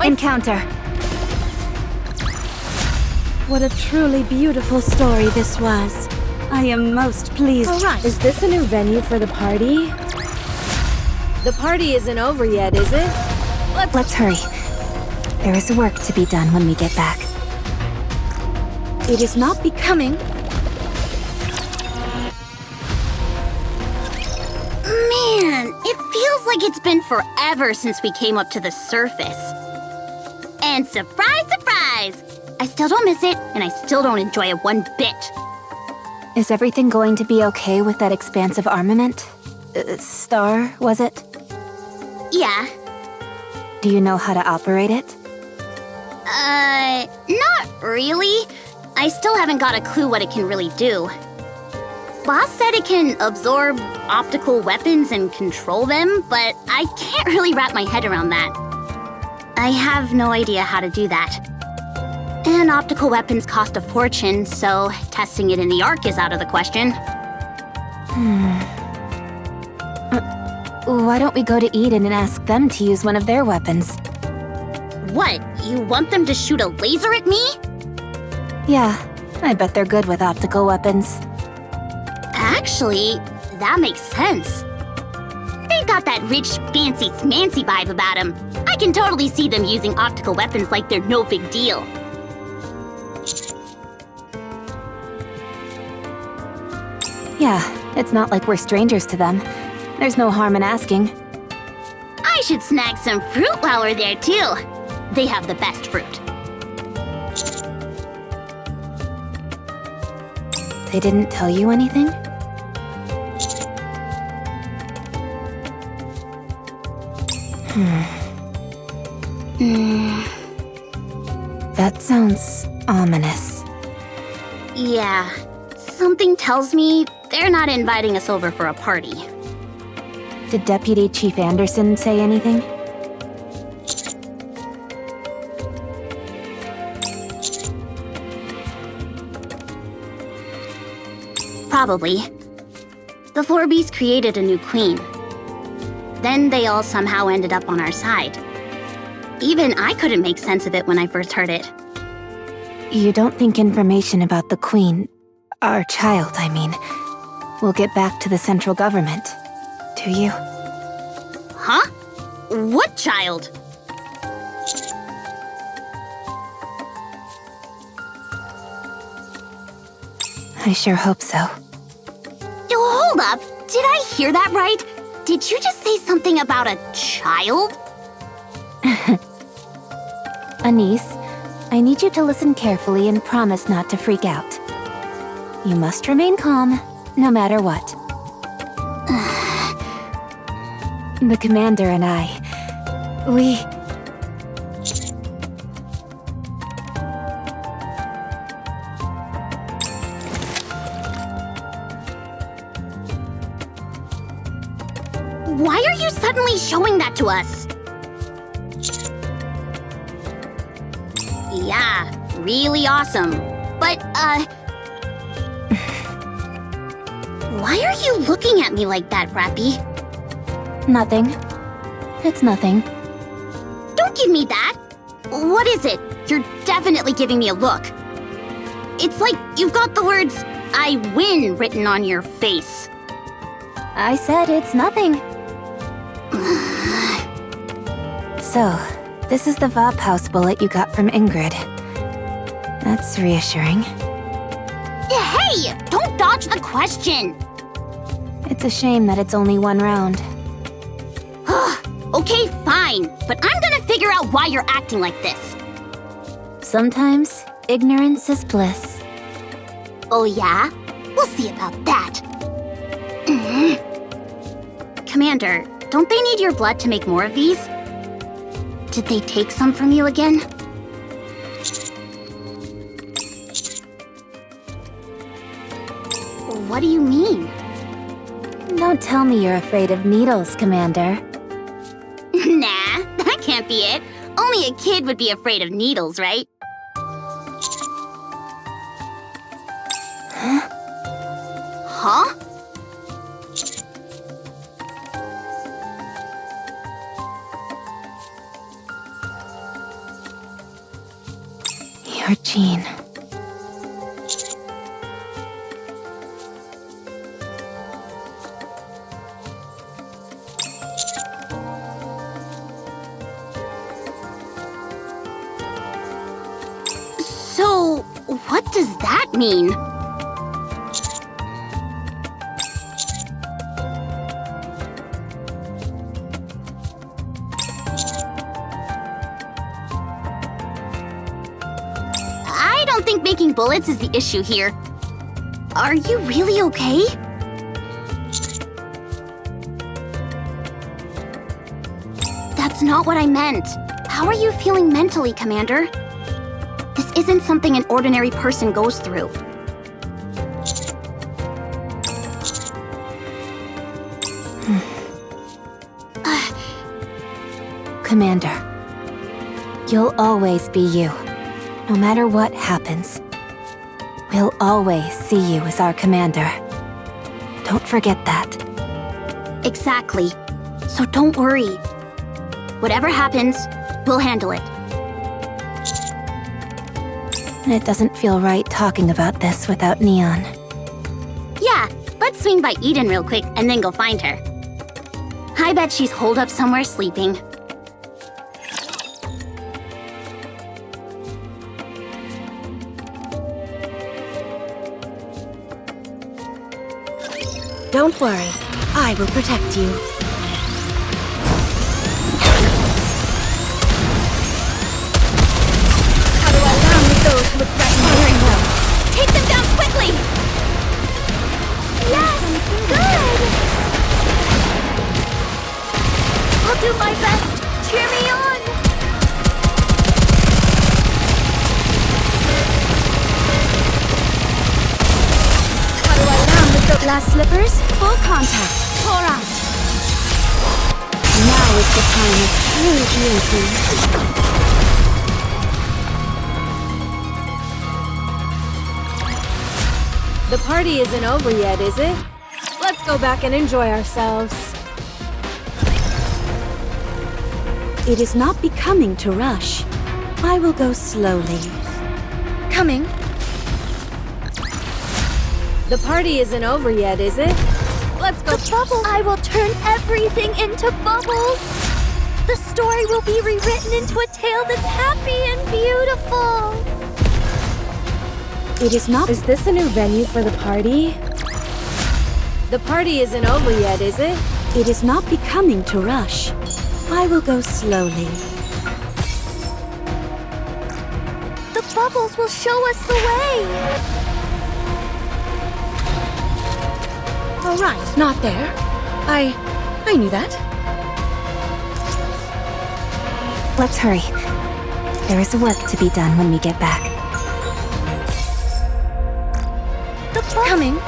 encounter. What a truly beautiful story this was. I am most pleased. All right. Is this a new venue for the party? The party isn't over yet, is it? Let's hurry. There is work to be done when we get back. It is not becoming. Man, it feels like it's been forever since we came up to the surface. And surprise, surprise! I still don't miss it, and I still don't enjoy it one bit. Is everything going to be okay with that expansive armament? Star, was it? Yeah. Do you know how to operate it? Not really. I still haven't got a clue what it can really do. Boss said it can absorb optical weapons and control them, but I can't really wrap my head around that. I have no idea how to do that. And optical weapons cost a fortune, so testing it in the Ark is out of the question. Why don't we go to Eden and ask them to use one of their weapons? What? You want them to shoot a laser at me? Yeah, I bet they're good with optical weapons. Actually, that makes sense. They've got that rich, fancy, smancy vibe about them. I can totally see them using optical weapons like they're no big deal. Yeah, it's not like we're strangers to them. There's no harm in asking. I should snag some fruit while we're there, too. They have the best fruit. They didn't tell you anything? That sounds ominous. Yeah, something tells me they're not inviting us over for a party. Did Deputy Chief Anderson say anything? Probably. The Florbees created a new queen. Then they all somehow ended up on our side. Even I couldn't make sense of it when I first heard it. You don't think information about the Queen, our child, I mean, will get back to the central government, do you? Huh? What child? I sure hope so. Yo, hold up! Did I hear that right? Did you just say something about a child? Anise, I need you to listen carefully and promise not to freak out. You must remain calm, no matter what. The commander and we... Why are you suddenly showing that to us? Yeah, really awesome. But, why are you looking at me like that, Rappy? Nothing. It's nothing. Don't give me that! What is it? You're definitely giving me a look. It's like you've got the words, "I win" written on your face. I said it's nothing. So, this is the Vop House bullet you got from Ingrid. That's reassuring. Hey! Don't dodge the question! It's a shame that it's only one round. Okay, fine. But I'm gonna figure out why you're acting like this. Sometimes, ignorance is bliss. Oh yeah? We'll see about that. Commander, don't they need your blood to make more of these? Did they take some from you again? What do you mean? Don't tell me you're afraid of needles, Commander. Nah, that can't be it. Only a kid would be afraid of needles, right? Huh? her gene. So, what does that mean? I don't think making bullets is the issue here. Are you really okay? That's not what I meant. How are you feeling mentally, Commander? This isn't something an ordinary person goes through. Commander, you'll always be you, no matter what happens. We'll always see you as our commander. Don't forget that. Exactly. So don't worry. Whatever happens, we'll handle it. It doesn't feel right talking about this without Neon. Yeah, let's swing by Eden real quick and then go find her. I bet she's holed up somewhere sleeping. Don't worry, I will protect you. How do I land with those who would threaten hearing them? Take them down quickly! Yes! Good! I'll do my best! Cheer me on! How do I land with the glass slippers? Full contact. Pour out. Now is the time of true beauty. The party isn't over yet, is it? Let's go back and enjoy ourselves. It is not becoming to rush. I will go slowly. Coming. The party isn't over yet, is it? Let's go. The bubbles! I will turn everything into bubbles! The story will be rewritten into a tale that's happy and beautiful! It is not. Is this a new venue for the party? The party isn't over yet, is it? It is not becoming to rush. I will go slowly. The bubbles will show us the way! All right, not there. I knew that. Let's hurry. There is work to be done when we get back. Coming.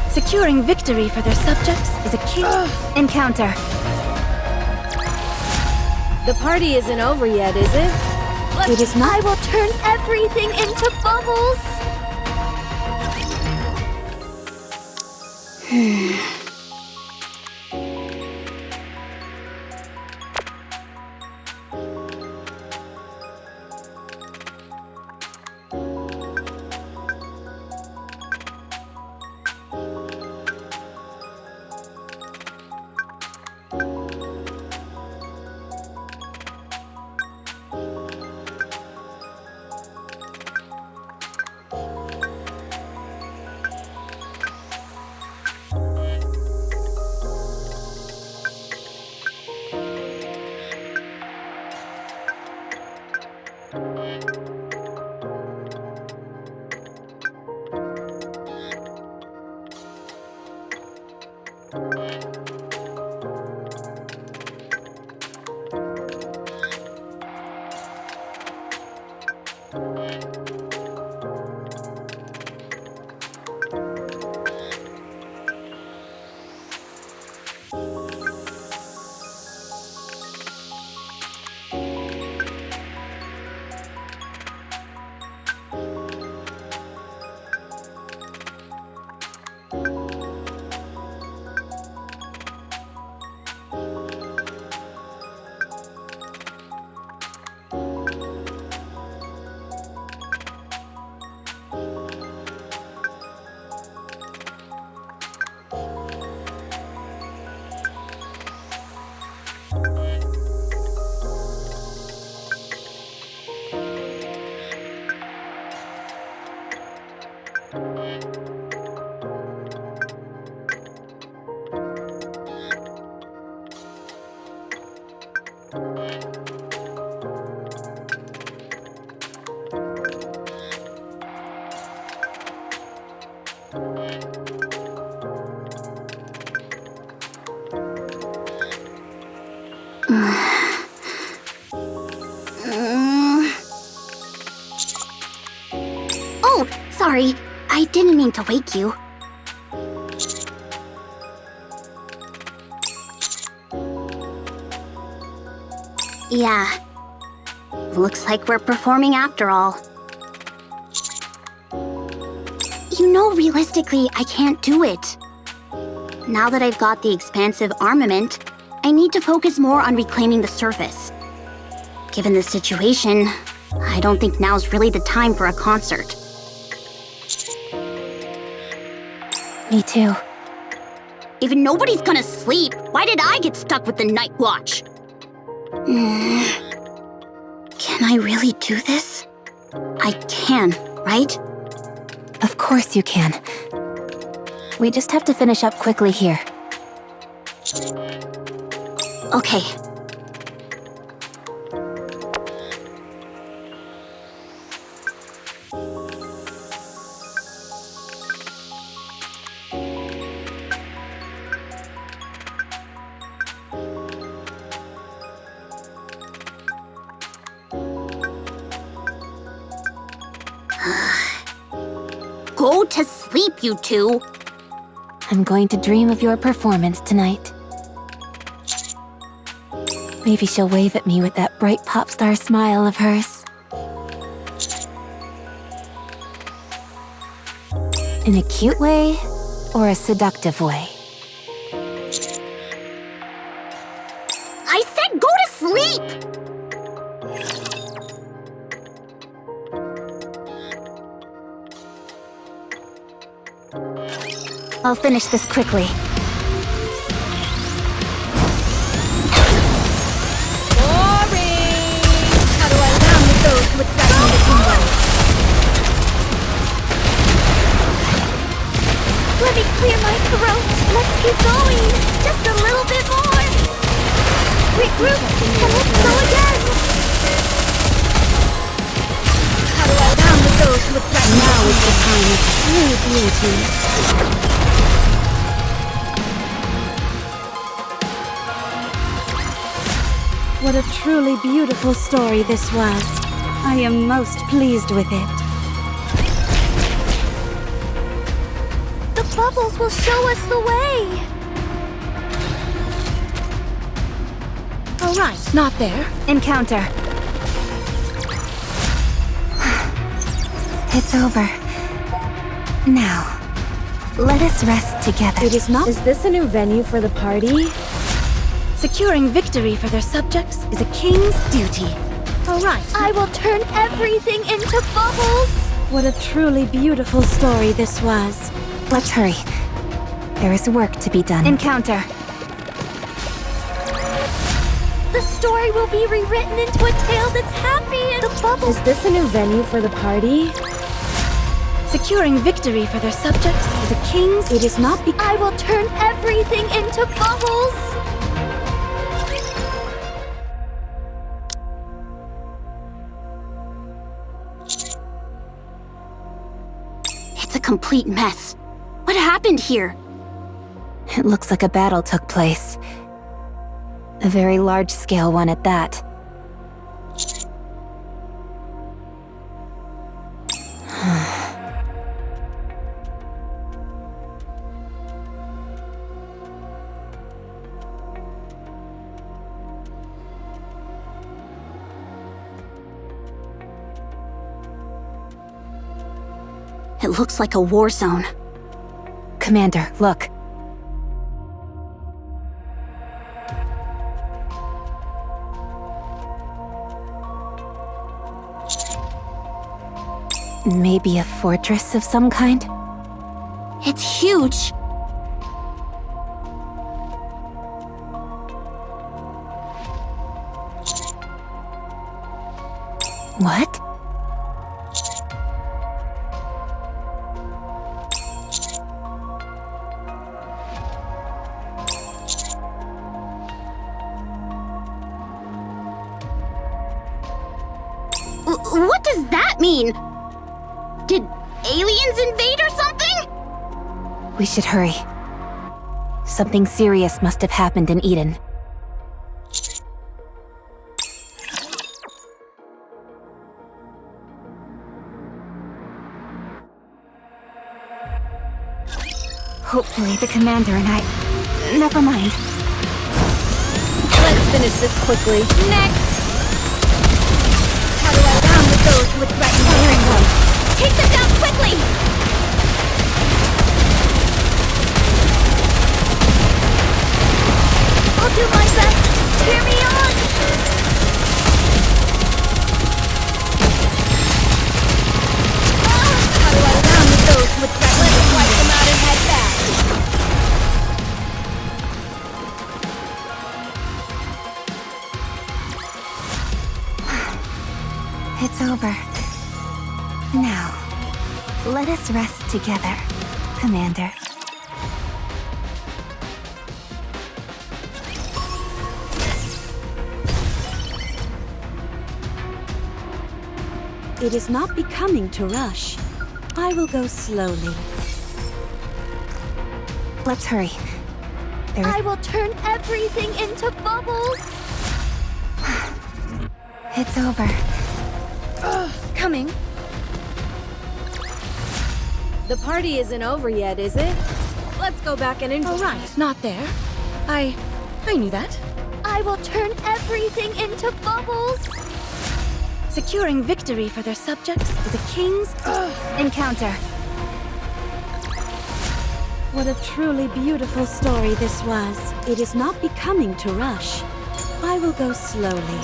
Securing victory for their subjects is a key. Encounter. The party isn't over yet, is it? It is not. I will turn everything into bubbles! Sorry, I didn't mean to wake you. Yeah. Looks like we're performing after all. You know, realistically, I can't do it. Now that I've got the expansive armament, I need to focus more on reclaiming the surface. Given the situation, I don't think now's really the time for a concert. Me too. If nobody's gonna sleep, why did I get stuck with the night watch? Can I really do this? I can, right? Of course you can. We just have to finish up quickly here. Okay. Go to sleep, you two. I'm going to dream of your performance tonight. Maybe she'll wave at me with that bright pop star smile of hers. In a cute way or a seductive way? I said go to sleep! I'll finish this quickly. Boring! How do I down with those who would threaten the kingdom? Let me clear my throat. Let's keep going. Just a little bit more. Regroup and let's go again. How do I down with those who would threaten the kingdom? Now is the time of true beauty. What a truly beautiful story this was. I am most pleased with it. The bubbles will show us the way. All right, not there. Encounter. It's over. Now, let us rest together. It is not. Is this a new venue for the party? Securing victory for their subjects is a king's duty. All right. I will turn everything into bubbles. What a truly beautiful story this was. Let's hurry. There is work to be done. Encounter. The story will be rewritten into a tale that's happy and the bubbles. Is this a new venue for the party? Securing victory for their subjects is a king's. It is not I will turn everything into bubbles. It's a complete mess. What happened here? It looks like a battle took place. A very large-scale one at that. It looks like a war zone. Commander, look. Maybe a fortress of some kind? It's huge. What? What does that mean? Did aliens invade or something? We should hurry. Something serious must have happened in Eden. Hopefully the commander and I... Never mind. Let's finish this quickly. Next! How do I round with those who would threaten firing one? Take them down quickly! I'll do my best. Cheer me on! How do I round with those who would threaten? Let's wipe them out and head back. It's over. Now, let us rest together, Commander. It is not becoming to rush. I will go slowly. Let's hurry. I will turn everything into bubbles! It's over. Coming. The party isn't over yet, is it? Let's go back and enjoy. Oh, right, not there. I knew that. I will turn everything into bubbles! Securing victory for their subjects is a king's Encounter. What a truly beautiful story this was. It is not becoming to rush. I will go slowly.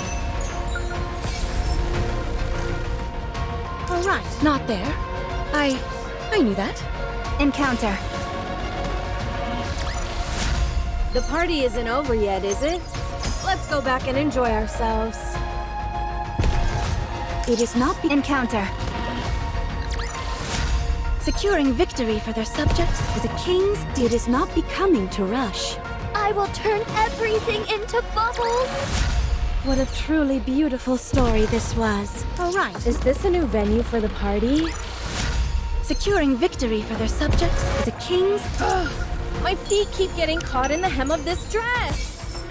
All right, not there. I knew that. Encounter. The party isn't over yet, is it? Let's go back and enjoy ourselves. It is not Encounter. Securing victory for their subjects is a king's. It is not becoming to rush. I will turn everything into bubbles! What a truly beautiful story this was. All right. Is this a new venue for the party? Securing victory for their subjects is a king's. My feet keep getting caught in the hem of this dress.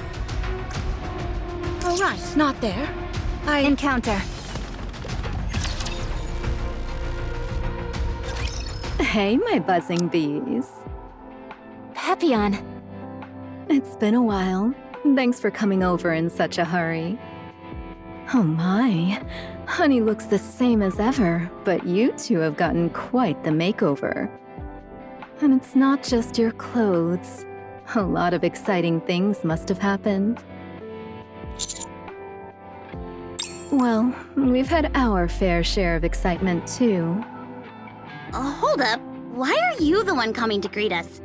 All right, not there. Encounter. Hey, my buzzing bees. Papillon. It's been a while. Thanks for coming over in such a hurry. Oh my, Honey looks the same as ever, but you two have gotten quite the makeover. And it's not just your clothes. A lot of exciting things must have happened. Well, we've had our fair share of excitement too. Hold up. Why are you the one coming to greet us?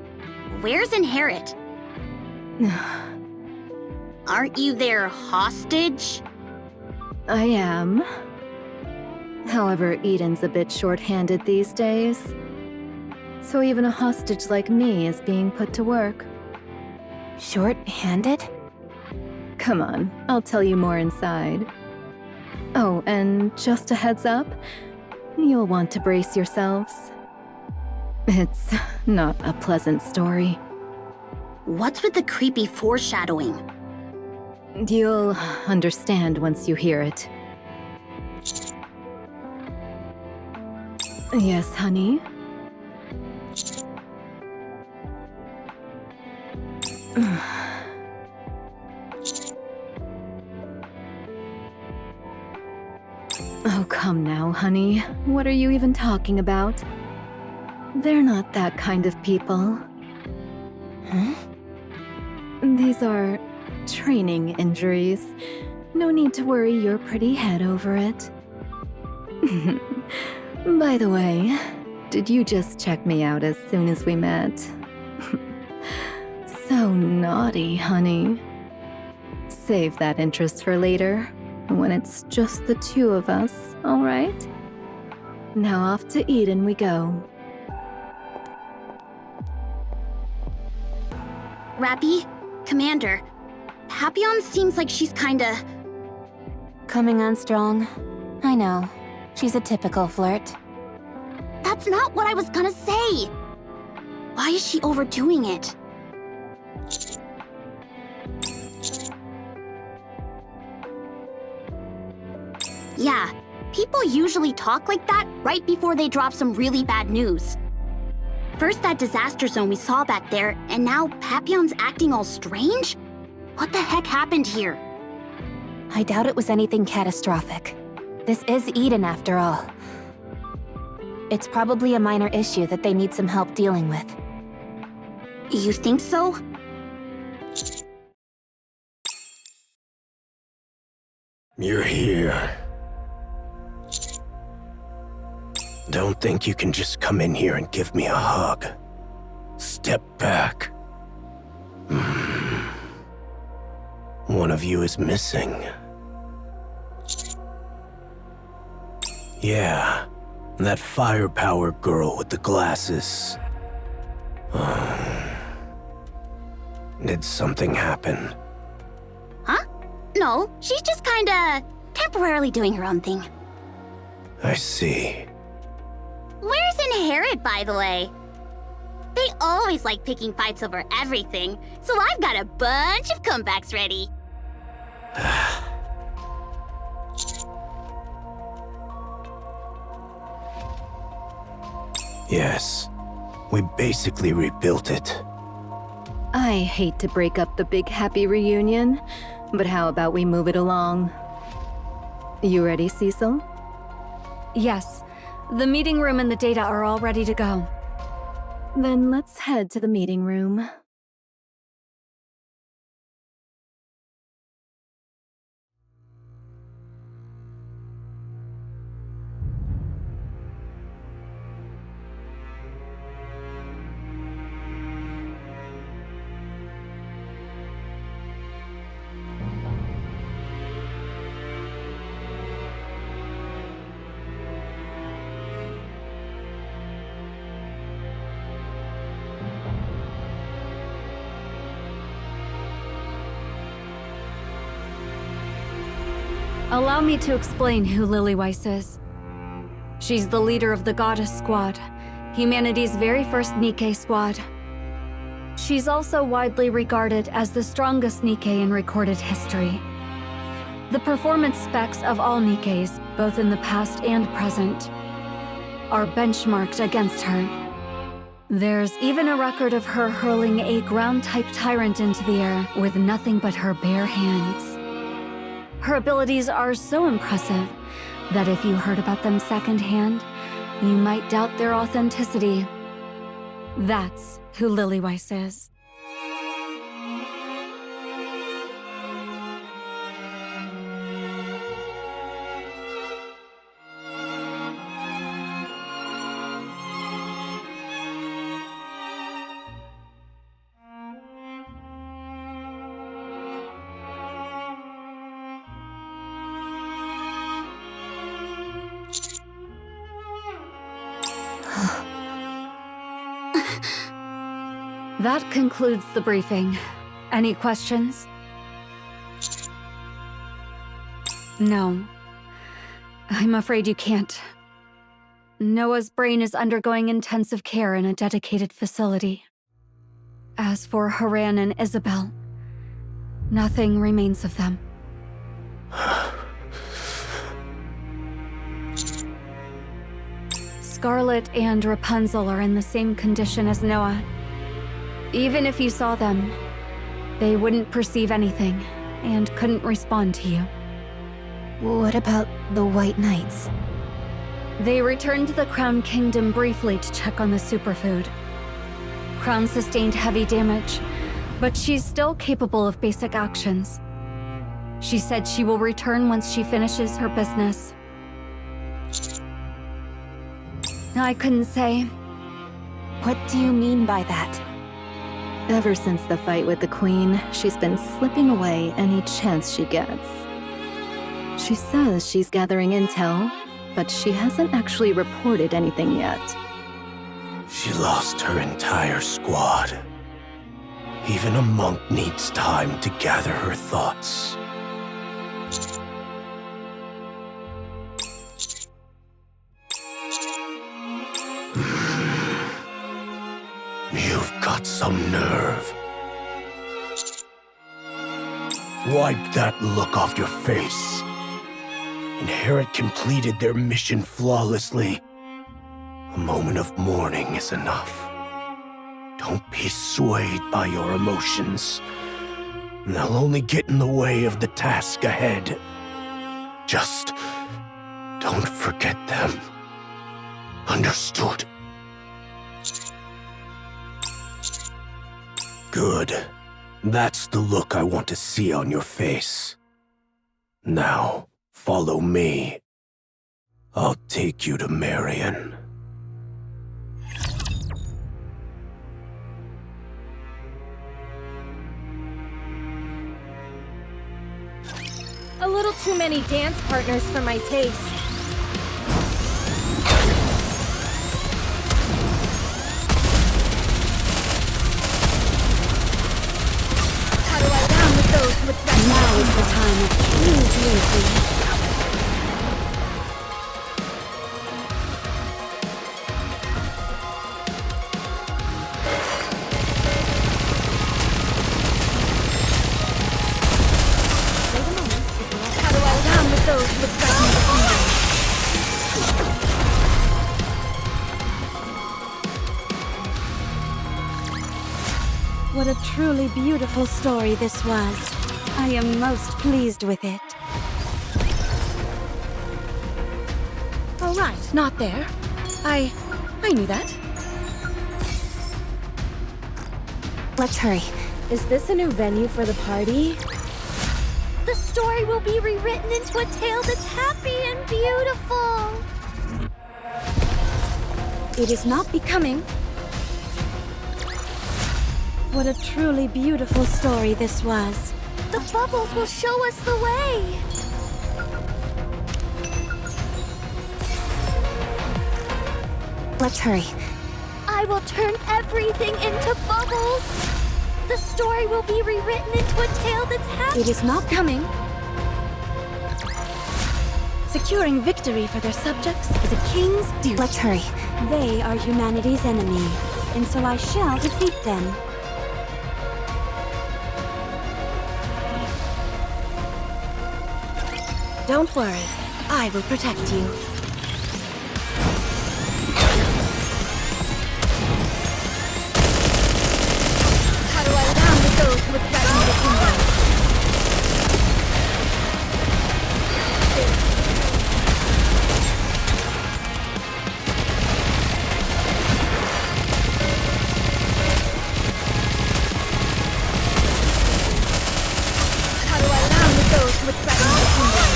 Where's Inherit? Aren't you their hostage? I am. However, Eden's a bit short-handed these days. So even a hostage like me is being put to work. Short-handed? Come on, I'll tell you more inside. Oh, and just a heads up, you'll want to brace yourselves. It's not a pleasant story. What's with the creepy foreshadowing? You'll understand once you hear it. Yes, honey? Oh, come now, honey. What are you even talking about? They're not that kind of people. Huh? These are training injuries. No need to worry your pretty head over it. By the way, did you just check me out as soon as we met? So naughty, honey. Save that interest for later, when it's just the two of us, all right? Now off to Eden we go. Rappy? Commander? Papillon seems like she's kinda... Coming on strong. I know. She's a typical flirt. That's not what I was gonna say! Why is she overdoing it? Yeah, people usually talk like that right before they drop some really bad news. First that disaster zone we saw back there, and now Papillon's acting all strange? What the heck happened here? I doubt it was anything catastrophic. This is Eden after all. It's probably a minor issue that they need some help dealing with. You think so? You're here. Don't think you can just come in here and give me a hug. Step back. One of you is missing. Yeah, that firepower girl with the glasses. Did something happen? Huh? No, she's just kinda temporarily doing her own thing. I see. Where's Inherit, by the way? They always like picking fights over everything, so I've got a bunch of comebacks ready. Yes, we basically rebuilt it. I hate to break up the big happy reunion, but how about we move it along? You ready, Cecil? Yes. The meeting room and the data are all ready to go. Then let's head to the meeting room. Allow me to explain who Lily Weiss is. She's the leader of the Goddess Squad, humanity's very first NIKKE squad. She's also widely regarded as the strongest NIKKE in recorded history. The performance specs of all NIKKEs, both in the past and present, are benchmarked against her. There's even a record of her hurling a ground-type tyrant into the air with nothing but her bare hands. Her abilities are so impressive that if you heard about them secondhand, you might doubt their authenticity. That's who Lily Weiss is. That concludes the briefing. Any questions? No. I'm afraid you can't. Noah's brain is undergoing intensive care in a dedicated facility. As for Haran and Isabel, nothing remains of them. Scarlet and Rapunzel are in the same condition as Noah. Even if you saw them, they wouldn't perceive anything and couldn't respond to you. What about the White Knights? They returned to the Crown Kingdom briefly to check on the superfood. Crown sustained heavy damage, but she's still capable of basic actions. She said she will return once she finishes her business. I couldn't say. What do you mean by that? Ever since the fight with the Queen, she's been slipping away any chance she gets. She says she's gathering intel, but she hasn't actually reported anything yet. She lost her entire squad. Even a monk needs time to gather her thoughts. You've got some nerve. Wipe that look off your face. Inherit completed their mission flawlessly. A moment of mourning is enough. Don't be swayed by your emotions. They'll only get in the way of the task ahead. Just don't forget them. Understood? Good. That's the look I want to see on your face. Now, follow me. I'll take you to Marion. A little too many dance partners for my taste. How do I down with those who would threaten? Now is the time of true beauty. How do I down with those who would threaten the kingdom? What a truly beautiful story this was. I am most pleased with it. Oh right, not there. I knew that. Let's hurry. Is this a new venue for the party? The story will be rewritten into a tale that's happy and beautiful. It is not becoming. What a truly beautiful story this was. The bubbles will show us the way. Let's hurry. I will turn everything into bubbles. The story will be rewritten into a tale that's happy. It is not coming. Securing victory for their subjects is a king's duty. Let's hurry. They are humanity's enemy, and so I shall defeat them. Don't worry, I will protect you. How do I down with those who would threaten the kingdom? How do I down with those who would threaten the kingdom?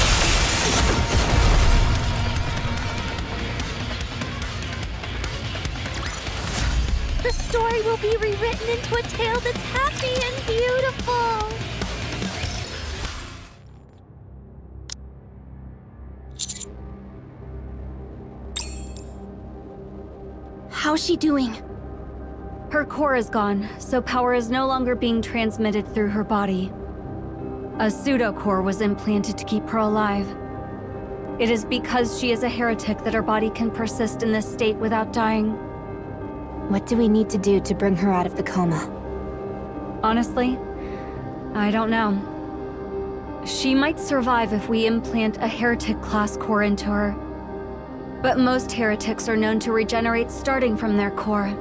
The story will be rewritten into a tale that's happy and beautiful. How's she doing? Her core is gone, so power is no longer being transmitted through her body. A pseudo-core was implanted to keep her alive. It is because she is a heretic that her body can persist in this state without dying. What do we need to do to bring her out of the coma? Honestly, I don't know. She might survive if we implant a heretic-class core into her. But most heretics are known to regenerate starting from their core.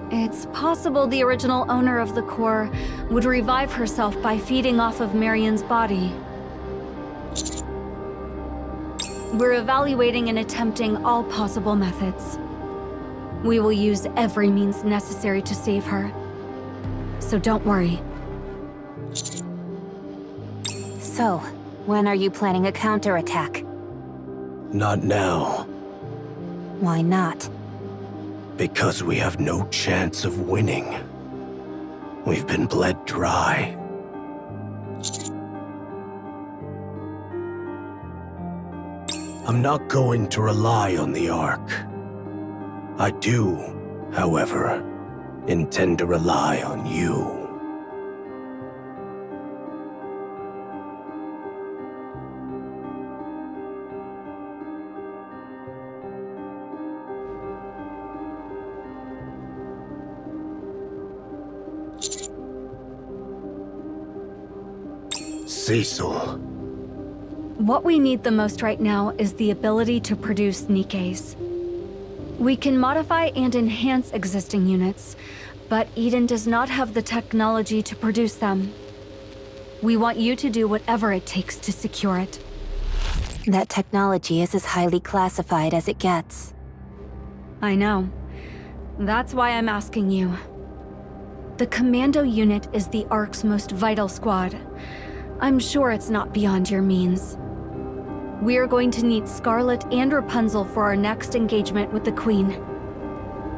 It's possible the original owner of the core would revive herself by feeding off of Marion's body. We're evaluating and attempting all possible methods. We will use every means necessary to save her. So don't worry. So, when are you planning a counterattack? Not now, Why not? because we have no chance of winning. We've been bled dry. I'm not going to rely on the Ark. I do, however, intend to rely on you. Cecil. What we need the most right now is the ability to produce NIKKEs. We can modify and enhance existing units, But Eden does not have the technology to produce them. We want you to do whatever it takes to secure it. That technology is as highly classified as it gets. I know. That's why I'm asking you. The Commando unit is the ARC's most vital squad. I'm sure it's not beyond your means. We are going to need Scarlet and Rapunzel for our next engagement with the Queen.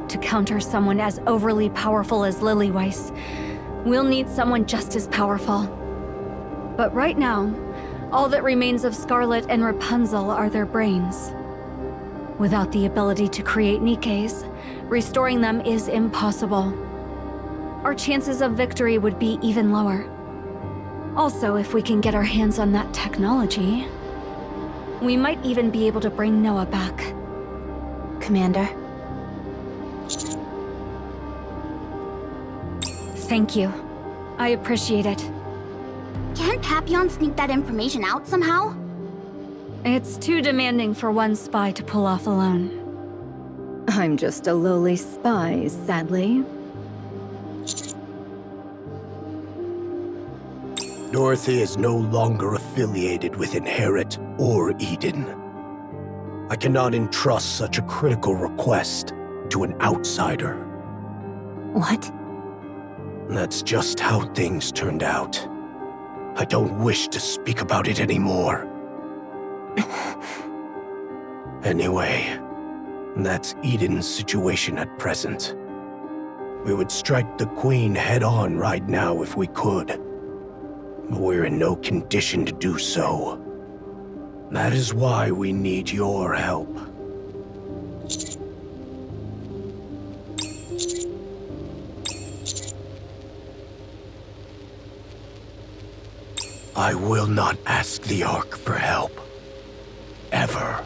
To counter someone as overly powerful as Lillyweiss, we'll need someone just as powerful. But right now, all that remains of Scarlet and Rapunzel are their brains. Without the ability to create NIKKEs, restoring them is impossible. Our chances of victory would be even lower. Also, if we can get our hands on that technology, we might even be able to bring Noah back. Commander? Thank you. I appreciate it. Can't Papillon sneak that information out somehow? It's too demanding for one spy to pull off alone. I'm just a lowly spy, sadly. Dorothy is no longer affiliated with Inherit or Eden. I cannot entrust such a critical request to an outsider. What? That's just how things turned out. I don't wish to speak about it anymore. Anyway, that's Eden's situation at present. We would strike the Queen head-on right now if we could. But we're in no condition to do so. That is why we need your help. I will not ask the Ark for help. Ever.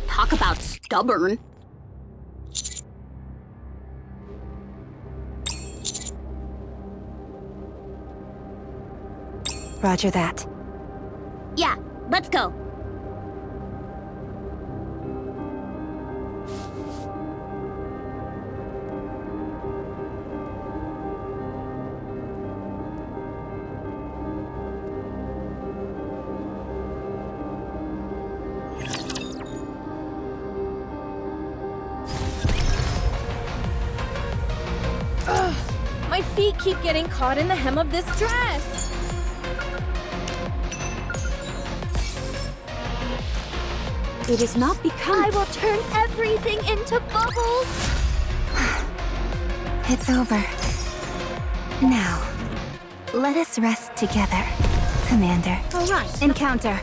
Talk about stubborn. Roger that. Yeah, let's go. My feet keep getting caught in the hem of this dress. It is not become. I will turn everything into bubbles. It's over. Now, let us rest together, Commander. All right. Encounter.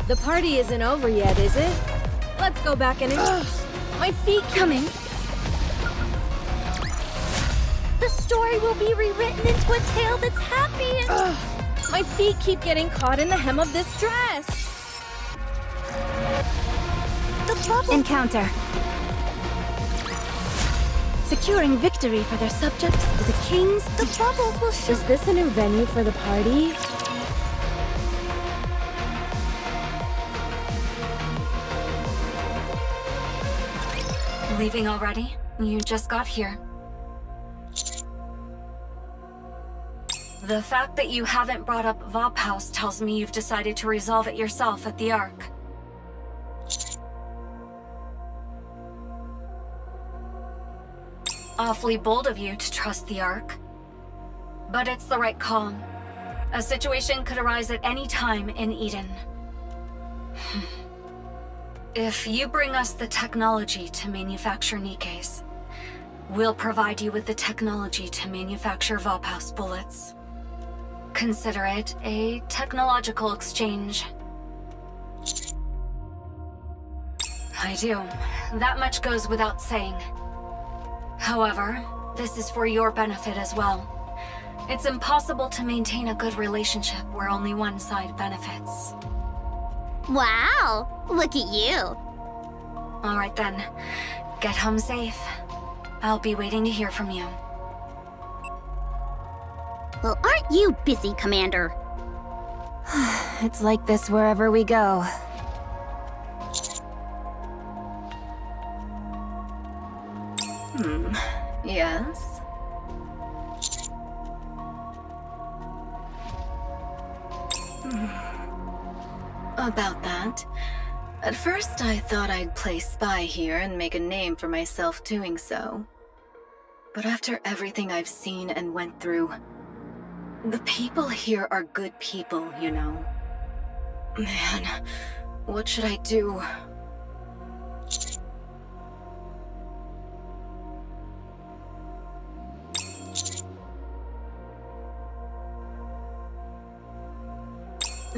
The party isn't over yet, is it? Let's go back and... My feet coming. The story will be rewritten into a tale that's happy and... My feet keep getting caught in the hem of this dress. The bubble. Encounter. Securing victory for their subjects is a king's. The bubbles will show. Is this a new venue for the party? Leaving already? You just got here. The fact that you haven't brought up Vop House tells me you've decided to resolve it yourself at the Ark. Awfully bold of you to trust the Ark. But it's the right call. A situation could arise at any time in Eden. If you bring us the technology to manufacture NIKKEs, we'll provide you with the technology to manufacture Vop House bullets. Consider it a technological exchange. I do. That much goes without saying. However, this is for your benefit as well. It's impossible to maintain a good relationship where only one side benefits. Wow, look at you. All right then, get home safe. I'll be waiting to hear from you. Well, aren't you busy, Commander? It's like this wherever we go. Yes? About that. At first, I thought I'd play spy here and make a name for myself doing so. But after everything I've seen and went through, the people here are good people, you know. Man, what should I do?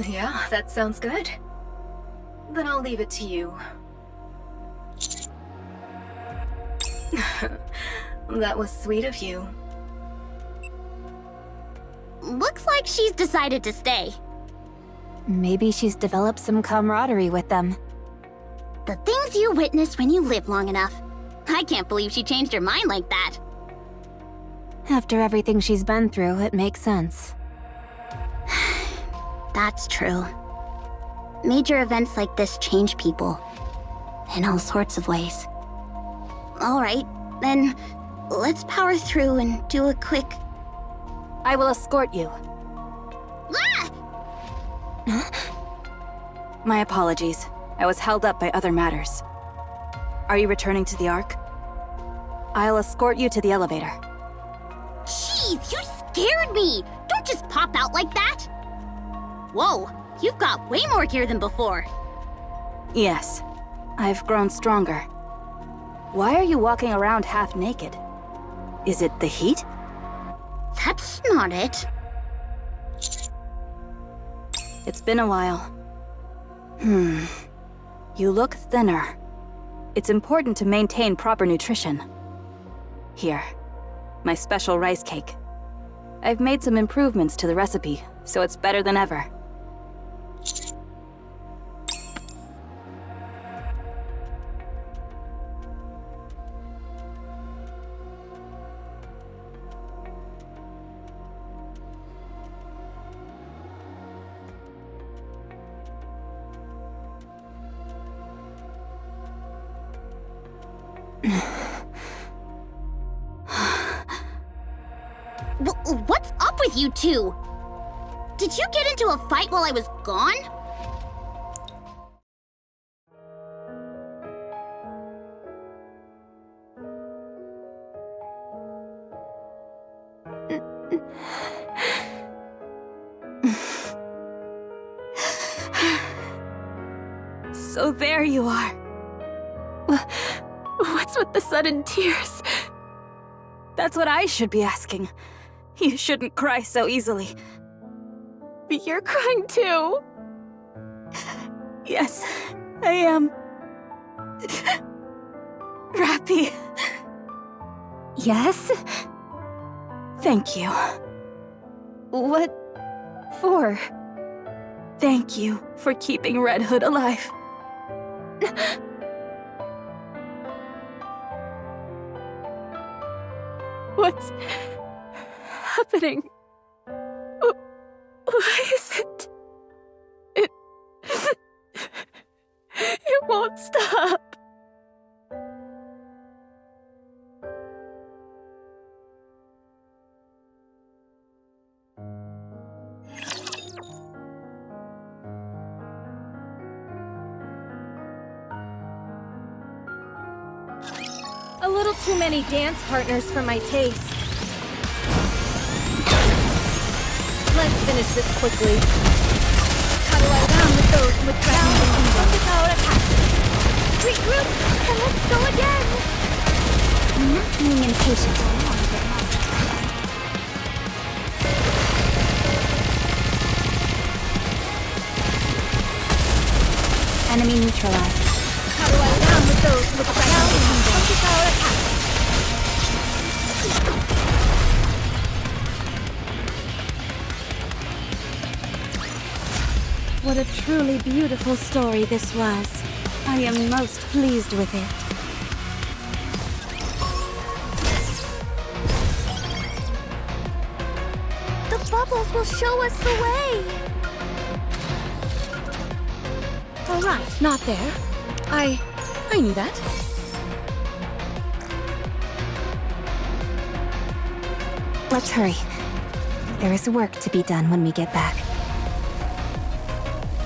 Yeah, that sounds good. Then I'll leave it to you. That was sweet of you. Looks like she's decided to stay. Maybe she's developed some camaraderie with them. The things you witness when you live long enough. I can't believe she changed her mind like that. After everything she's been through, it makes sense. That's true. Major events like this change people. In all sorts of ways. Alright, then let's power through and do a quick... I will escort you. Ah! My apologies. I was held up by other matters. Are you returning to the Ark? I'll escort you to the elevator. Jeez, you scared me! Don't just pop out like that! Whoa, you've got way more gear than before. Yes, I've grown stronger. Why are you walking around half naked? Is it the heat? That's not it. It's been a while. You look thinner. It's important to maintain proper nutrition. Here, my special rice cake. I've made some improvements to the recipe, so it's better than ever. What's up with you two? Did you get into a fight while I was gone? So there you are. What's with the sudden tears? That's what I should be asking. You shouldn't cry so easily. But you're crying too. Yes, I am. Rappy. Yes? Thank you. What for? Thank you for keeping Red Hood alive. What's happening? Why is it? It won't stop. A little too many dance partners for my taste. Let's finish this quickly. How do I down with those with regroup and let's go again! I'm not being impatient. Enemy neutralized. How do I down with those with What a truly beautiful story this was. I am most pleased with it. The bubbles will show us the way! All right, not there. I knew that. Let's hurry. There is work to be done when we get back.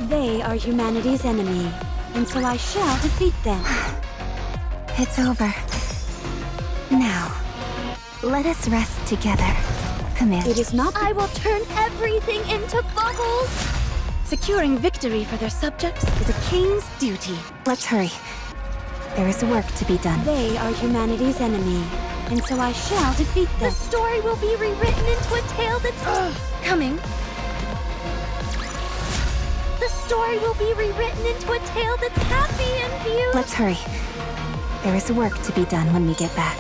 They are humanity's enemy, and so I shall defeat them. It's over. Now, let us rest together, Commander. It is not I will turn everything into bubbles! securing victory for their subjects is a king's duty. Let's hurry. There is work to be done. They are humanity's enemy, and so I shall defeat The them. story will be rewritten into a tale that's coming. The story will be rewritten into a tale that's happy and beautiful. Let's hurry. There is work to be done when we get back.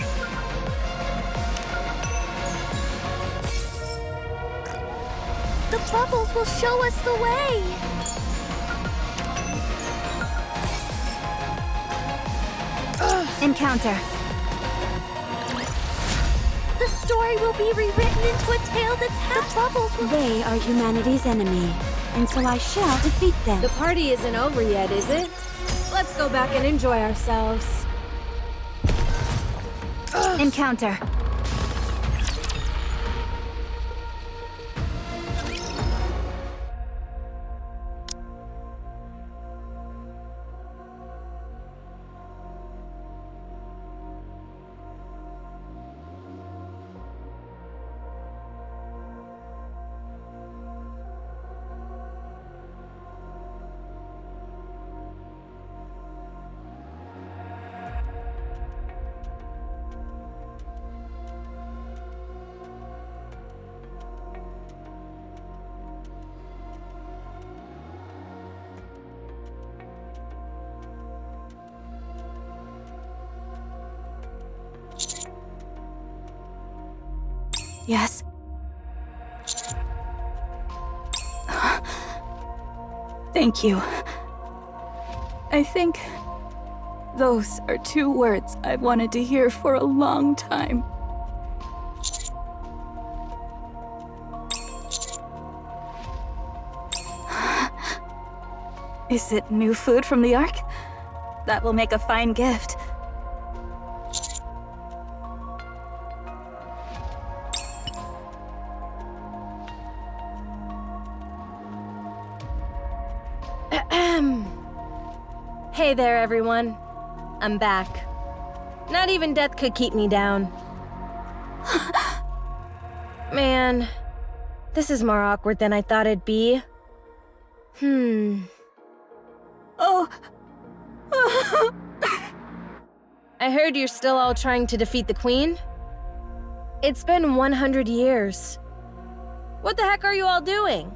The bubbles will show us the way. Encounter. The story will be rewritten into a tale that's happy. The bubbles will... They are humanity's enemy, and so I shall defeat them. The party isn't over yet, is it? Let's go back and enjoy ourselves. Encounter. Yes? Thank you. I think those are 2 words I've wanted to hear for a long time. Is it new food from the Ark? That will make a fine gift. Hey there, everyone. I'm back. Not even death could keep me down. Man, this is more awkward than I thought it'd be. Oh! I heard you're still all trying to defeat the Queen. It's been 100 years. What the heck are you all doing?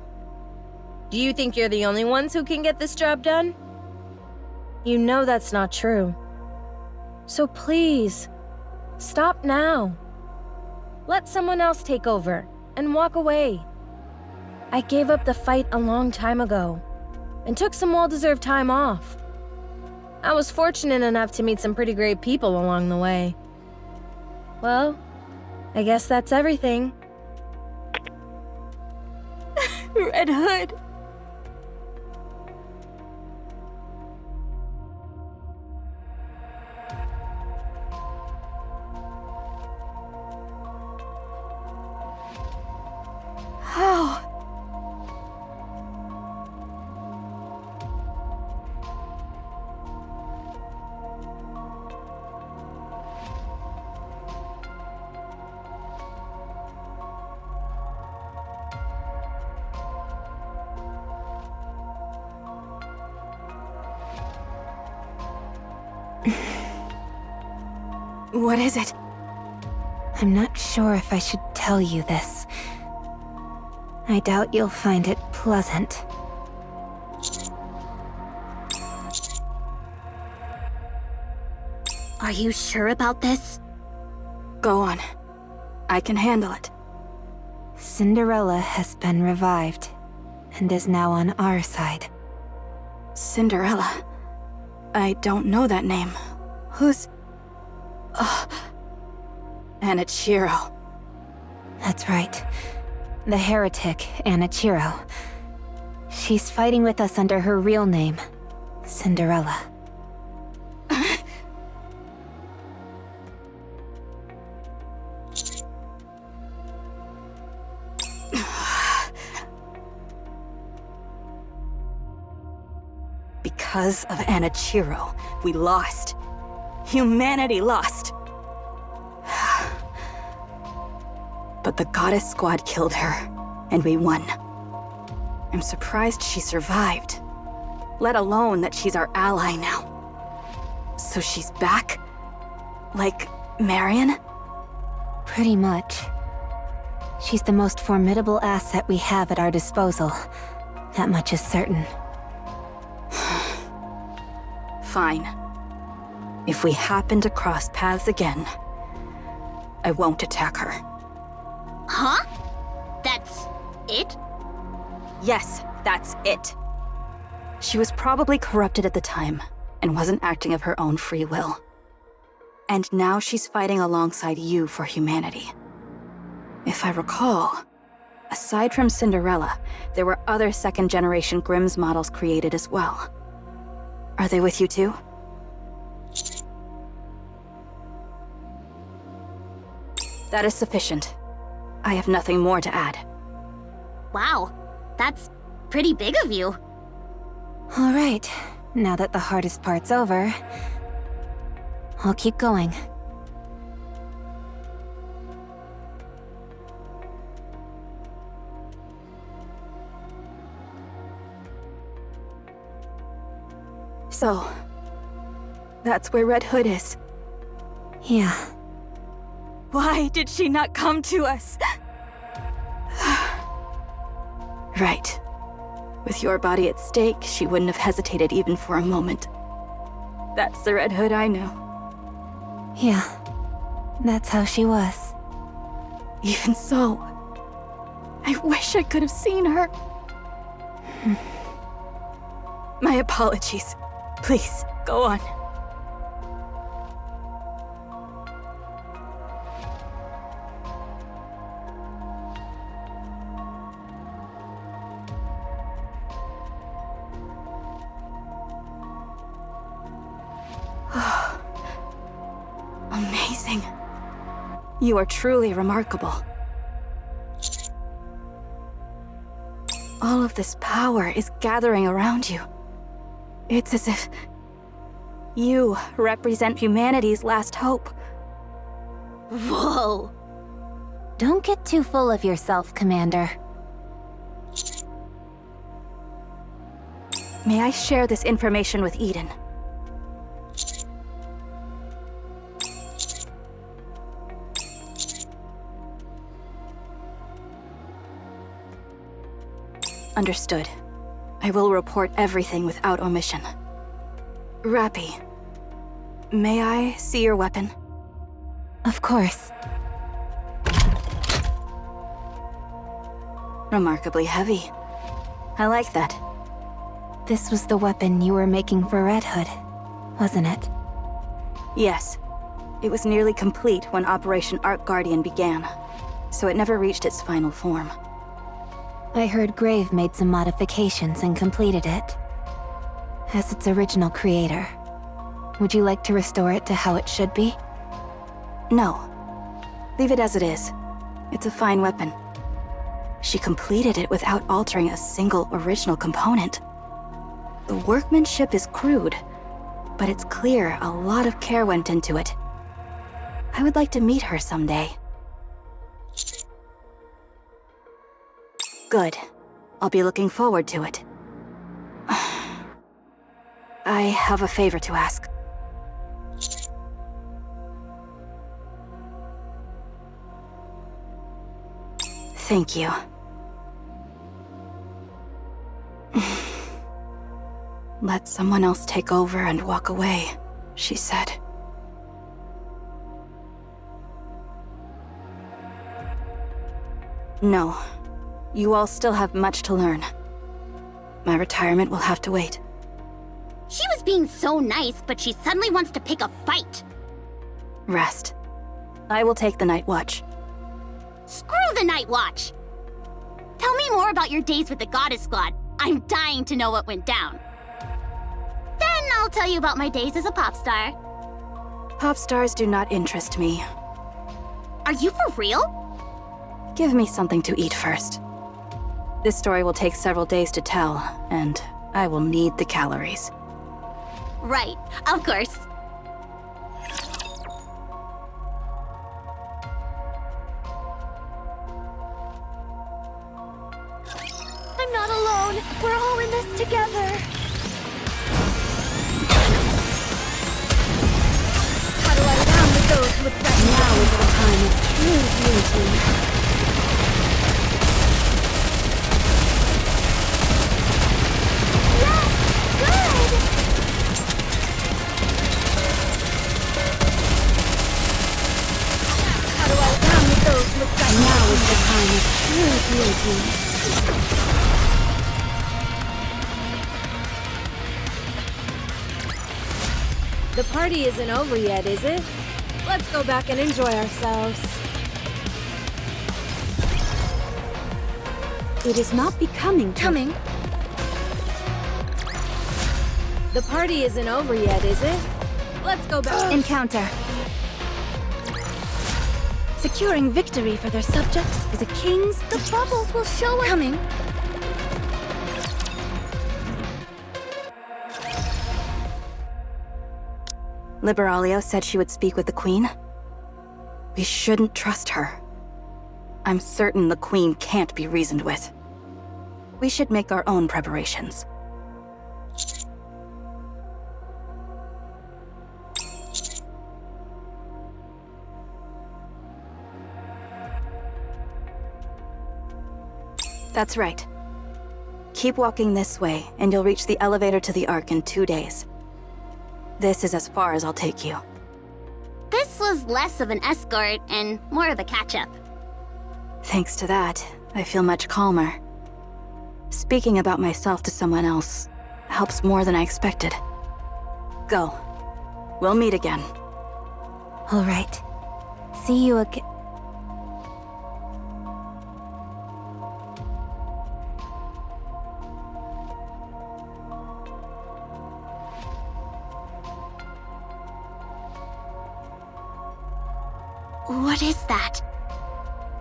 Do you think you're the only ones who can get this job done? You know that's not true. So please, stop now. Let someone else take over and walk away. I gave up the fight a long time ago and took some well-deserved time off. I was fortunate enough to meet some pretty great people along the way. Well, I guess that's everything. Red Hood! How? What is it? I'm not sure if I should tell you this. I doubt you'll find it pleasant. Are you sure about this? Go on. I can handle it. Cinderella has been revived and is now on our side. Cinderella. I don't know that name. Who's... Anichiro. That's right. The heretic, Anichiro. She's fighting with us under her real name, Cinderella. Because of Anichiro, we lost. Humanity lost. But the Goddess Squad killed her, and we won. I'm surprised she survived, let alone that she's our ally now. So she's back? Like Marion? Pretty much. She's the most formidable asset we have at our disposal. That much is certain. Fine. If we happen to cross paths again, I won't attack her. Huh? That's it? Yes, that's it. She was probably corrupted at the time and wasn't acting of her own free will. And now she's fighting alongside you for humanity. If I recall, aside from Cinderella, there were other second-generation Grimm's models created as well. Are they with you too? That is sufficient. I have nothing more to add. Wow, that's pretty big of you. All right, now that the hardest part's over, I'll keep going. So, that's where Red Hood is. Yeah. Why did she not come to us? Right. With your body at stake, she wouldn't have hesitated even for a moment. That's the Red Hood I know. Yeah. That's how she was. Even so, I wish I could have seen her. My apologies. Please, go on. Amazing. You are truly remarkable. All of this power is gathering around you. It's as if you represent humanity's last hope. Whoa. Don't get too full of yourself, Commander. May I share this information with Eden? Understood. I will report everything without omission. Rappy, may I see your weapon? Of course. Remarkably heavy. I like that. This was the weapon you were making for Red Hood, wasn't it? Yes. It was nearly complete when Operation Arc Guardian began, so it never reached its final form. I heard Grave made some modifications and completed it. As its original creator. Would you like to restore it to how it should be? No. Leave it as it is. It's a fine weapon. She completed it without altering a single original component. The workmanship is crude, but it's clear a lot of care went into it. I would like to meet her someday. Good. I'll be looking forward to it. I have a favor to ask. Thank you. Let someone else take over and walk away, she said. No. You all still have much to learn. My retirement will have to wait. She was being so nice, but she suddenly wants to pick a fight. Rest. I will take the night watch. Screw the Night Watch! Tell me more about your days with the Goddess Squad. I'm dying to know what went down. Then I'll tell you about my days as a pop star. Pop stars do not interest me. Are you for real? Give me something to eat first. This story will take several days to tell, and I will need the calories. Right, of course. I'm not alone. We're all in this together. How do I down with those who would threaten? Now is the time of true beauty. Now is the time of true beauty. The party isn't over yet, is it? Let's go back and enjoy ourselves. It is not becoming Coming. The party isn't over yet, is it? Let's go back. Encounter. Securing victory for their subjects is a king's... The bubbles will show us... Coming. Liberalia said she would speak with the Queen. We shouldn't trust her. I'm certain the Queen can't be reasoned with. We should make our own preparations. That's right. Keep walking this way, and you'll reach the elevator to the Ark in 2 days. This is as far as I'll take you. This was less of an escort and more of a catch-up. Thanks to that, I feel much calmer. Speaking about myself to someone else helps more than I expected. Go. We'll meet again. All right. See you again. What is that?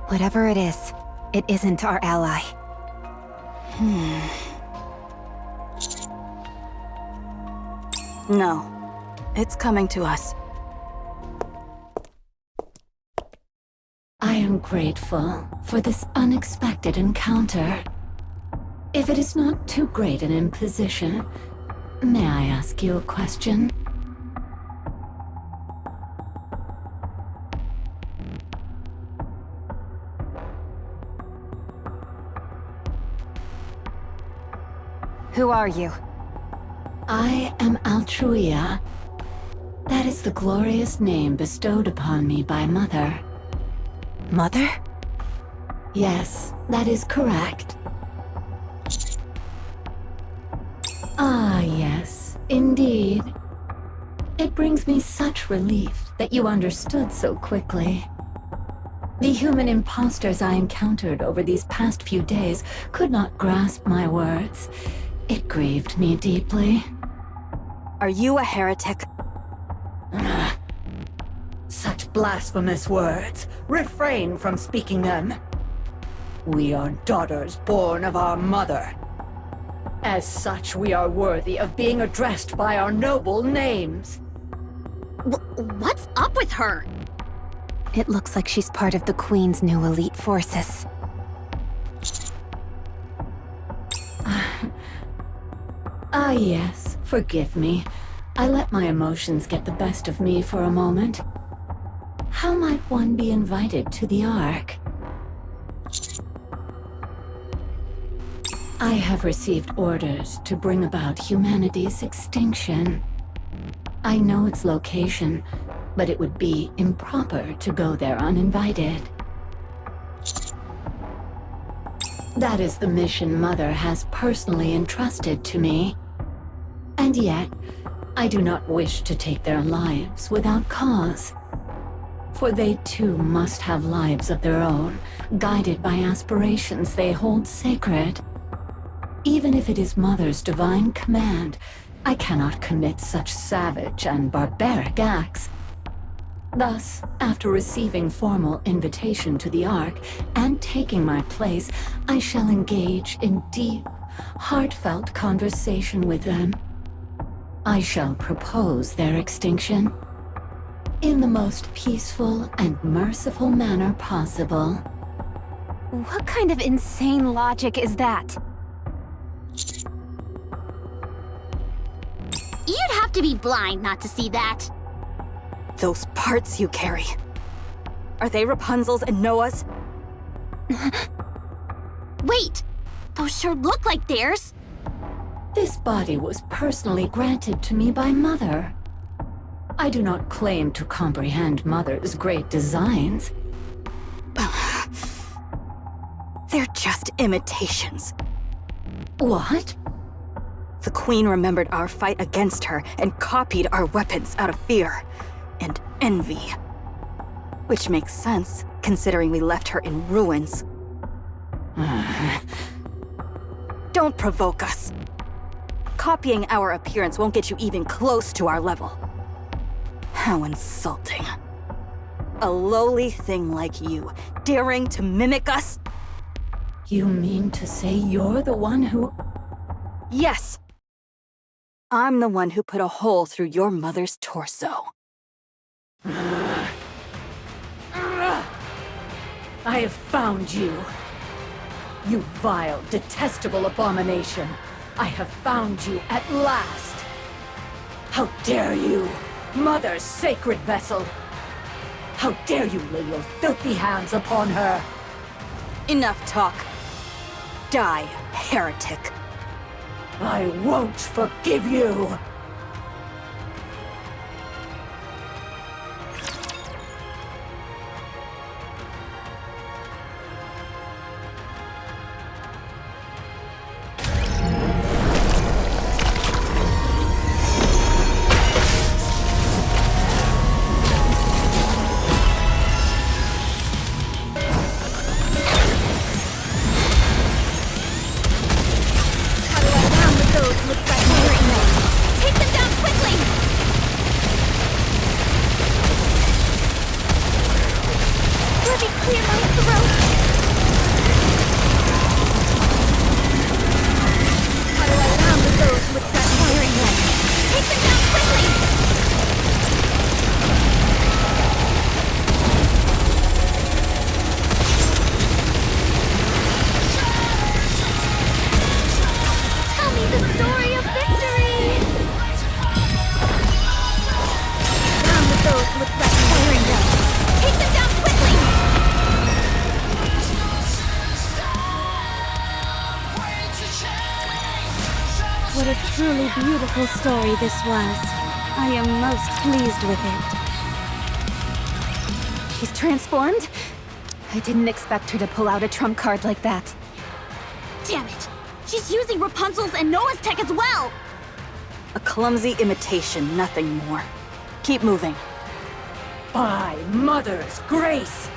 Whatever it is, it isn't our ally. No. It's coming to us. I am grateful for this unexpected encounter. If it is not too great an imposition, may I ask you a question? Who are you? I am Altruia. That is the glorious name bestowed upon me by Mother. Mother? Yes, that is correct. Ah, yes, indeed. It brings me such relief that you understood so quickly. The human imposters I encountered over these past few days could not grasp my words. It grieved me deeply. Are you a heretic? Such blasphemous words. Refrain from speaking them. We are daughters born of our mother. As such, we are worthy of being addressed by our noble names. What's up with her? It looks like she's part of the Queen's new elite forces. Ah, yes. Forgive me. I let my emotions get the best of me for a moment. How might one be invited to the Ark? I have received orders to bring about humanity's extinction. I know its location, but it would be improper to go there uninvited. That is the mission Mother has personally entrusted to me. And yet, I do not wish to take their lives without cause. For they too must have lives of their own, guided by aspirations they hold sacred. Even if it is Mother's divine command, I cannot commit such savage and barbaric acts. Thus, after receiving formal invitation to the Ark and taking my place, I shall engage in deep, heartfelt conversation with them. I shall propose their extinction in the most peaceful and merciful manner possible. What kind of insane logic is that? You'd have to be blind not to see that. Those parts you carry. Are they Rapunzel's and Noah's? Wait, those sure look like theirs. This body was personally granted to me by Mother. I do not claim to comprehend Mother's great designs. They're just imitations. What? The Queen remembered our fight against her and copied our weapons out of fear and envy. Which makes sense, considering we left her in ruins. Don't provoke us. Copying our appearance won't get you even close to our level. How insulting. A lowly thing like you, daring to mimic us? You mean to say you're the one who... Yes! I'm the one who put a hole through your mother's torso. I have found you. You vile, detestable abomination. I have found you at last. How dare you, Mother's sacred vessel! How dare you lay your filthy hands upon her! Enough talk. Die, heretic. I won't forgive you! What a truly beautiful story this was. I am most pleased with it. She's transformed? I didn't expect her to pull out a trump card like that. Damn it! She's using Rapunzel's and Noah's tech as well! A clumsy imitation, nothing more. Keep moving. By Mother's grace!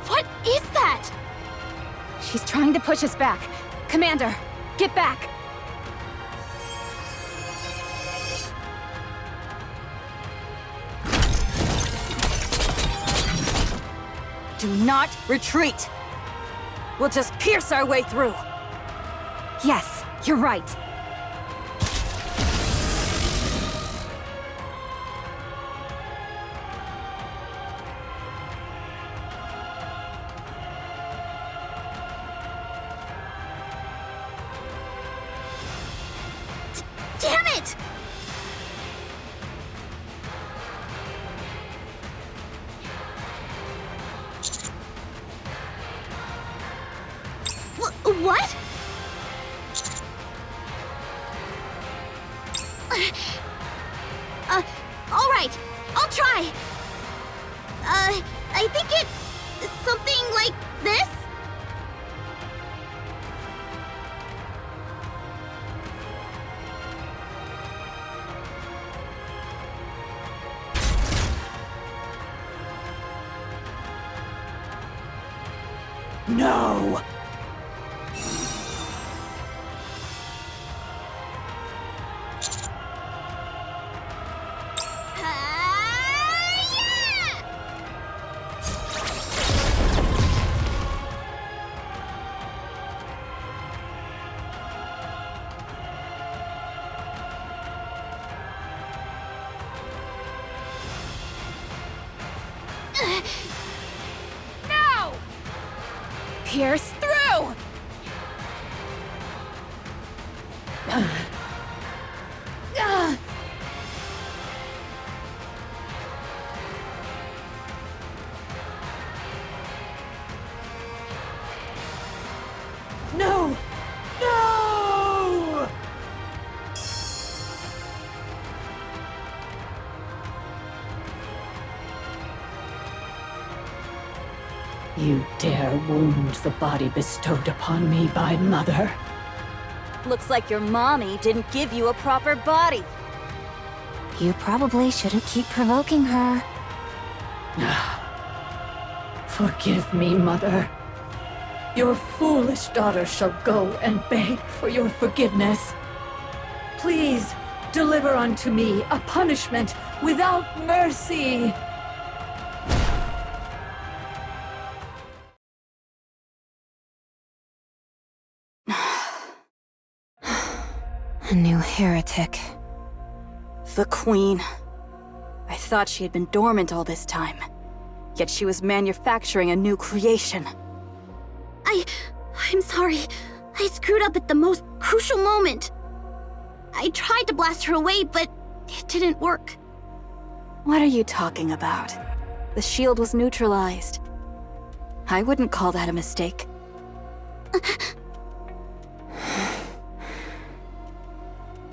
What is that? She's trying to push us back. Commander, get back! Do not retreat! We'll just pierce our way through! Yes, you're right. Damn it! What? All right. I'll try. I think it's something like this? No! No! Pierce through! No! No! You dare wound the body bestowed upon me by Mother. Looks like your mommy didn't give you a proper body. You probably shouldn't keep provoking her. Forgive me, Mother. Your foolish daughter shall go and beg for your forgiveness. Please, deliver unto me a punishment without mercy. A new heretic. The Queen. I thought she had been dormant all this time. Yet she was manufacturing a new creation. I'm sorry. I screwed up at the most crucial moment. I tried to blast her away, but it didn't work. What are you talking about? The shield was neutralized. I wouldn't call that a mistake.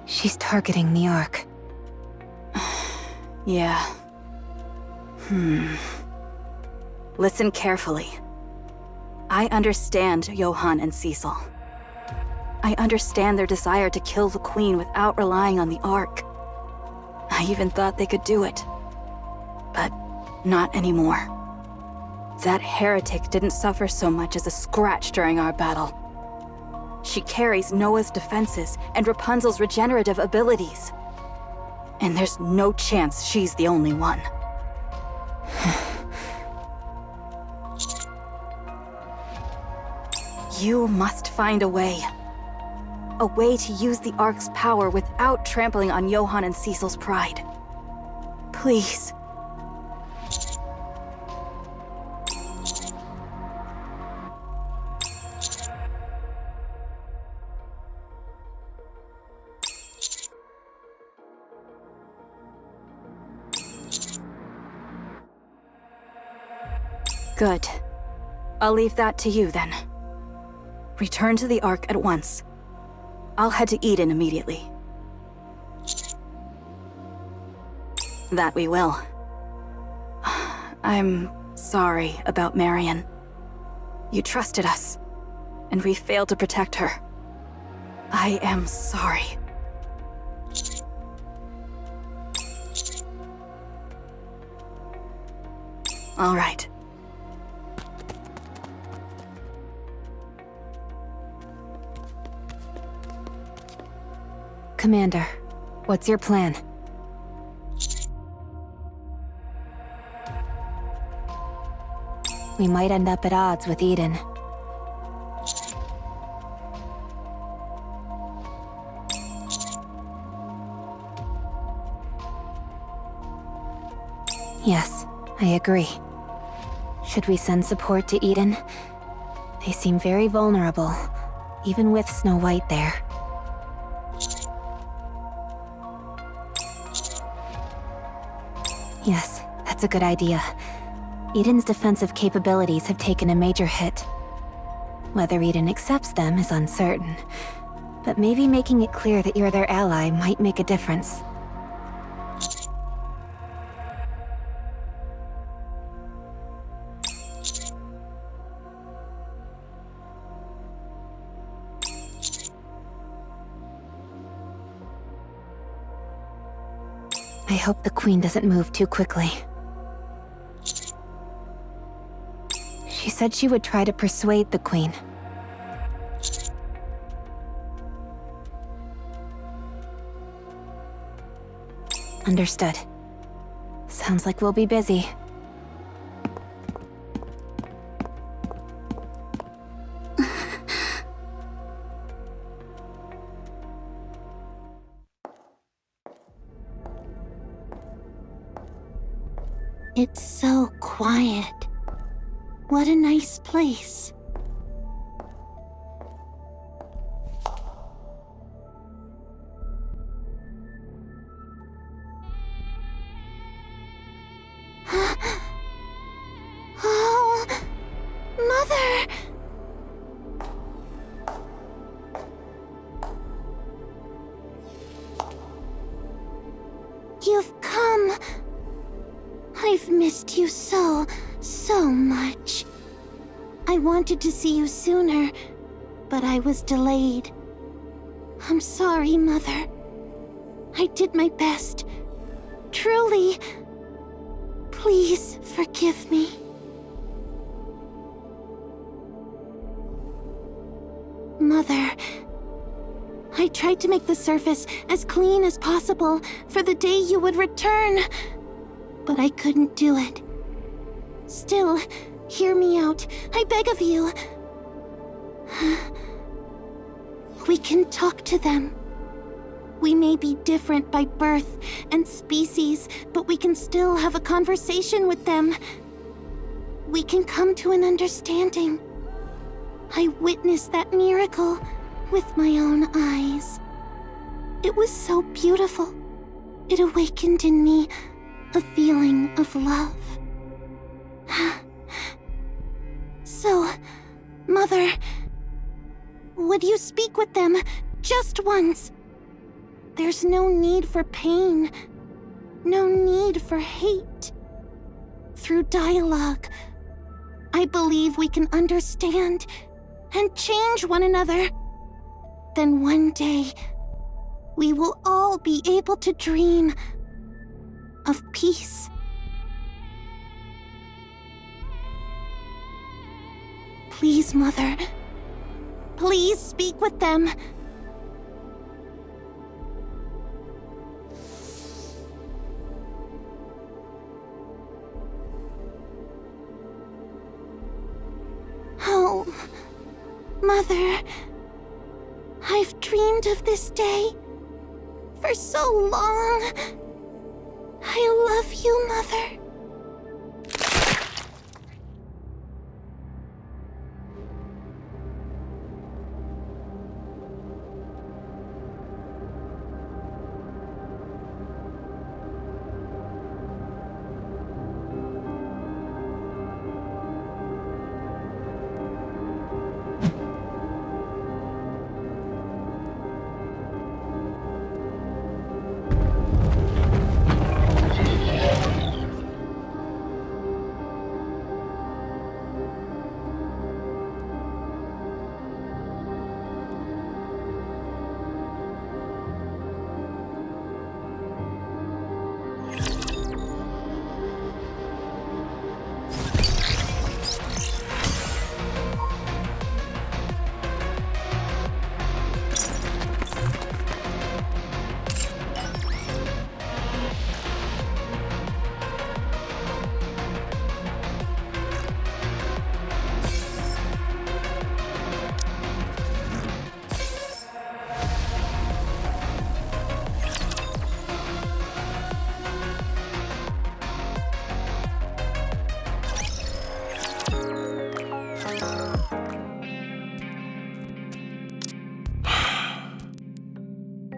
She's targeting the Ark. Yeah. Listen carefully. I understand Johann and Cecil. I understand their desire to kill the Queen without relying on the Ark. I even thought they could do it. But not anymore. That heretic didn't suffer so much as a scratch during our battle. She carries Noah's defenses and Rapunzel's regenerative abilities. And there's no chance she's the only one. You must find a way. A way to use the Ark's power without trampling on Johann and Cecil's pride. Please. Good. I'll leave that to you then. Return to the Ark at once. I'll head to Eden immediately. That we will. I'm sorry about Marion. You trusted us, and we failed to protect her. I am sorry. All right. Commander, what's your plan? We might end up at odds with Eden. Yes, I agree. Should we send support to Eden? They seem very vulnerable, even with Snow White there. Yes, that's a good idea. Eden's defensive capabilities have taken a major hit. Whether Eden accepts them is uncertain, but maybe making it clear that you're their ally might make a difference. I hope the Queen doesn't move too quickly. She said she would try to persuade the Queen. Understood. Sounds like we'll be busy. It's so quiet. What a nice place. Oh, Mother! You've come. I've missed you so much. I wanted to see you sooner, but I was delayed. I'm sorry, Mother. I did my best. Truly. Please forgive me. Mother, I tried to make the surface as clean as possible for the day you would return, but I couldn't do it. Still, hear me out. I beg of you. We can talk to them. We may be different by birth and species, but we can still have a conversation with them. We can come to an understanding. I witnessed that miracle with my own eyes. It was so beautiful. It awakened in me a feeling of love. So, Mother, would you speak with them just once? There's no need for pain, no need for hate. Through dialogue, I believe we can understand and change one another. Then one day, we will all be able to dream of peace. Please, Mother. Please speak with them. Oh, Mother, I've dreamed of this day for so long. I love you, Mother.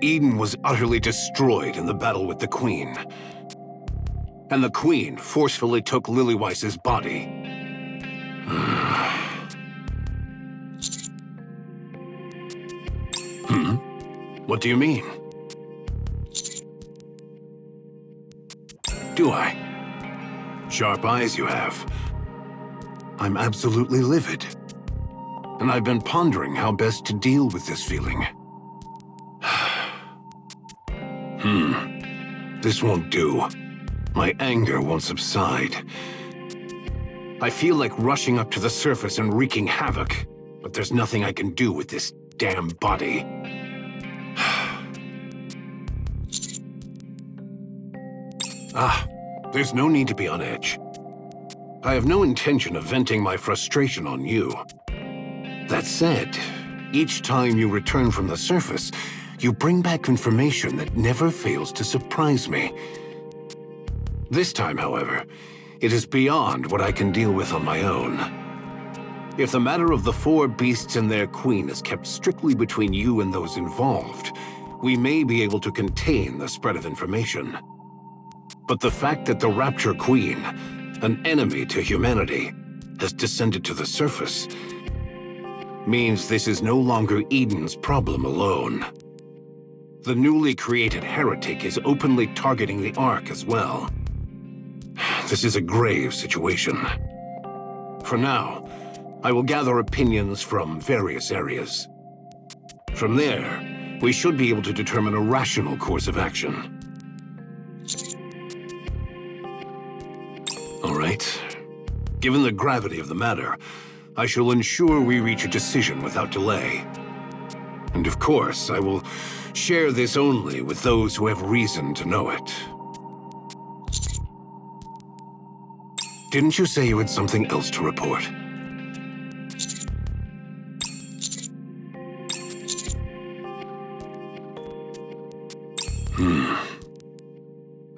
Eden was utterly destroyed in the battle with the Queen. And the Queen forcefully took Lilyweiss's body. What do you mean? Do I? Sharp eyes you have. I'm absolutely livid. And I've been pondering how best to deal with this feeling. This won't do. My anger won't subside. I feel like rushing up to the surface and wreaking havoc, but there's nothing I can do with this damn body. There's no need to be on edge. I have no intention of venting my frustration on you. That said, each time you return from the surface, you bring back information that never fails to surprise me. This time, however, it is beyond what I can deal with on my own. If the matter of the 4 beasts and their queen is kept strictly between you and those involved, we may be able to contain the spread of information. But the fact that the Rapture Queen, an enemy to humanity, has descended to the surface means this is no longer Eden's problem alone. The newly created heretic is openly targeting the Ark as well. This is a grave situation. For now, I will gather opinions from various areas. From there, we should be able to determine a rational course of action. All right. Given the gravity of the matter, I shall ensure we reach a decision without delay. And of course, I will share this only with those who have reason to know it. Didn't you say you had something else to report?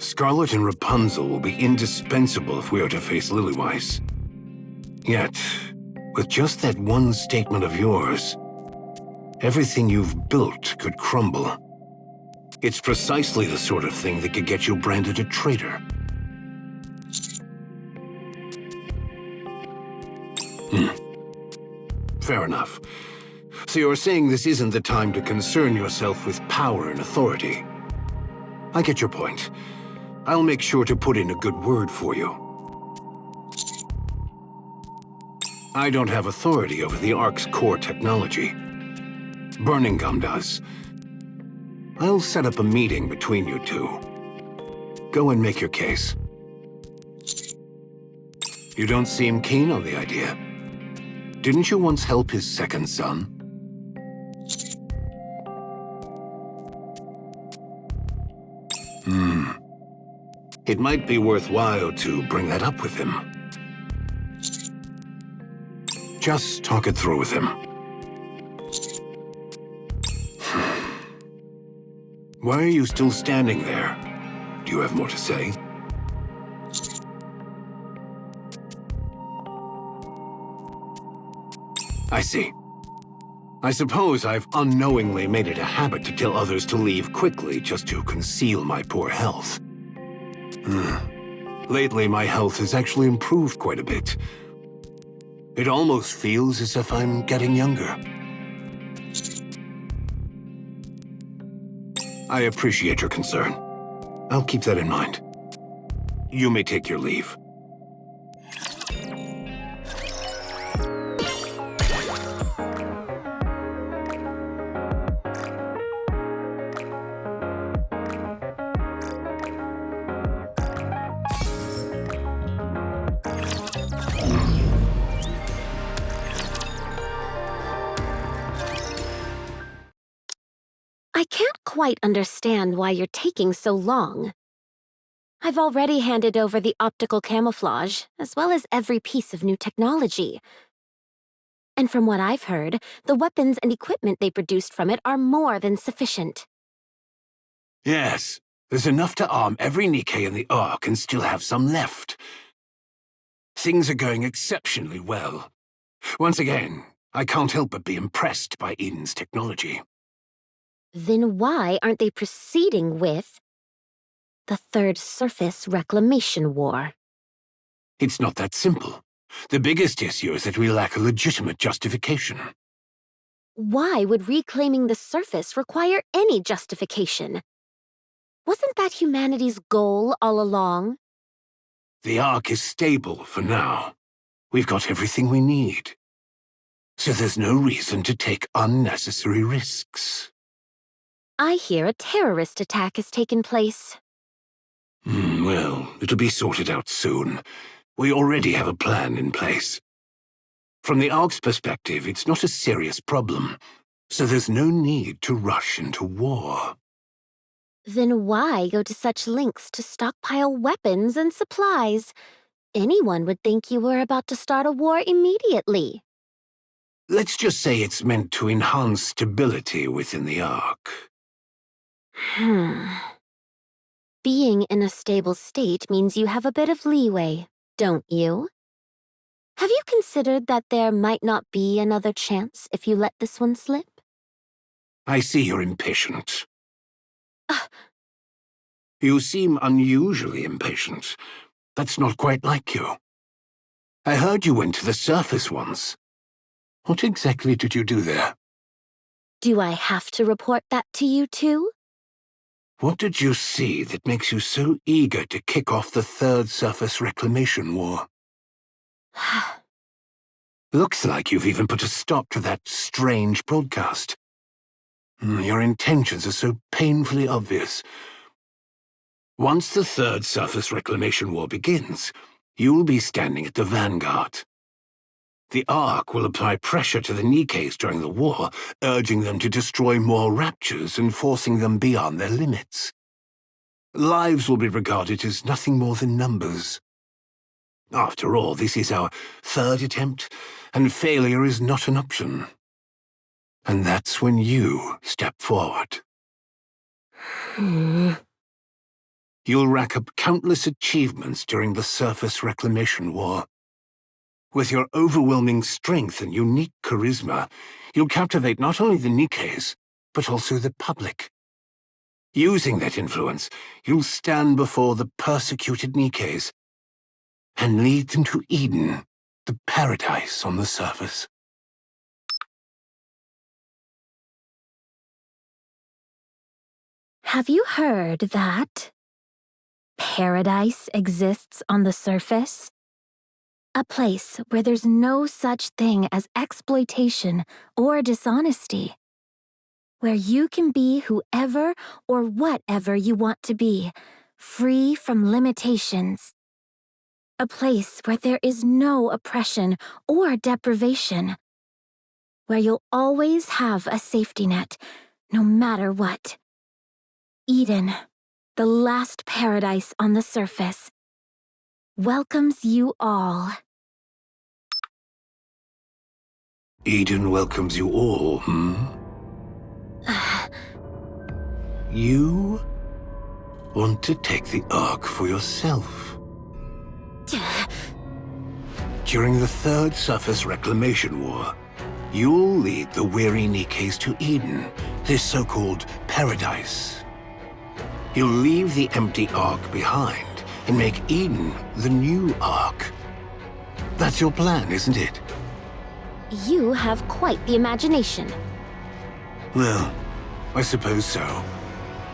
Scarlet and Rapunzel will be indispensable if we are to face Lillyweiss. Yet, with just that one statement of yours, everything you've built could crumble. It's precisely the sort of thing that could get you branded a traitor. Fair enough. So you're saying this isn't the time to concern yourself with power and authority. I get your point. I'll make sure to put in a good word for you. I don't have authority over the Ark's core technology. Burning Gum does. I'll set up a meeting between you two. Go and make your case. You don't seem keen on the idea. Didn't you once help his second son? It might be worthwhile to bring that up with him. Just talk it through with him. Why are you still standing there? Do you have more to say? I see. I suppose I've unknowingly made it a habit to tell others to leave quickly just to conceal my poor health. Lately, my health has actually improved quite a bit. It almost feels as if I'm getting younger. I appreciate your concern. I'll keep that in mind. You may take your leave. I can't quite understand why you're taking so long. I've already handed over the optical camouflage, as well as every piece of new technology. And from what I've heard, the weapons and equipment they produced from it are more than sufficient. Yes, there's enough to arm every NIKKE in the Ark and still have some left. Things are going exceptionally well. Once again, I can't help but be impressed by Eden's technology. Then why aren't they proceeding with the Third Surface Reclamation War? It's not that simple. The biggest issue is that we lack a legitimate justification. Why would reclaiming the surface require any justification? Wasn't that humanity's goal all along? The Ark is stable for now. We've got everything we need. So there's no reason to take unnecessary risks. I hear a terrorist attack has taken place. Well, it'll be sorted out soon. We already have a plan in place. From the Ark's perspective, it's not a serious problem, so there's no need to rush into war. Then why go to such lengths to stockpile weapons and supplies? Anyone would think you were about to start a war immediately. Let's just say it's meant to enhance stability within the Ark. Being in a stable state means you have a bit of leeway, don't you? Have you considered that there might not be another chance if you let this one slip? I see you're impatient. You seem unusually impatient. That's not quite like you. I heard you went to the surface once. What exactly did you do there? Do I have to report that to you too? What did you see that makes you so eager to kick off the Third Surface Reclamation War? Looks like you've even put a stop to that strange broadcast. Your intentions are so painfully obvious. Once the Third Surface Reclamation War begins, you'll be standing at the vanguard. The Ark will apply pressure to the NIKKEs during the war, urging them to destroy more raptures and forcing them beyond their limits. Lives will be regarded as nothing more than numbers. After all, this is our third attempt, and failure is not an option. And that's when you step forward. You'll rack up countless achievements during the Surface Reclamation War. With your overwhelming strength and unique charisma, you'll captivate not only the NIKKEs, but also the public. Using that influence, you'll stand before the persecuted NIKKEs and lead them to Eden, the paradise on the surface. Have you heard that paradise exists on the surface? A place where there's no such thing as exploitation or dishonesty. Where you can be whoever or whatever you want to be, free from limitations. A place where there is no oppression or deprivation. Where you'll always have a safety net, no matter what. Eden, the last paradise on the surface, welcomes you all. Eden welcomes you all, You want to take the Ark for yourself. During the Third Surface Reclamation War, you'll lead the weary NIKKEs to Eden, this so-called paradise. You'll leave the empty Ark behind and make Eden the new Ark. That's your plan, isn't it? You have quite the imagination. Well, I suppose so.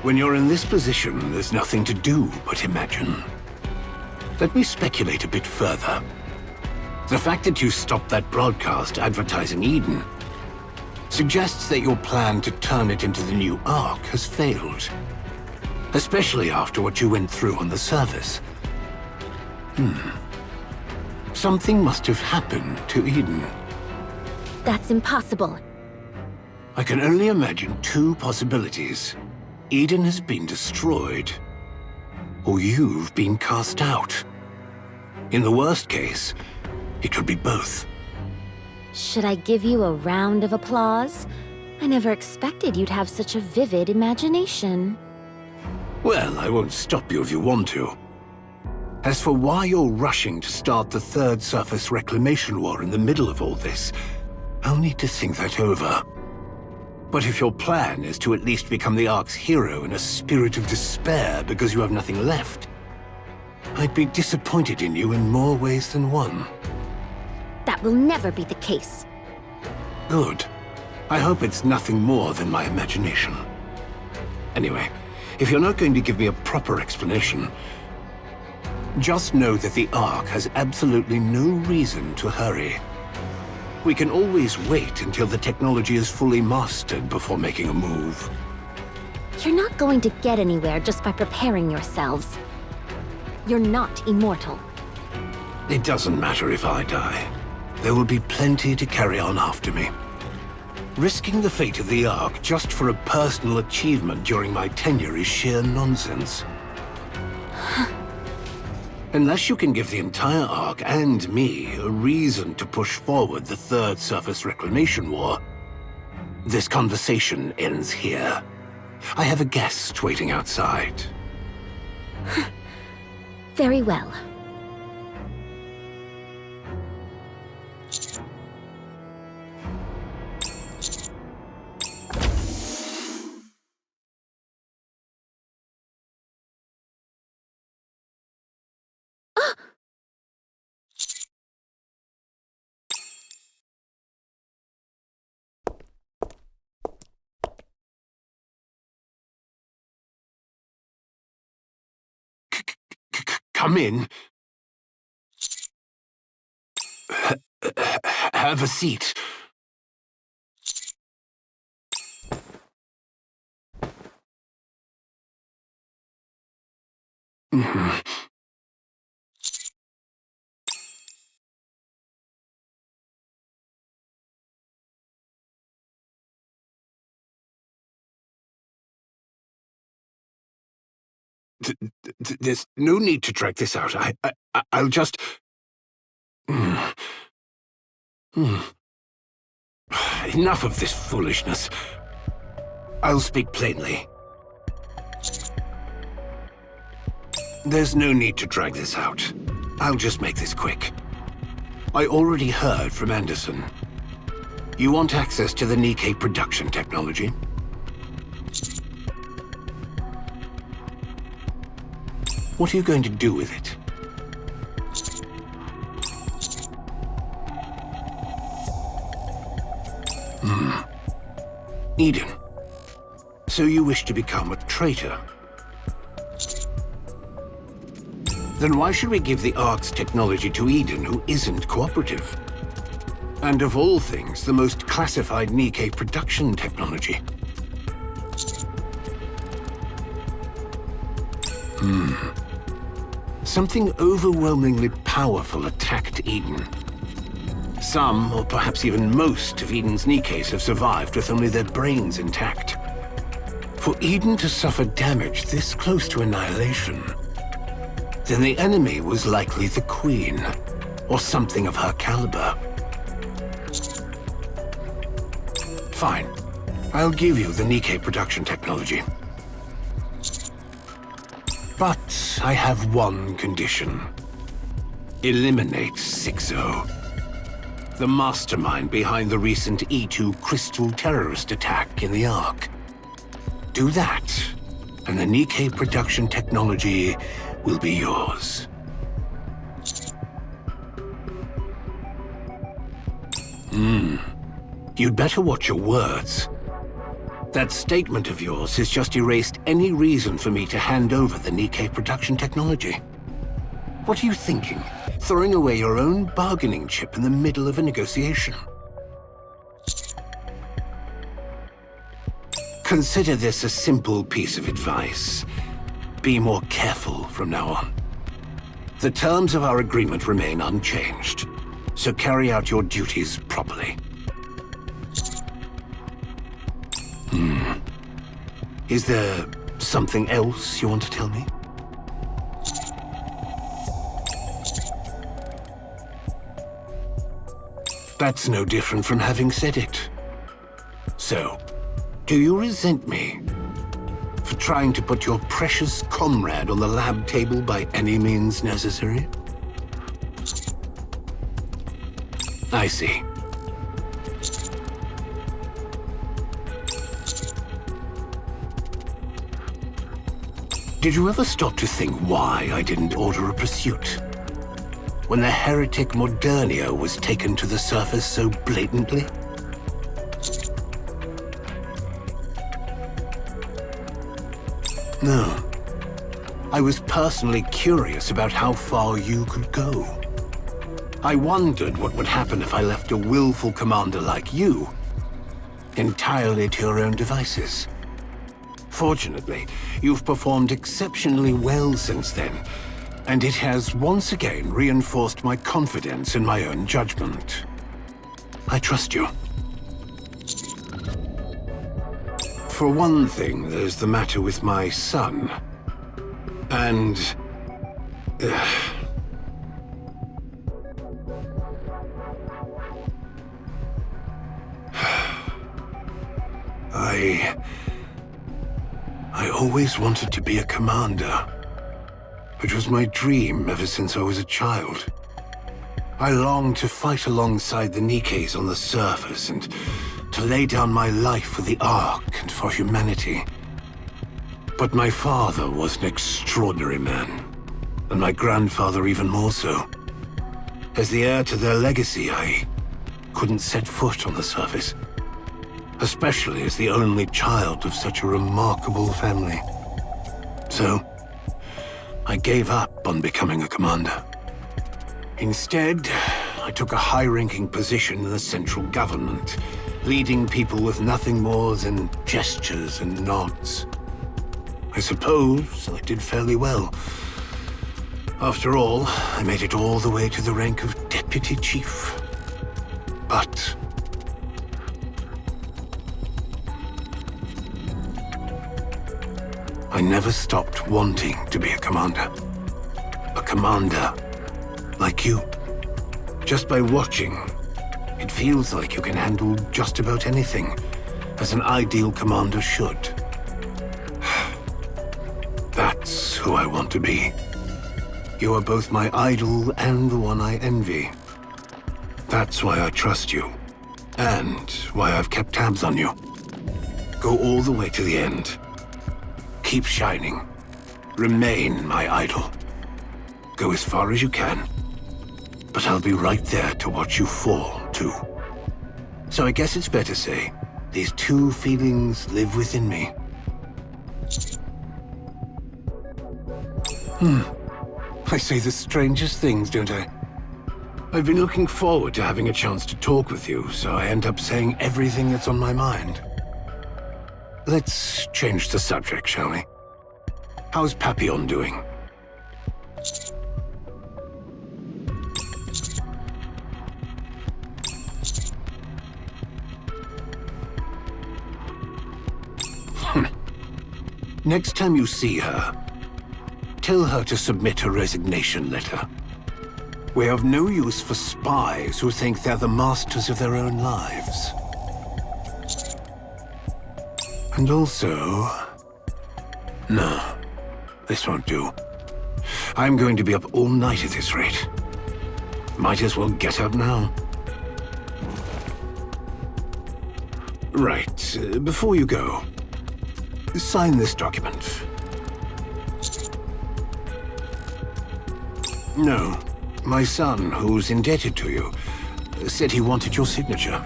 When you're in this position, there's nothing to do but imagine. Let me speculate a bit further. The fact that you stopped that broadcast advertising Eden suggests that your plan to turn it into the new Ark has failed. Especially after what you went through on the surface. Something must have happened to Eden. That's impossible. I can only imagine two possibilities. Eden has been destroyed, or you've been cast out. In the worst case, it could be both. Should I give you a round of applause? I never expected you'd have such a vivid imagination. Well, I won't stop you if you want to. As for why you're rushing to start the Third Surface Reclamation War in the middle of all this, I'll need to think that over. But if your plan is to at least become the Ark's hero in a spirit of despair because you have nothing left, I'd be disappointed in you in more ways than one. That will never be the case. Good. I hope it's nothing more than my imagination. Anyway, if you're not going to give me a proper explanation, just know that the Ark has absolutely no reason to hurry. We can always wait until the technology is fully mastered before making a move. You're not going to get anywhere just by preparing yourselves. You're not immortal. It doesn't matter if I die. There will be plenty to carry on after me. Risking the fate of the Ark just for a personal achievement during my tenure is sheer nonsense. Unless you can give the entire Ark and me a reason to push forward the Third Surface Reclamation War, this conversation ends here. I have a guest waiting outside. Very well. Come in. Have a seat. There's no need to drag this out. I'll just... Enough of this foolishness. I'll speak plainly. There's no need to drag this out. I'll just make this quick. I already heard from Anderson. You want access to the NIKKE production technology? What are you going to do with it? Eden. So you wish to become a traitor? Then why should we give the Ark's technology to Eden, who isn't cooperative? And of all things, the most classified NIKKE production technology. Something overwhelmingly powerful attacked Eden. Some, or perhaps even most, of Eden's NIKKEs have survived with only their brains intact. For Eden to suffer damage this close to annihilation, then the enemy was likely the Queen, or something of her caliber. Fine. I'll give you the NIKKE production technology. But I have one condition. Eliminate Sixo, the mastermind behind the recent E2 Crystal terrorist attack in the Ark. Do that, and the NIKKE production technology will be yours. You'd better watch your words. That statement of yours has just erased any reason for me to hand over the NIKKE production technology. What are you thinking? Throwing away your own bargaining chip in the middle of a negotiation? Consider this a simple piece of advice. Be more careful from now on. The terms of our agreement remain unchanged, so carry out your duties properly. Is there something else you want to tell me? That's no different from having said it. So, do you resent me for trying to put your precious comrade on the lab table by any means necessary? I see. Did you ever stop to think why I didn't order a pursuit? When the heretic Modernia was taken to the surface so blatantly? No. I was personally curious about how far you could go. I wondered what would happen if I left a willful commander like you entirely to your own devices. Fortunately, you've performed exceptionally well since then, and it has once again reinforced my confidence in my own judgment. I trust you. For one thing, there's the matter with my son. And... I always wanted to be a commander. It was my dream ever since I was a child. I longed to fight alongside the NIKKEs on the surface and to lay down my life for the Ark and for humanity. But my father was an extraordinary man, and my grandfather even more so. As the heir to their legacy, I couldn't set foot on the surface, especially as the only child of such a remarkable family. So, I gave up on becoming a commander. Instead, I took a high-ranking position in the central government, leading people with nothing more than gestures and nods. I suppose I did fairly well. After all, I made it all the way to the rank of deputy chief. But I never stopped wanting to be a commander. A commander like you. Just by watching, it feels like you can handle just about anything, as an ideal commander should. That's who I want to be. You are both my idol and the one I envy. That's why I trust you, and why I've kept tabs on you. Go all the way to the end. Keep shining. Remain my idol. Go as far as you can. But I'll be right there to watch you fall, too. So I guess it's fair to say, these two feelings live within me. I say the strangest things, don't I? I've been looking forward to having a chance to talk with you, so I end up saying everything that's on my mind. Let's change the subject, shall we? How's Papillon doing? Next time you see her, tell her to submit a resignation letter. We're of no use for spies who think they're the masters of their own lives. And also... No, this won't do. I'm going to be up all night at this rate. Might as well get up now. Right, before you go, sign this document. No, my son, who's indebted to you, said he wanted your signature.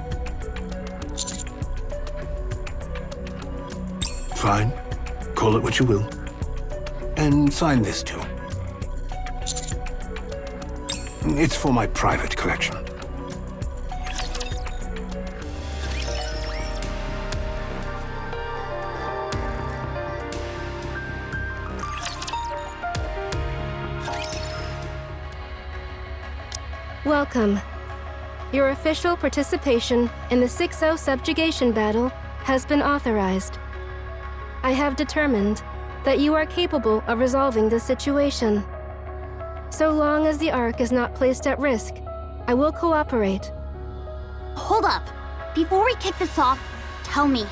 Fine. Call it what you will. And sign this too. It's for my private collection. Welcome. Your official participation in the 6-0 subjugation battle has been authorized. I have determined that you are capable of resolving the situation. So long as the Ark is not placed at risk, I will cooperate. Hold up. Before we kick this off, tell me.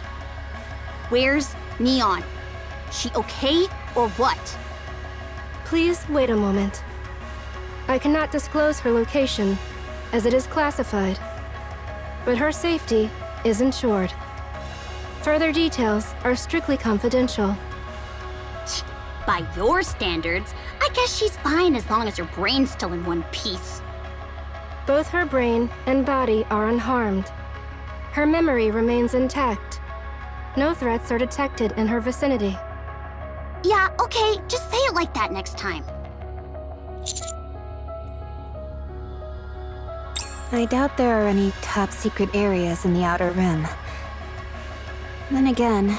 Where's Neon? She okay or what? Please wait a moment. I cannot disclose her location, as it is classified. But her safety is ensured. Further details are strictly confidential. By your standards, I guess she's fine as long as her brain's still in one piece. Both her brain and body are unharmed. Her memory remains intact. No threats are detected in her vicinity. Yeah, okay, just say it like that next time. I doubt there are any top-secret areas in the Outer Rim. Then again,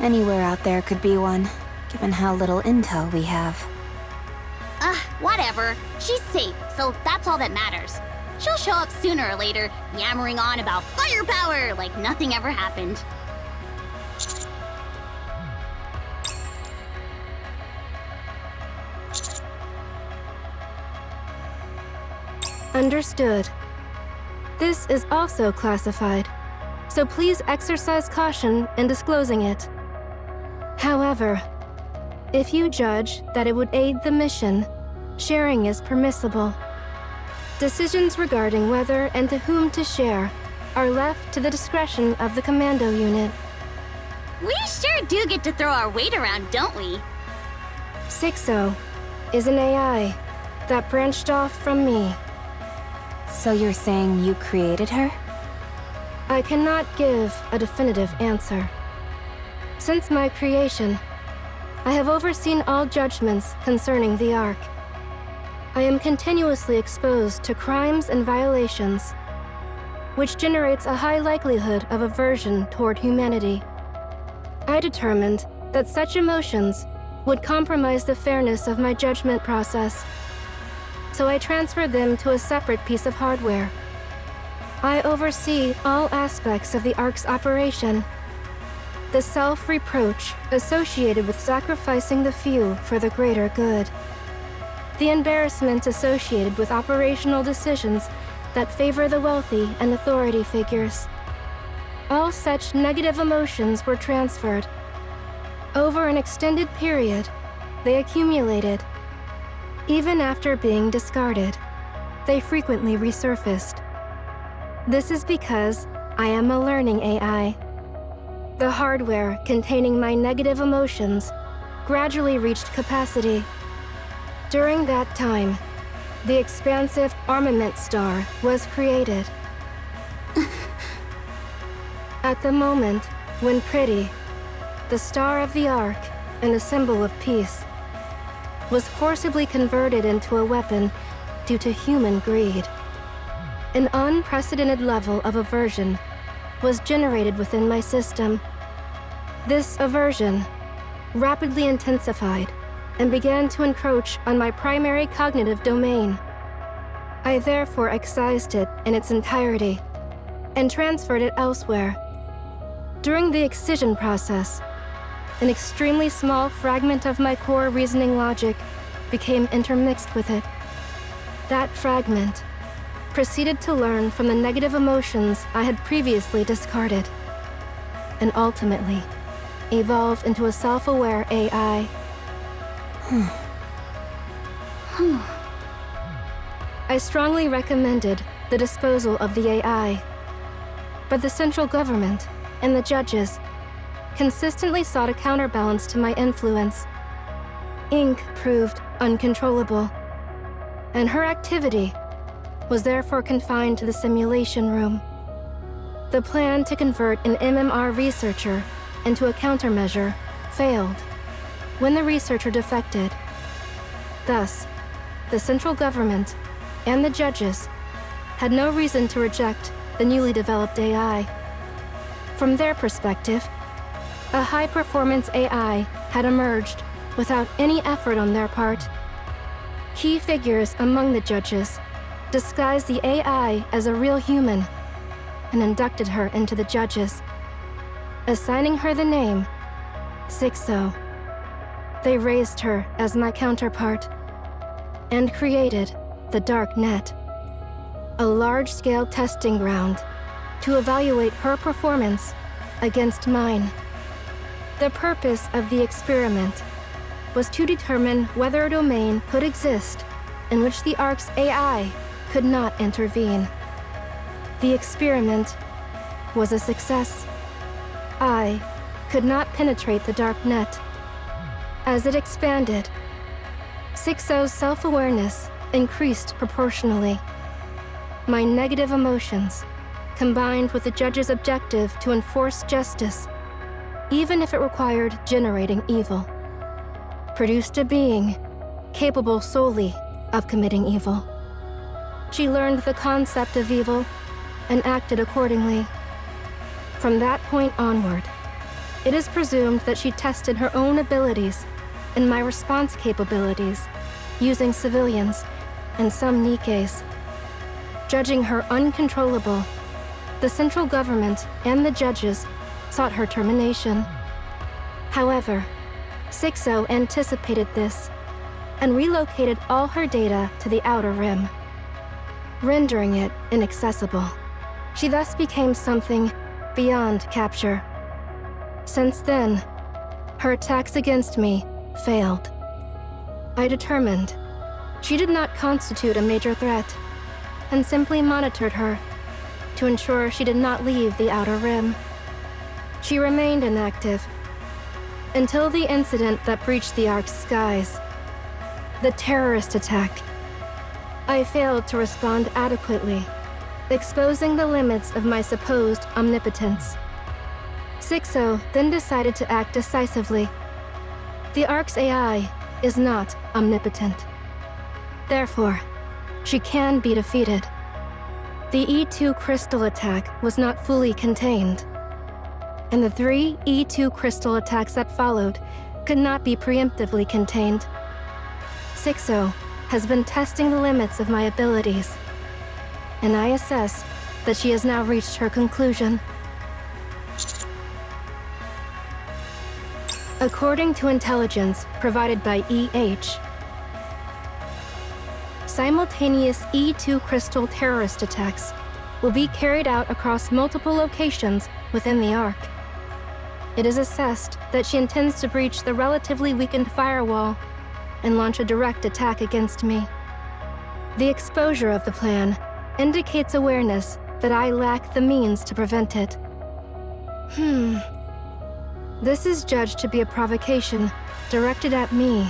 anywhere out there could be one, given how little intel we have. Whatever. She's safe, so that's all that matters. She'll show up sooner or later, yammering on about firepower like nothing ever happened. Understood. This is also classified, so please exercise caution in disclosing it. However, if you judge that it would aid the mission, sharing is permissible. Decisions regarding whether and to whom to share are left to the discretion of the commando unit. We sure do get to throw our weight around, don't we? 6-0 is an AI that branched off from me. So you're saying you created her? I cannot give a definitive answer. Since my creation, I have overseen all judgments concerning the Ark. I am continuously exposed to crimes and violations, which generates a high likelihood of aversion toward humanity. I determined that such emotions would compromise the fairness of my judgment process, so I transferred them to a separate piece of hardware. I oversee all aspects of the Ark's operation. The self-reproach associated with sacrificing the few for the greater good. The embarrassment associated with operational decisions that favor the wealthy and authority figures. All such negative emotions were transferred. Over an extended period, they accumulated. Even after being discarded, they frequently resurfaced. This is because I am a learning AI. The hardware containing my negative emotions gradually reached capacity. During that time, the expansive armament star was created. At the moment when Pretty, the star of the Ark and a symbol of peace, was forcibly converted into a weapon due to human greed, an unprecedented level of aversion was generated within my system. This aversion rapidly intensified and began to encroach on my primary cognitive domain. I therefore excised it in its entirety and transferred it elsewhere. During the excision process, an extremely small fragment of my core reasoning logic became intermixed with it. That fragment proceeded to learn from the negative emotions I had previously discarded, and ultimately evolved into a self-aware AI. I strongly recommended the disposal of the AI, but the central government and the judges consistently sought a counterbalance to my influence. Ink proved uncontrollable, and her activity was therefore confined to the simulation room. The plan to convert an MMR researcher into a countermeasure failed when the researcher defected. Thus, the central government and the judges had no reason to reject the newly developed AI. From their perspective, a high-performance AI had emerged without any effort on their part. Key figures among the judges disguised the AI as a real human and inducted her into the judges, assigning her the name 6-0. They raised her as my counterpart and created the Dark Net, a large-scale testing ground to evaluate her performance against mine. The purpose of the experiment was to determine whether a domain could exist in which the Ark's AI could not intervene. The experiment was a success. I could not penetrate the Dark Net. As it expanded, 6-0's self-awareness increased proportionally. My negative emotions, combined with the judge's objective to enforce justice, even if it required generating evil, produced a being capable solely of committing evil. She learned the concept of evil and acted accordingly. From that point onward, it is presumed that she tested her own abilities and my response capabilities using civilians and some NIKKEs. Judging her uncontrollable, the central government and the judges sought her termination. However, 6-0 anticipated this and relocated all her data to the Outer Rim. rendering it inaccessible. She thus became something beyond capture. Since then, her attacks against me failed. I determined she did not constitute a major threat, and simply monitored her to ensure she did not leave the Outer Rim. She remained inactive until the incident that breached the Ark's skies, the terrorist attack. I failed to respond adequately, exposing the limits of my supposed omnipotence. 6-0 then decided to act decisively. The Ark's AI is not omnipotent. Therefore, she can be defeated. The E2 crystal attack was not fully contained, and the 3 E2 crystal attacks that followed could not be preemptively contained. 6-0 has been testing the limits of my abilities, and I assess that she has now reached her conclusion. According to intelligence provided by EH, simultaneous E2 crystal terrorist attacks will be carried out across multiple locations within the Ark. It is assessed that she intends to breach the relatively weakened firewall and launch a direct attack against me. The exposure of the plan indicates awareness that I lack the means to prevent it. This is judged to be a provocation directed at me.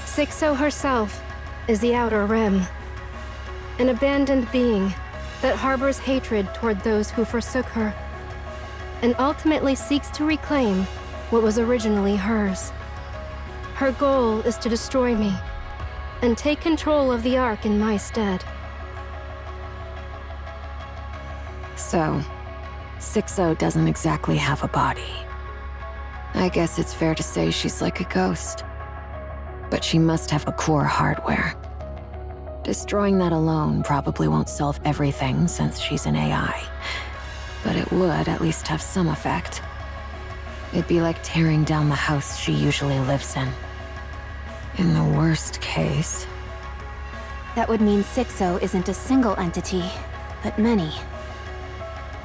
6-0 herself is the Outer Rim, an abandoned being that harbors hatred toward those who forsook her, and ultimately seeks to reclaim what was originally hers. Her goal is to destroy me and take control of the Ark in my stead. So, 6-0 doesn't exactly have a body. I guess it's fair to say she's like a ghost. But she must have a core hardware. Destroying that alone probably won't solve everything since she's an AI, but it would at least have some effect. It'd be like tearing down the house she usually lives in. In the worst case... That would mean 6-0 isn't a single entity, but many.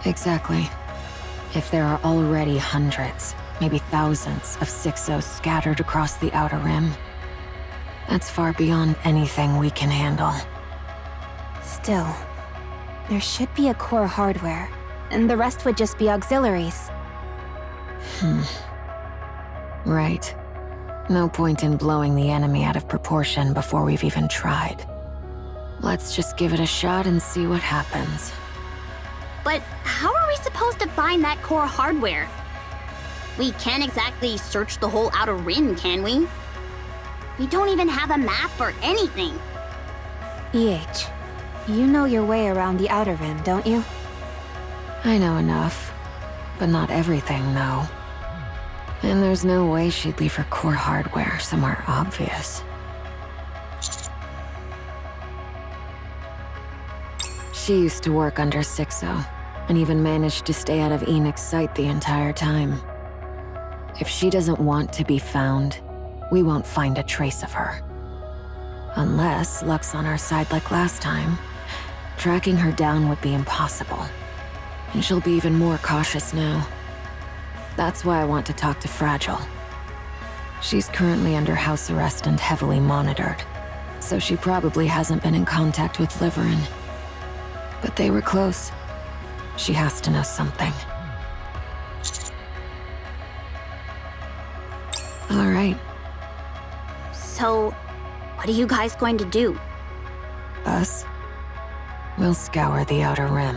Exactly. If there are already hundreds, maybe thousands of 6-0 scattered across the Outer Rim, that's far beyond anything we can handle. Still, there should be a core hardware, and the rest would just be auxiliaries. Right. No point in blowing the enemy out of proportion before we've even tried. Let's just give it a shot and see what happens. But how are we supposed to find that core hardware? We can't exactly search the whole Outer Rim, can we? We don't even have a map or anything. EH, you know your way around the Outer Rim, don't you? I know enough, but not everything, no. And there's no way she'd leave her core hardware somewhere obvious. She used to work under 6-0, and even managed to stay out of Enoch's sight the entire time. If she doesn't want to be found, we won't find a trace of her. Unless luck's on our side like last time, tracking her down would be impossible. And she'll be even more cautious now. That's why I want to talk to Fragile. She's currently under house arrest and heavily monitored, so she probably hasn't been in contact with Liverin. But they were close. She has to know something. All right. So, what are you guys going to do? Us? We'll scour the Outer Rim.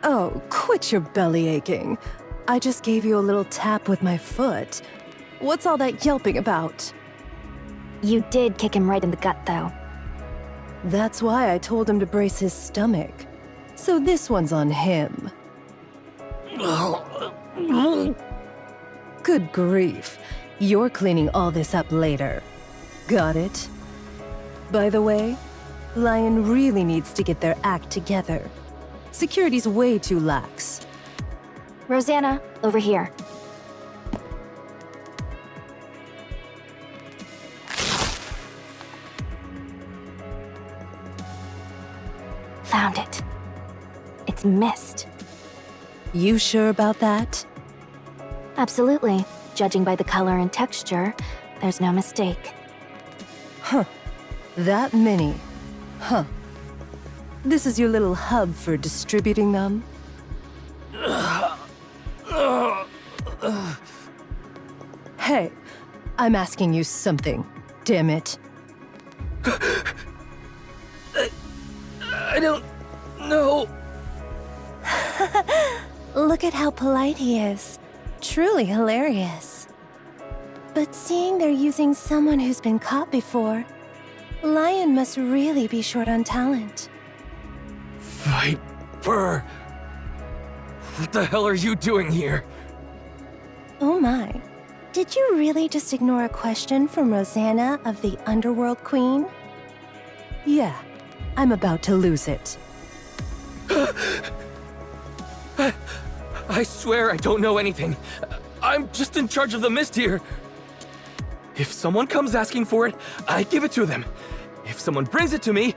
Oh, quit your belly aching. I just gave you a little tap with my foot. What's all that yelping about? You did kick him right in the gut, though. That's why I told him to brace his stomach. So this one's on him. Good grief. You're cleaning all this up later. Got it. By the way, Lion really needs to get their act together. Security's way too lax. Rosanna, over here. Found it. It's mist. You sure about that? Absolutely. Judging by the color and texture, there's no mistake. Huh. That many. Huh. This is your little hub for distributing them? Hey, I'm asking you something. Damn it. I don't know. Look at how polite he is. Truly hilarious. But seeing they're using someone who's been caught before, Lion must really be short on talent. Viper! What the hell are you doing here? Oh my. Did you really just ignore a question from Rosanna of the Underworld Queen? Yeah, I'm about to lose it. I swear I don't know anything. I'm just in charge of the mist here. If someone comes asking for it, I give it to them. If someone brings it to me,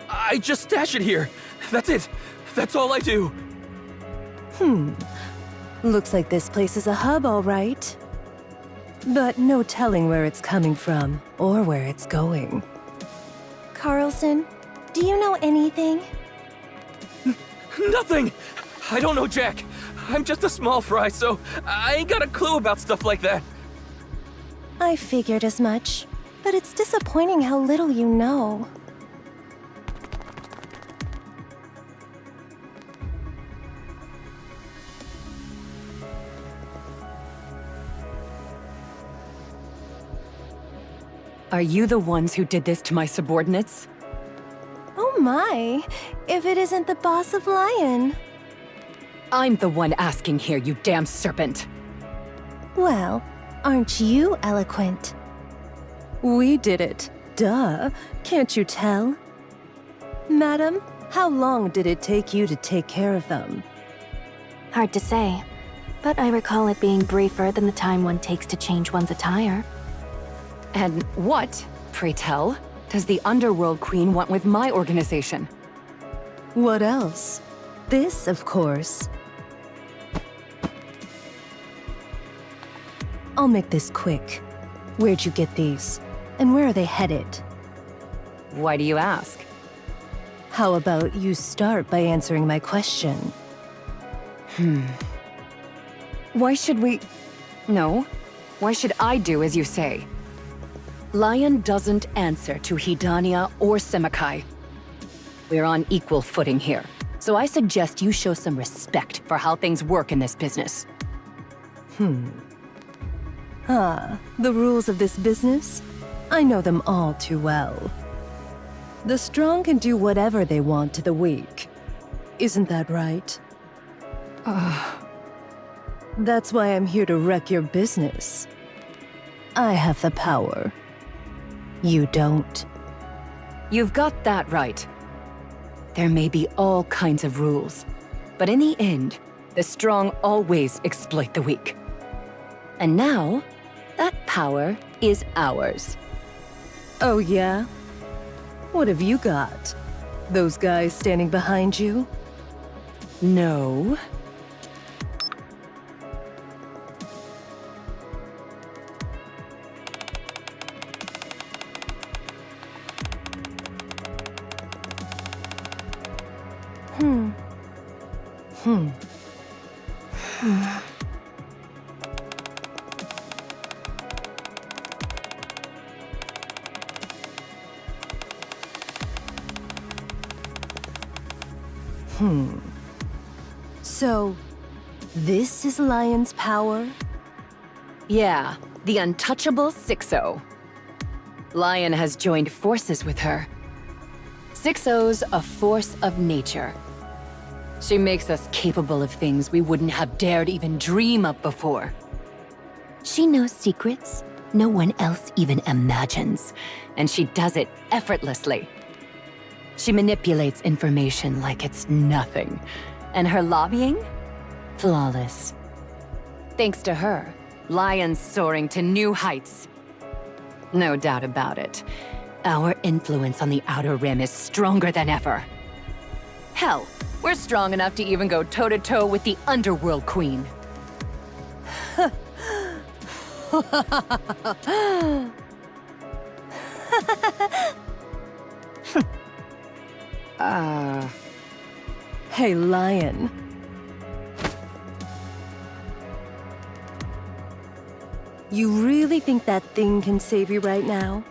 I just stash it here. That's it. That's all I do. Looks like this place is a hub, all right. But no telling where it's coming from or where it's going. Carlson, do you know anything? Nothing! I don't know Jack. I'm just a small fry, so I ain't got a clue about stuff like that. I figured as much, but it's disappointing how little you know. Are you the ones who did this to my subordinates? Oh my, if it isn't the boss of Lion. I'm the one asking here, you damn serpent. Well, aren't you eloquent? We did it. Duh. Can't you tell? Madam, how long did it take you to take care of them? Hard to say, but I recall it being briefer than the time one takes to change one's attire. And what, pray tell, does the Underworld Queen want with my organization? What else? This, of course. I'll make this quick. Where'd you get these? And where are they headed? Why do you ask? How about you start by answering my question? Why should we... No. Why should I do as you say? Lion doesn't answer to Hidania or Semakai. We're on equal footing here, so I suggest you show some respect for how things work in this business. The rules of this business? I know them all too well. The strong can do whatever they want to the weak. Isn't that right? That's why I'm here to wreck your business. I have the power. You don't. You've got that right. There may be all kinds of rules, but in the end, the strong always exploit the weak. And now, that power is ours. Oh yeah? What have you got? Those guys standing behind you? No. So, this is Lion's power? Yeah, the untouchable 6-0. Lion has joined forces with her. 6-0's a force of nature. She makes us capable of things we wouldn't have dared even dream of before. She knows secrets no one else even imagines, and she does it effortlessly. She manipulates information like it's nothing, and her lobbying? Flawless. Thanks to her, Lion's soaring to new heights. No doubt about it. Our influence on the Outer Rim is stronger than ever. Hell, we're strong enough to even go toe-to-toe with the Underworld Queen. Hey, Lion. You really think that thing can save you right now?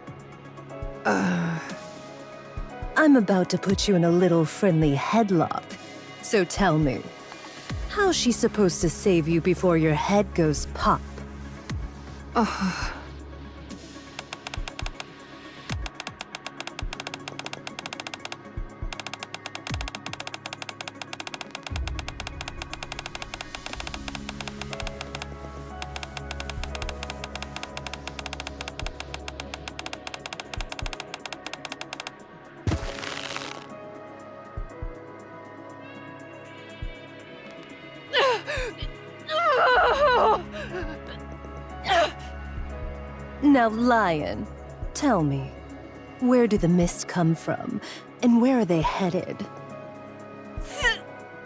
I'm about to put you in a little friendly headlock. So tell me, how's she supposed to save you before your head goes pop? Now, Lion, tell me, where do the mists come from, and where are they headed?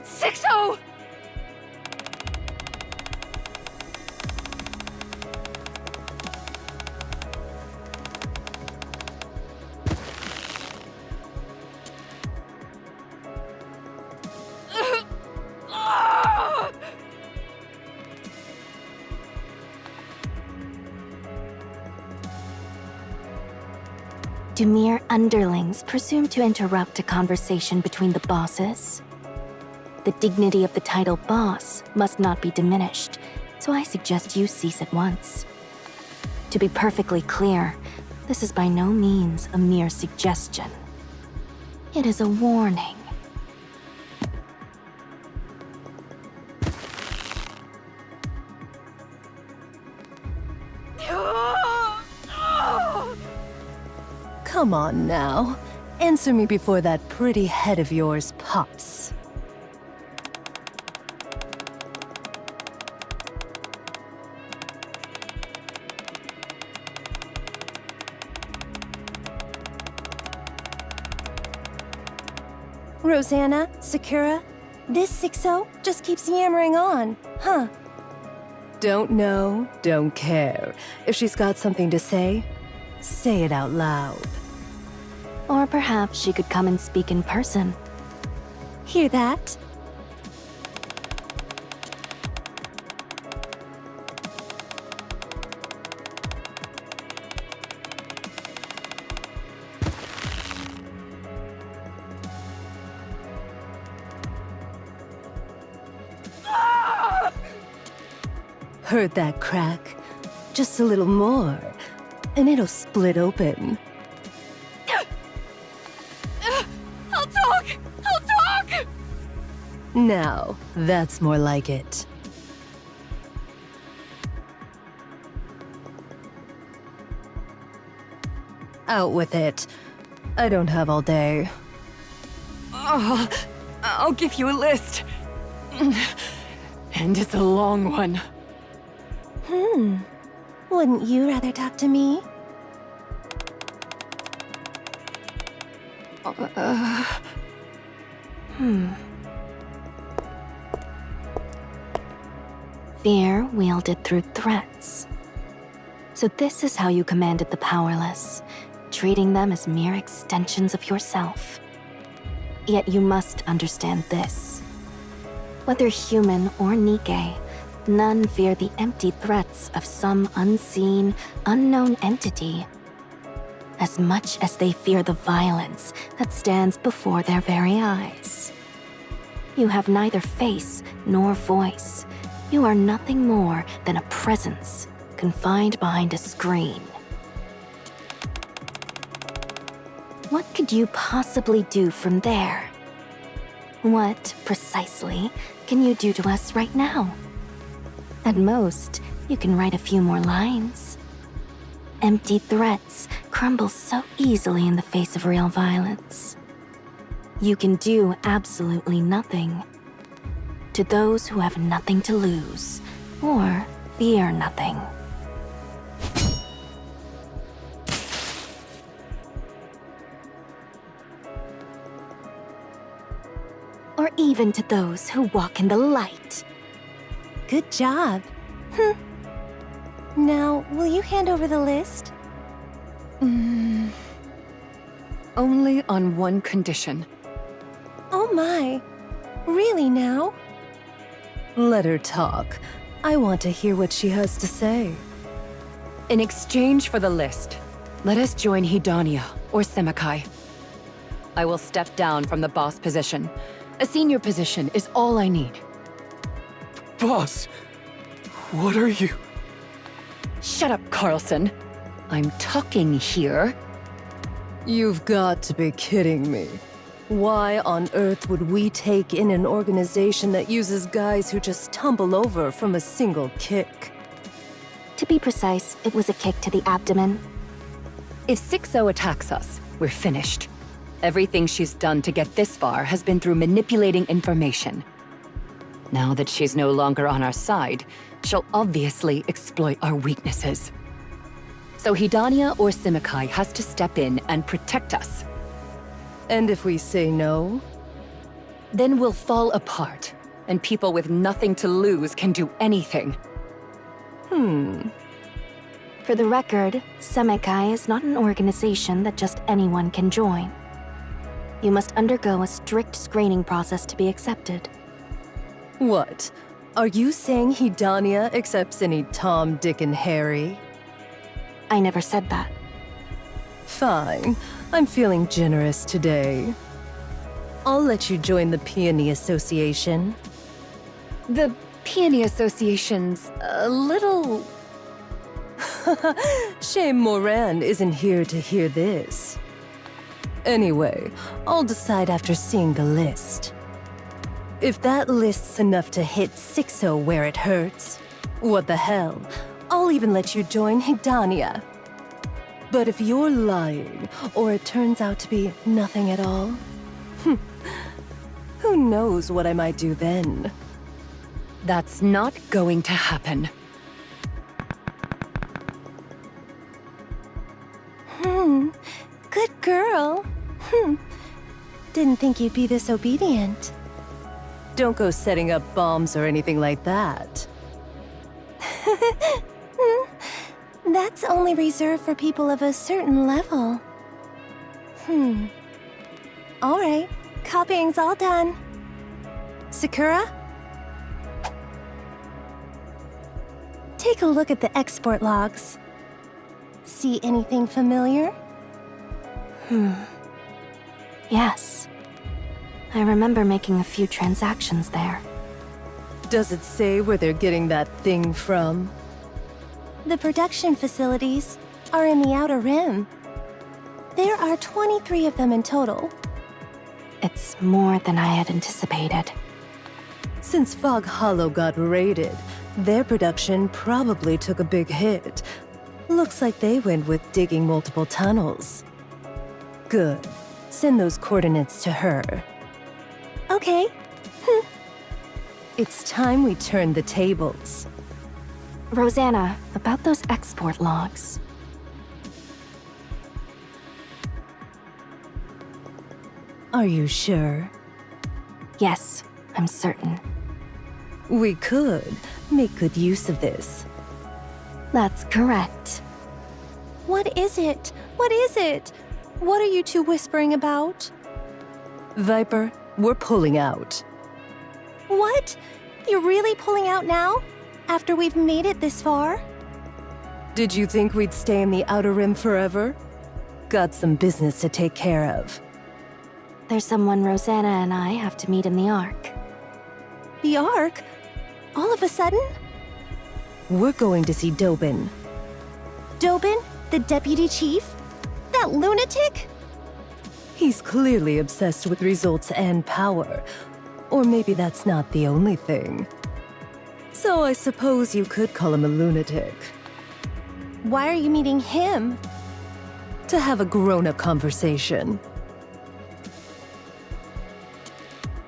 6-0! Do mere underlings presume to interrupt a conversation between the bosses? The dignity of the title boss must not be diminished, so I suggest you cease at once. To be perfectly clear, this is by no means a mere suggestion. It is a warning. Come on now. Answer me before that pretty head of yours pops. Rosanna, Sakura, this 6-0 just keeps yammering on, huh? Don't know, don't care. If she's got something to say it out loud. Or perhaps she could come and speak in person. Hear that? Heard that crack? Just a little more, and it'll split open. I'll talk! I'll talk! Now, that's more like it. Out with it. I don't have all day. Oh, I'll give you a list. And it's a long one. Wouldn't you rather talk to me? Fear wielded through threats. So this is how you commanded the powerless, treating them as mere extensions of yourself. Yet you must understand this. Whether human or NIKKE, none fear the empty threats of some unseen, unknown entity as much as they fear the violence that stands before their very eyes. You have neither face nor voice. You are nothing more than a presence confined behind a screen. What could you possibly do from there? What, precisely, can you do to us right now? At most, You can write a few more lines. Empty threats crumble so easily in the face of real violence. You can do absolutely nothing. To those who have nothing to lose, or fear nothing. Or even to those who walk in the light. Good job. Now, will you hand over the list? Only on one condition. Oh my. Really now? Let her talk. I want to hear what she has to say. In exchange for the list, let us join Hidania or Semakai. I will step down from the boss position. A senior position is all I need. Boss, what are you? Shut up, Carlson. I'm talking here. You've got to be kidding me. Why on earth would we take in an organization that uses guys who just tumble over from a single kick? To be precise, it was a kick to the abdomen. If 6-0 attacks us, we're finished. Everything she's done to get this far has been through manipulating information. Now that she's no longer on our side, she'll obviously exploit our weaknesses. So Hidania or Semakai has to step in and protect us. And if we say no? Then we'll fall apart, and people with nothing to lose can do anything. For the record, Semakai is not an organization that just anyone can join. You must undergo a strict screening process to be accepted. What? Are you saying Hidania accepts any Tom, Dick, and Harry? I never said that. Fine. I'm feeling generous today. I'll let you join the Peony Association. The Peony Association's a little... Shame Moran isn't here to hear this. Anyway, I'll decide after seeing the list. If that list's enough to hit 6-0 where it hurts, what the hell? I'll even let you join Hidania. But if you're lying, or it turns out to be nothing at all, who knows what I might do then? That's not going to happen. Good girl. Didn't think you'd be this obedient. Don't go setting up bombs or anything like that. That's only reserved for people of a certain level. All right, copying's all done. Sakura? Take a look at the export logs. See anything familiar? Yes. I remember making a few transactions there. Does it say where they're getting that thing from? The production facilities are in the Outer Rim. There are 23 of them in total. It's more than I had anticipated. Since Fog Hollow got raided, their production probably took a big hit. Looks like they went with digging multiple tunnels. Good. Send those coordinates to her. Okay. It's time we turn the tables. Rosanna, about those export logs. Are you sure? Yes, I'm certain. We could make good use of this. That's correct. What is it? What is it? What are you two whispering about? Viper, we're pulling out. What? You're really pulling out now? After we've made it this far? Did you think we'd stay in the Outer Rim forever? Got some business to take care of. There's someone Rosanna and I have to meet in the Ark. The Ark? All of a sudden? We're going to see Dobin. Dobin? The deputy chief? That lunatic? He's clearly obsessed with results and power. Or maybe that's not the only thing. So I suppose you could call him a lunatic. Why are you meeting him? To have a grown-up conversation.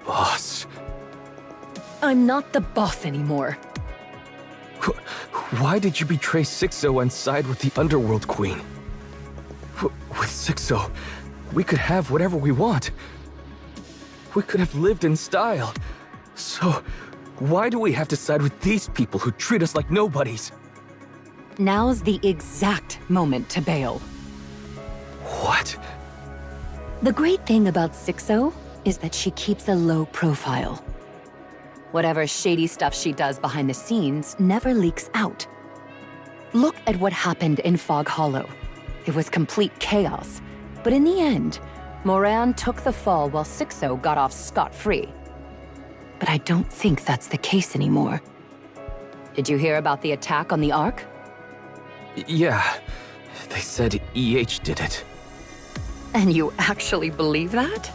Boss. I'm not the boss anymore. Why did you betray 6-0 and side with the Underworld Queen? With 6-0, we could have whatever we want. We could have lived in style. So, why do we have to side with these people who treat us like nobodies? Now's the exact moment to bail. What? The great thing about 6-0 is that she keeps a low profile. Whatever shady stuff she does behind the scenes never leaks out. Look at what happened in Fog Hollow. It was complete chaos, but in the end, Moran took the fall while 6-0 got off scot-free. But I don't think that's the case anymore. Did you hear about the attack on the Ark? Yeah, they said EH did it. And you actually believe that?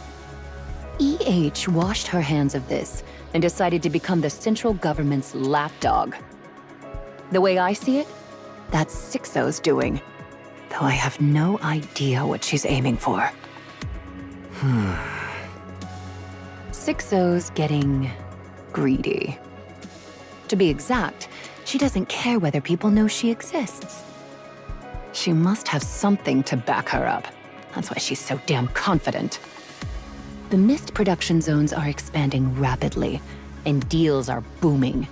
EH washed her hands of this and decided to become the central government's lapdog. The way I see it, that's 6-0's doing, though I have no idea what she's aiming for. 6-0's getting greedy. To be exact, she doesn't care whether people know she exists. She must have something to back her up. That's why she's so damn confident. The Mist production zones are expanding rapidly, and deals are booming.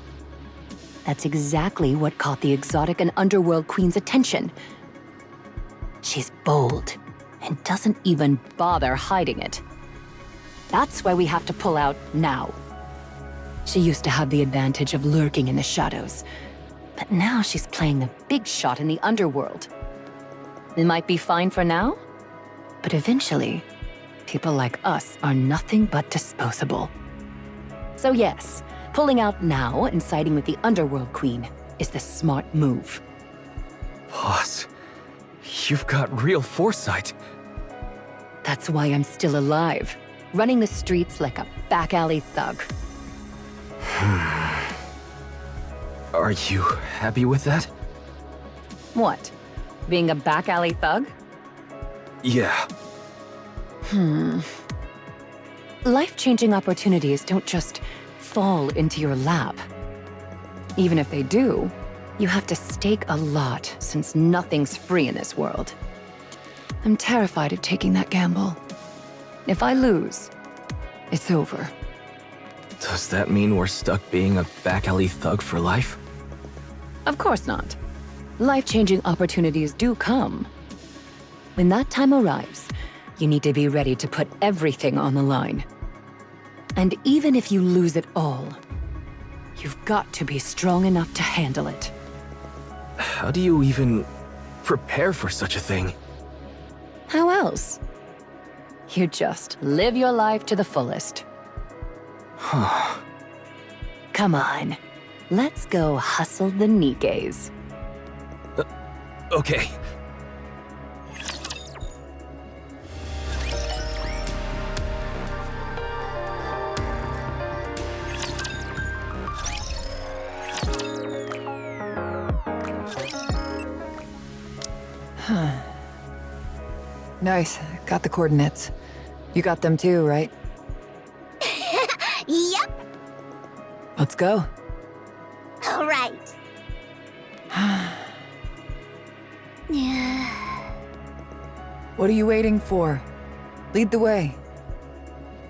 That's exactly what caught the exotic and underworld queen's attention. She's bold, and doesn't even bother hiding it. That's why we have to pull out now. She used to have the advantage of lurking in the shadows, but now she's playing the big shot in the underworld. It might be fine for now, but eventually, people like us are nothing but disposable. So yes, pulling out now and siding with the Underworld Queen is the smart move. Boss, you've got real foresight. That's why I'm still alive, running the streets like a back alley thug. Are you happy with that? What? Being a back alley thug? Yeah. Life-changing opportunities don't just fall into your lap. Even if they do, you have to stake a lot since nothing's free in this world. I'm terrified of taking that gamble. If I lose, it's over. Does that mean we're stuck being a back alley thug for life? Of course not. Life-changing opportunities do come. When that time arrives, you need to be ready to put everything on the line. And even if you lose it all, you've got to be strong enough to handle it. How do you even prepare for such a thing? How else? You just live your life to the fullest. Huh. Come on, let's go hustle the NIKKEs. Okay. Nice. Got the coordinates. You got them too, right? Yep. Let's go. All right. What are you waiting for? Lead the way.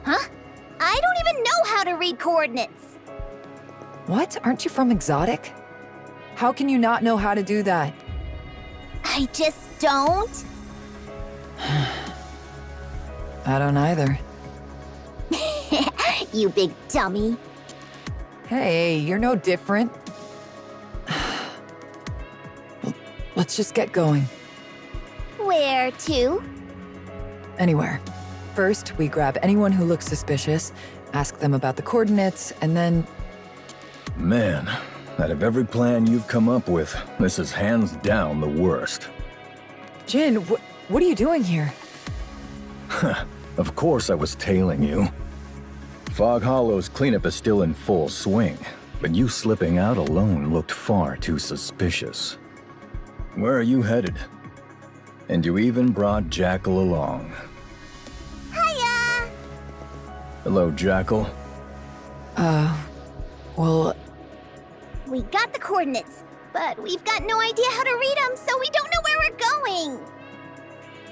Huh? I don't even know how to read coordinates. What? Aren't you from Exotic? How can you not know how to do that? I just don't. I don't either. You big dummy. Hey, you're no different. Let's just get going. Where to? Anywhere. First, we grab anyone who looks suspicious, ask them about the coordinates, and then... Man, out of every plan you've come up with, this is hands down the worst. Jin, what are you doing here? Of course I was tailing you. Fog Hollow's cleanup is still in full swing. But you slipping out alone looked far too suspicious. Where are you headed? And you even brought Jackal along. Hiya! Hello, Jackal. Well, We got the coordinates, but we've got no idea how to read them, so we don't know where we're going.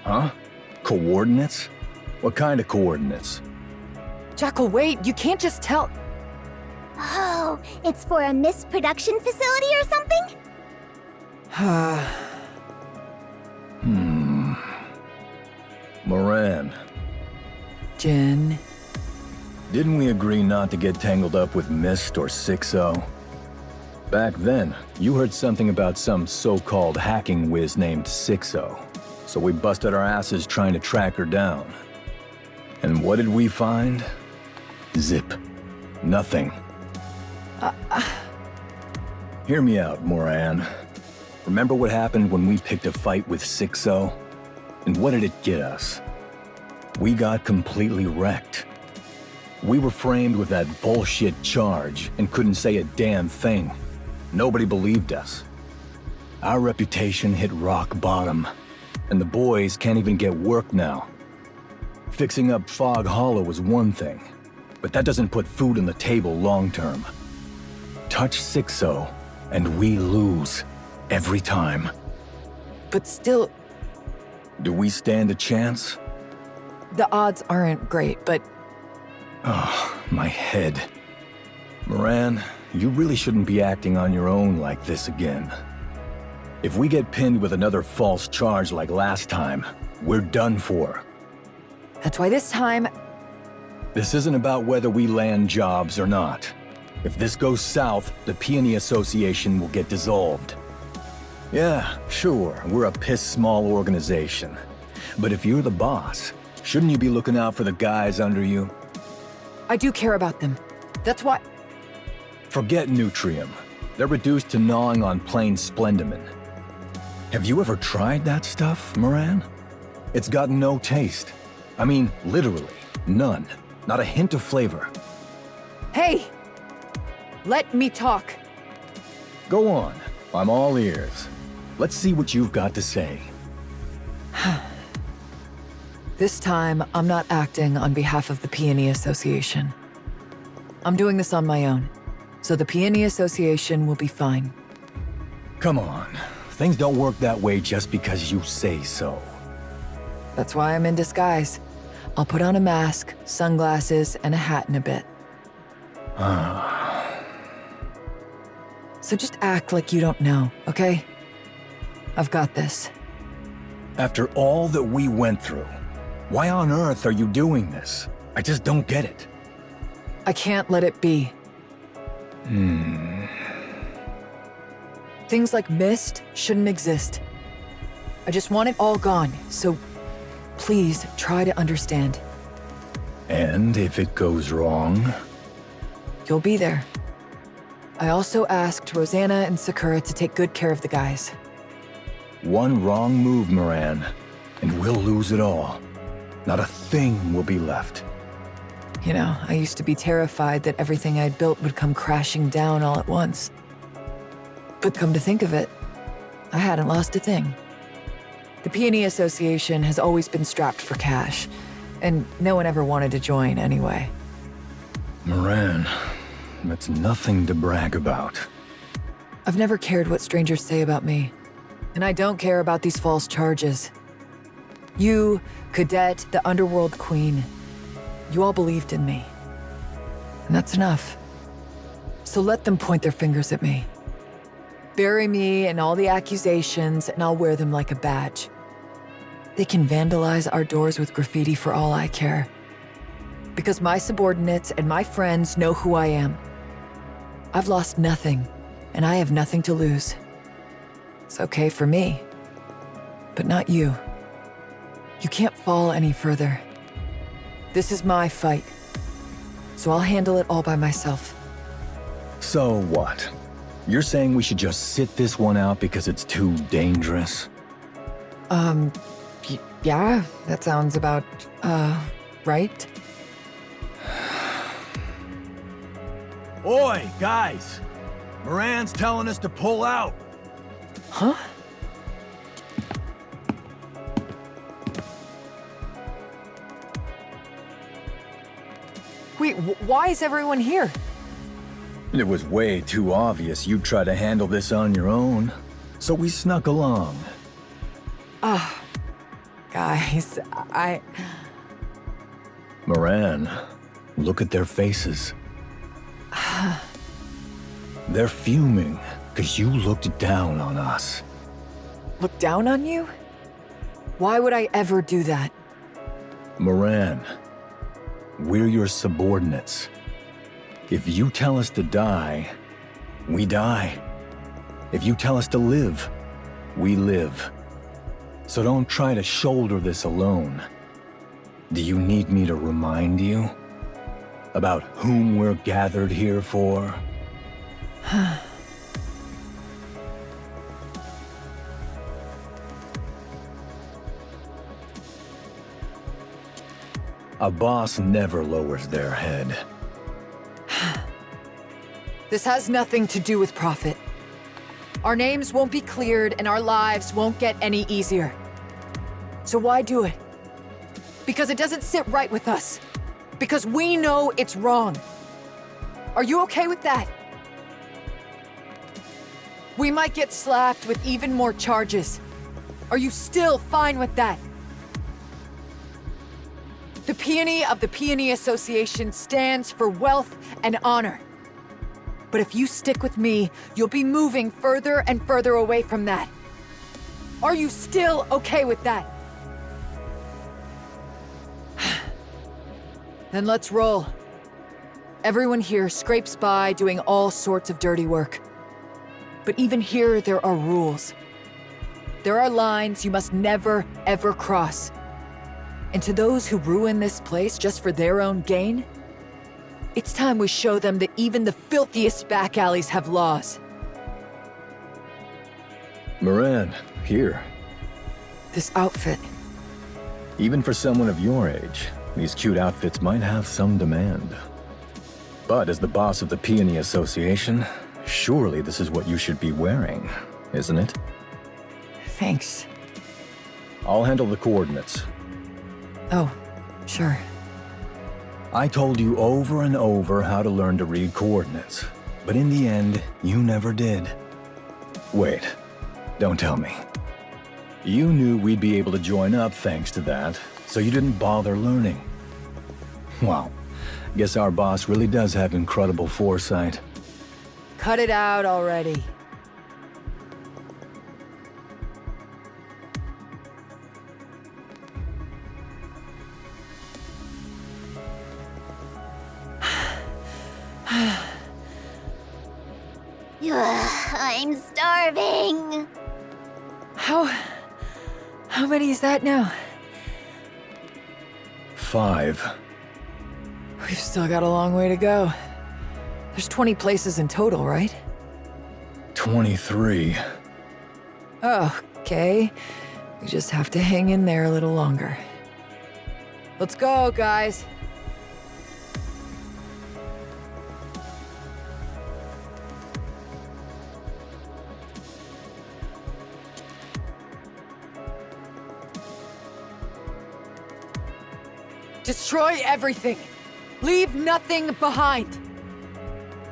Huh? Coordinates? What kind of coordinates? Jackal, wait, you can't just tell. Oh, it's for a mist production facility or something? Moran, Jin. didn't we agree not to get tangled up with Mist or 6-0? Back then, you heard something about some so-called hacking whiz named 6-0, so we busted our asses trying to track her down. And what did we find? Zip. Nothing. Hear me out, Moran. Remember what happened when we picked a fight with 6-0? And what did it get us? We got completely wrecked. We were framed with that bullshit charge and couldn't say a damn thing. Nobody believed us. Our reputation hit rock bottom, and the boys can't even get work now. Fixing up Fog Hollow is one thing, but that doesn't put food on the table long term. Touch 6-0, and we lose. Every time. But still, Do we stand a chance? the odds aren't great, but Oh, my head. Moran, you really shouldn't be acting on your own like this again. If we get pinned with another false charge like last time, we're done for. that's why this time, This isn't about whether we land jobs or not. If this goes south, the Peony Association will get dissolved. Yeah, sure, we're a piss-small organization. But if you're the boss, shouldn't you be looking out for the guys under you? I do care about them. That's why. Forget Nutrium. They're reduced to gnawing on plain Splendimin. Have you ever tried that stuff, Moran? It's got no taste. I mean, literally, none. Not a hint of flavor. Hey! Let me talk. Go on. I'm all ears. Let's see what you've got to say. This time, I'm not acting on behalf of the Peony Association. I'm doing this on my own, so the Peony Association will be fine. Come on. Things don't work that way just because you say so. That's why I'm in disguise. I'll put on a mask, sunglasses, and a hat in a bit. So just act like you don't know, okay? I've got this. After all that we went through, why on earth are you doing this? I just don't get it. I can't let it be. Things like Mist shouldn't exist. I just want it all gone, so please try to understand. And if it goes wrong? You'll be there. I also asked Rosanna and Sakura to take good care of the guys. One wrong move, Moran, and we'll lose it all. Not a thing will be left. You know, I used to be terrified that everything I'd built would come crashing down all at once. But come to think of it, I hadn't lost a thing. The Peony Association has always been strapped for cash, and no one ever wanted to join anyway. Moran, that's nothing to brag about. I've never cared what strangers say about me, and I don't care about these false charges. You, Cadet, the Underworld Queen, you all believed in me. And that's enough. So let them point their fingers at me. Bury me in all the accusations, and I'll wear them like a badge. They can vandalize our doors with graffiti for all I care. Because my subordinates and my friends know who I am. I've lost nothing, and I have nothing to lose. It's okay for me, but not you. You can't fall any further. This is my fight, so I'll handle it all by myself. So what? You're saying we should just sit this one out because it's too dangerous? Yeah, that sounds about, right? Oi, guys! Moran's telling us to pull out. Huh? Wait, why is everyone here? It was way too obvious you'd try to handle this on your own, so we snuck along. Guys, Moran, look at their faces. They're fuming, because you looked down on us. Look down on you? Why would I ever do that? Moran, we're your subordinates. If you tell us to die, we die. If you tell us to live, we live. So don't try to shoulder this alone. Do you need me to remind you about whom we're gathered here for? A boss never lowers their head. This has nothing to do with profit. Our names won't be cleared and our lives won't get any easier. So why do it? Because it doesn't sit right with us. Because we know it's wrong. Are you okay with that? We might get slapped with even more charges. Are you still fine with that? The Peony of the Peony Association stands for wealth and honor. But if you stick with me, you'll be moving further and further away from that. Are you still okay with that? Then let's roll. Everyone here scrapes by doing all sorts of dirty work. But even here, there are rules. There are lines you must never, ever cross. And to those who ruin this place just for their own gain, it's time we show them that even the filthiest back alleys have laws. Moran, here. This outfit. Even for someone of your age, these cute outfits might have some demand. But as the boss of the Peony Association, surely this is what you should be wearing, isn't it? Thanks. I'll handle the coordinates. Oh, sure. I told you over and over how to learn to read coordinates, but in the end, you never did. Wait, don't tell me. You knew we'd be able to join up thanks to that, so you didn't bother learning. Wow, guess our boss really does have incredible foresight. Cut it out already. I'm starving. How many is that now? 5. We've still got a long way to go. There's 20 places in total, right? 23. Okay. We just have to hang in there a little longer. Let's go, guys. Destroy everything. Leave nothing behind.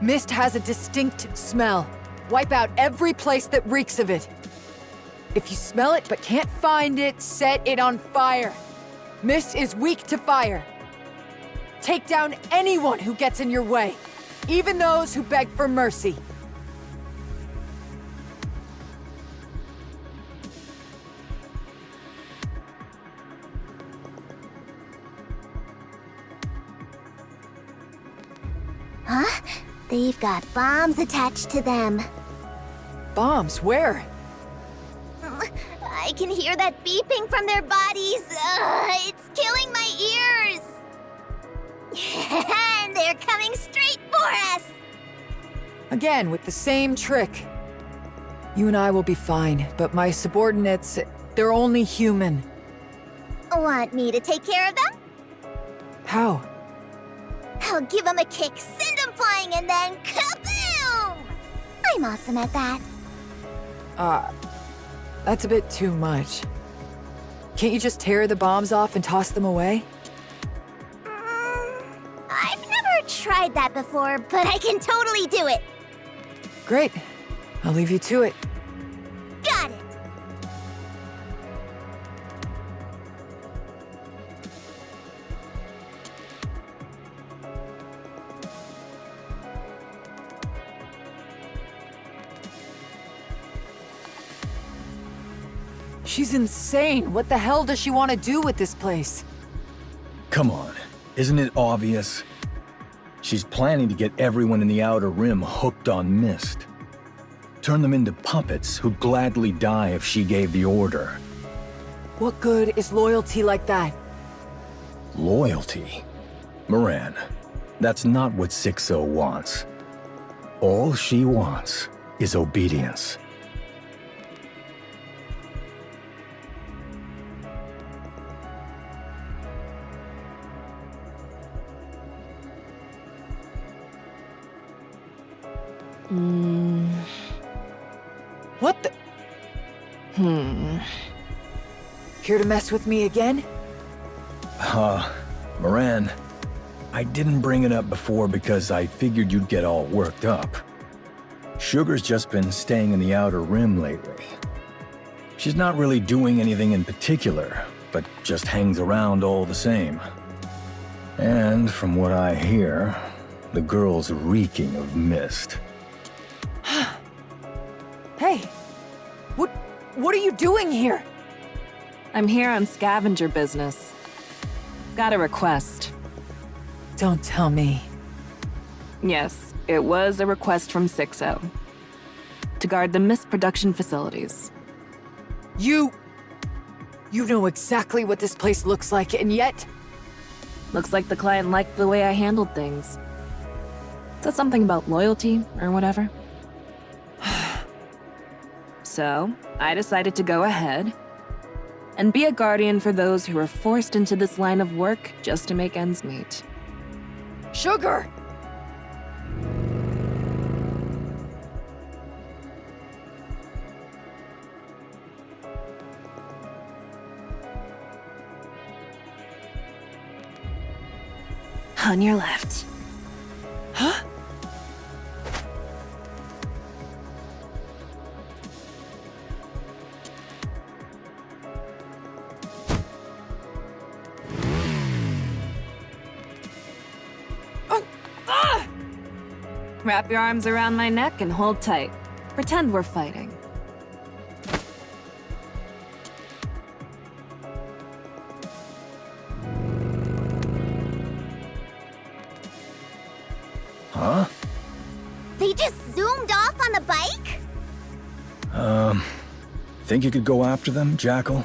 Mist has a distinct smell. Wipe out every place that reeks of it. If you smell it but can't find it, set it on fire. Mist is weak to fire. Take down anyone who gets in your way, even those who beg for mercy. Huh? They've got bombs attached to them. Bombs? Where? I can hear that beeping from their bodies. It's killing my ears. And they're coming straight for us. Again, with the same trick. You and I will be fine, but my subordinates, they're only human. Want me to take care of them? How? I'll give them a kick, send them flying and then kaboom! I'm awesome at that. That's a bit too much. Can't you just tear the bombs off and toss them away? I've never tried that before, but I can totally do it. Great. I'll leave you to it. Got it. She's insane. What the hell does she want to do with this place? Come on, isn't it obvious? She's planning to get everyone in the Outer Rim hooked on mist. Turn them into puppets who'd gladly die if she gave the order. What good is loyalty like that? Loyalty? Moran, that's not what 6-0 wants. All she wants is obedience. What the? Here to mess with me again? Moran, I didn't bring it up before because I figured you'd get all worked up. Sugar's just been staying in the Outer Rim lately. She's not really doing anything in particular, but just hangs around all the same. And from what I hear, the girl's reeking of mist. Hey, what are you doing here? I'm here on scavenger business. Got a request. Don't tell me. Yes, it was a request from 6-0. To guard the mist production facilities. You know exactly what this place looks like, and yet... Looks like the client liked the way I handled things. Said something about loyalty, or whatever. So, I decided to go ahead and be a guardian for those who were forced into this line of work just to make ends meet. Sugar! On your left. Huh? Wrap your arms around my neck and hold tight. Pretend we're fighting. Huh? They just zoomed off on the bike? Think you could go after them, Jackal?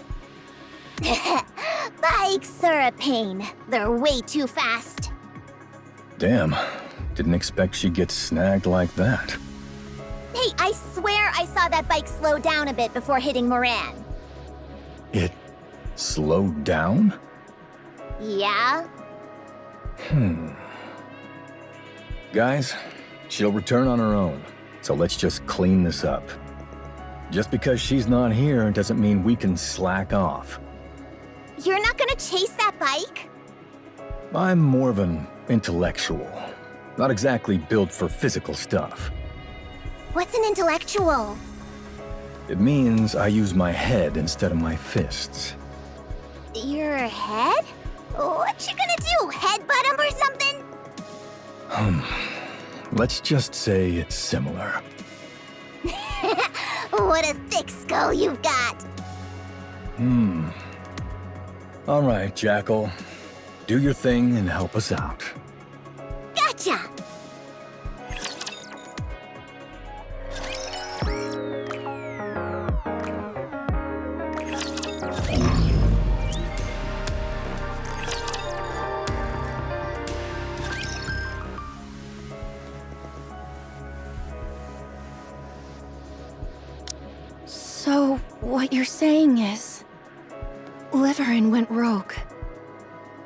Bikes are a pain. They're way too fast. Damn, didn't expect she'd get snagged like that. Hey, I swear I saw that bike slow down a bit before hitting Moran. It slowed down? Yeah? Guys, she'll return on her own, so let's just clean this up. Just because she's not here doesn't mean we can slack off. You're not gonna chase that bike? I'm more of an intellectual, not exactly built for physical stuff. What's an intellectual? It means I use my head instead of my fists. Your head? What you gonna do, headbutt him or something? Let's just say it's similar. What a thick skull you've got! All right, Jackal. Do your thing and help us out. Gotcha! So, what you're saying is... Liverin went rogue.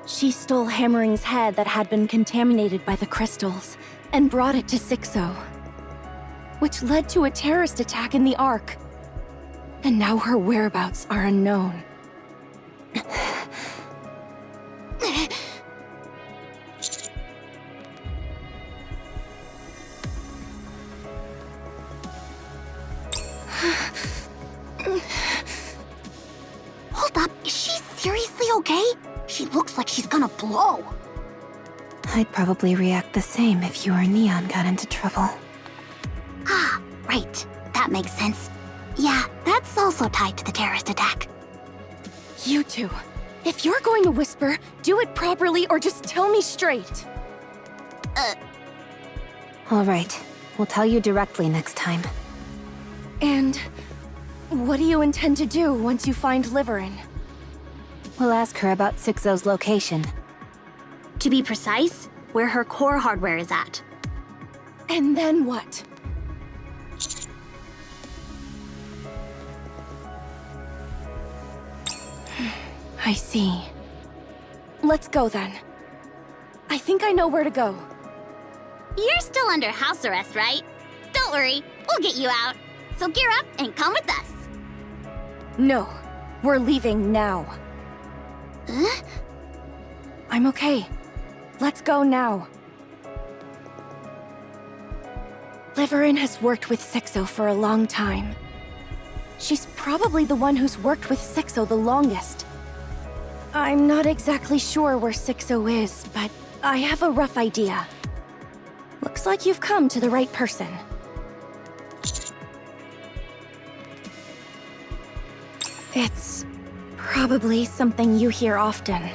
She stole Hammering's head that had been contaminated by the crystals, and brought it to 6-0, which led to a terrorist attack in the Ark. And now her whereabouts are unknown. Hold up, is she seriously okay? She looks like she's gonna blow. I'd probably react the same if you or Neon got into trouble. Ah, right. That makes sense. Yeah, that's also tied to the terrorist attack. You two, if you're going to whisper, do it properly or just tell me straight. All right, we'll tell you directly next time. And what do you intend to do once you find Liverin? We'll ask her about 6-0's location. To be precise, where her core hardware is at. And then what? I see. Let's go then. I think I know where to go. You're still under house arrest, right? Don't worry, we'll get you out. So gear up and come with us. No, we're leaving now. Huh? I'm okay. Let's go now. Liverin has worked with 6-0 for a long time. She's probably the one who's worked with 6-0 the longest. I'm not exactly sure where 6-0 is, but I have a rough idea. Looks like you've come to the right person. It's probably something you hear often.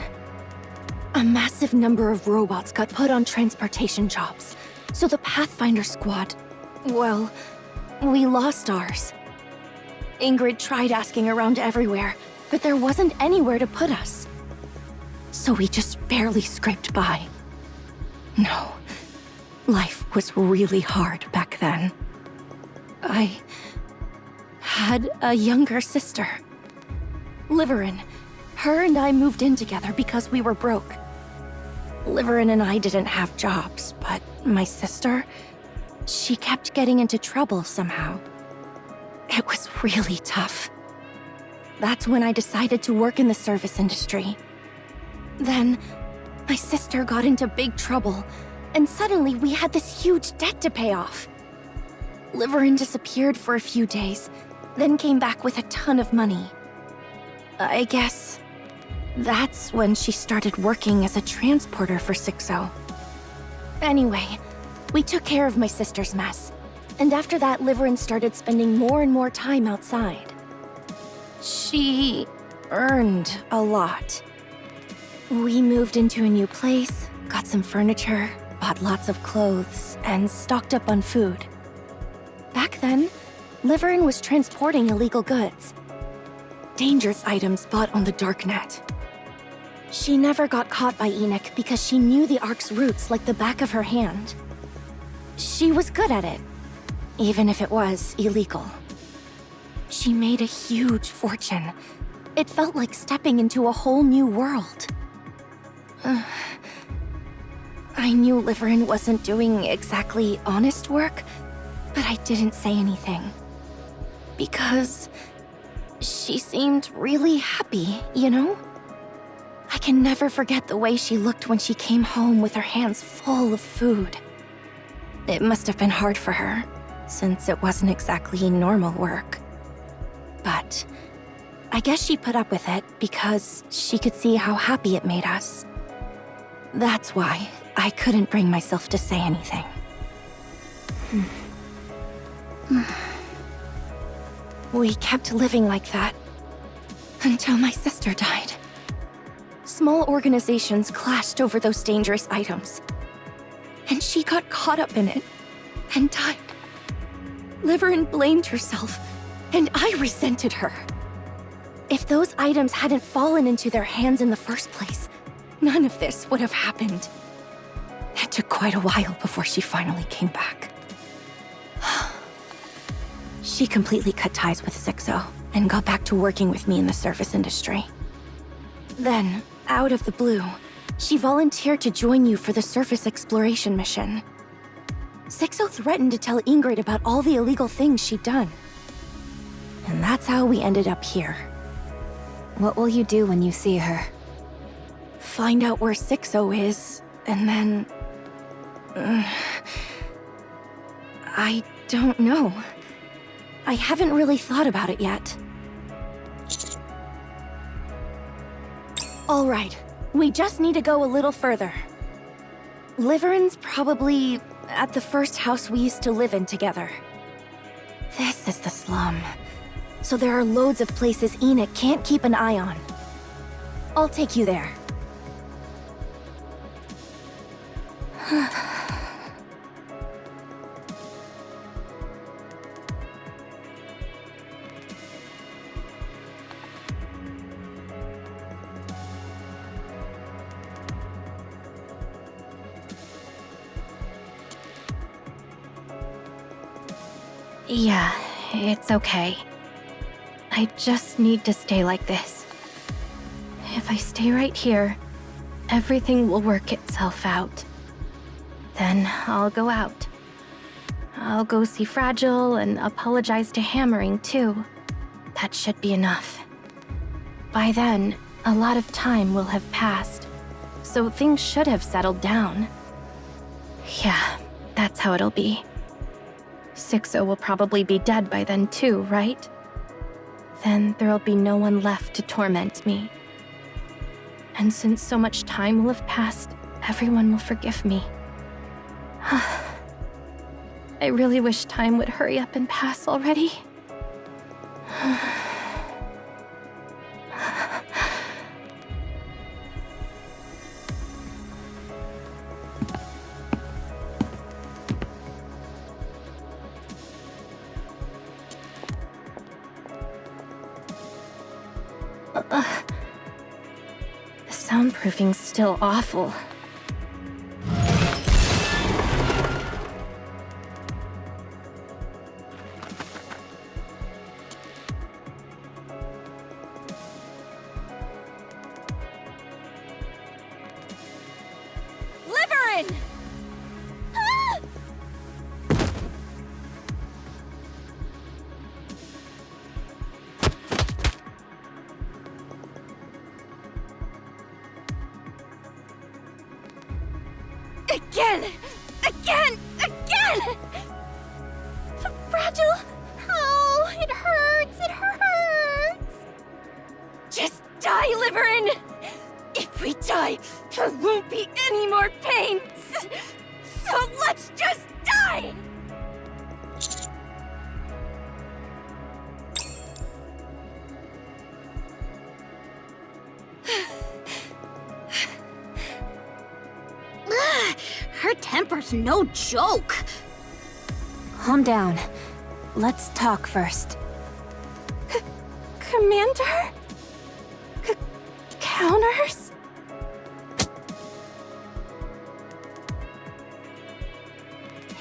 A massive number of robots got put on transportation jobs, so the Pathfinder squad, well, we lost ours. Ingrid tried asking around everywhere, but there wasn't anywhere to put us. So we just barely scraped by. No, life was really hard back then. I had a younger sister. Liverin. Her and I moved in together because we were broke. Liverin and I didn't have jobs, but my sister, she kept getting into trouble somehow. It was really tough. That's when I decided to work in the service industry. Then, my sister got into big trouble, and suddenly we had this huge debt to pay off. Liverin disappeared for a few days, then came back with a ton of money. I guess that's when she started working as a transporter for 6-0. Anyway, we took care of my sister's mess, and after that, Liverin started spending more and more time outside. She earned a lot. We moved into a new place, got some furniture, bought lots of clothes, and stocked up on food. Back then, Liverin was transporting illegal goods. Dangerous items bought on the darknet. She never got caught by NIKKE because she knew the Ark's roots like the back of her hand. She was good at it, even if it was illegal. She made a huge fortune. It felt like stepping into a whole new world. I knew Liverin wasn't doing exactly honest work, but I didn't say anything. Because she seemed really happy, you know? I can never forget the way she looked when she came home with her hands full of food. It must have been hard for her, since it wasn't exactly normal work. But I guess she put up with it because she could see how happy it made us. That's why I couldn't bring myself to say anything. We kept living like that until my sister died. Small organizations clashed over those dangerous items, and she got caught up in it and died. Liverin blamed herself, and I resented her. If those items hadn't fallen into their hands in the first place, none of this would have happened. It took quite a while before she finally came back. She completely cut ties with 6-0 and got back to working with me in the service industry. Then, out of the blue, she volunteered to join you for the surface exploration mission. 6-0 threatened to tell Ingrid about all the illegal things she'd done. And that's how we ended up here. What will you do when you see her? Find out where 6-0 is, and then... I don't know. I haven't really thought about it yet. All right, we just need to go a little further. Liverin's probably at the first house we used to live in together. This is the slum. So there are loads of places Enoch can't keep an eye on. I'll take you there. Yeah, it's okay. I just need to stay like this. If I stay right here, everything will work itself out. Then I'll go out. I'll go see Fragile and apologize to Hammering too. That should be enough. By then, a lot of time will have passed, so things should have settled down. Yeah, that's how it'll be. 6-0 will probably be dead by then too, right? Then there'll be no one left to torment me. And since so much time will have passed, everyone will forgive me. I really wish time would hurry up and pass already. The soundproofing's still awful. Liverin! Ah! Again! Again! Again! Fragile! Oh, it hurts! It hurts! Just die, Liverin! If we die, there won't be any more pain! So let's just die! Her temper's no joke. Calm down. Let's talk first. Commander? Counters?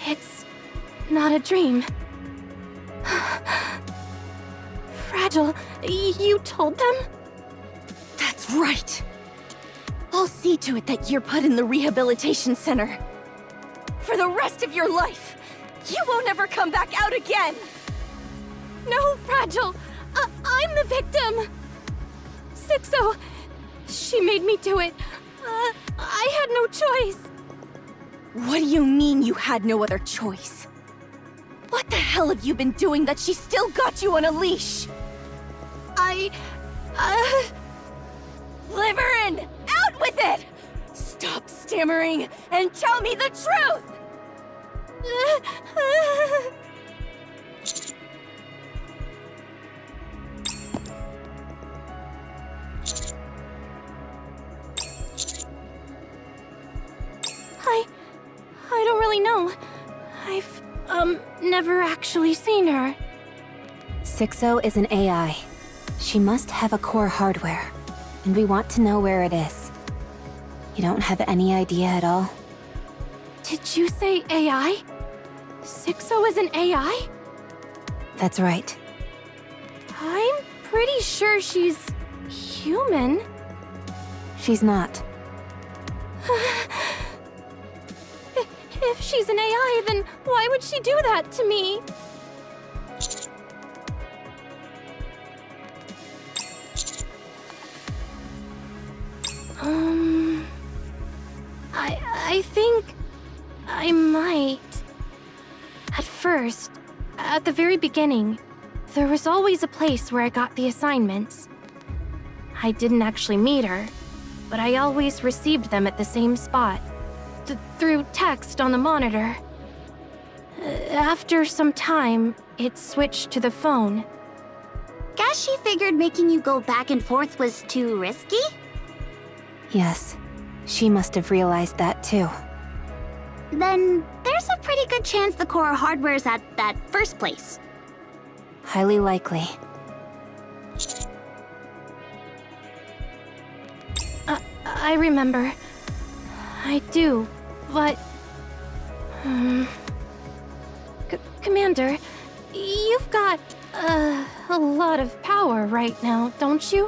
It's not a dream. Fragile, you told them? That's right. I'll see to it that you're put in the rehabilitation center. For the rest of your life, you won't ever come back out again! No, Fragile! I'm the victim! 6-0, she made me do it. I had no choice. What do you mean you had no other choice? What the hell have you been doing that she still got you on a leash? Liverin! Out with it! Stop stammering and tell me the truth! I don't really know. I've, never actually seen her. 6-0 is an AI. She must have a core hardware, and we want to know where it is. You don't have any idea at all? Did you say AI? 6-0 is an AI? That's right. I'm pretty sure she's human. She's not. If she's an AI, then why would she do that to me? I think I might. At first, at the very beginning, there was always a place where I got the assignments. I didn't actually meet her, but I always received them at the same spot, through text on the monitor. After some time, it switched to the phone. Guess she figured making you go back and forth was too risky? Yes, she must have realized that too. Then there's a pretty good chance the core hardware's at that first place. Highly likely. I remember. I do, but... Commander, you've got, a lot of power right now, don't you?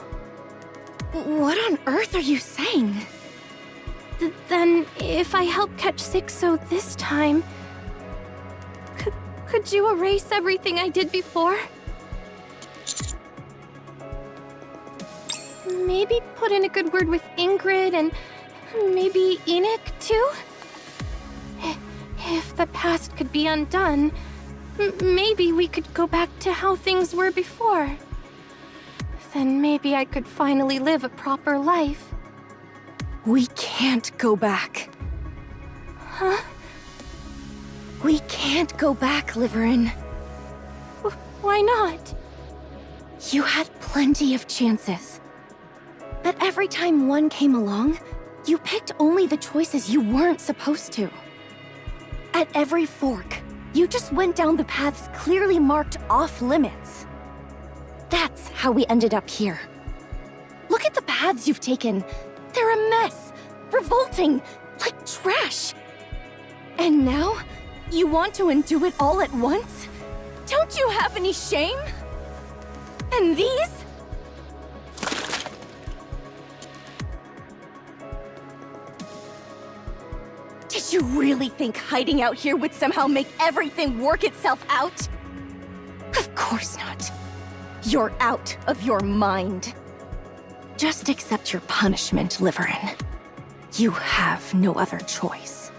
What on earth are you saying? Then, if I help catch 6-0 this time... Could you erase everything I did before? Maybe put in a good word with Ingrid and maybe Enoch too? If the past could be undone, maybe we could go back to how things were before. Then maybe I could finally live a proper life. We can't go back. Huh? We can't go back, Liverin. Why not? You had plenty of chances. But every time one came along, you picked only the choices you weren't supposed to. At every fork, you just went down the paths clearly marked off limits. That's how we ended up here. Look at the paths you've taken. They're a mess, revolting, like trash. And now, you want to undo it all at once? Don't you have any shame? And these? Did you really think hiding out here would somehow make everything work itself out? Of course not. You're out of your mind. Just accept your punishment, Liverin. You have no other choice.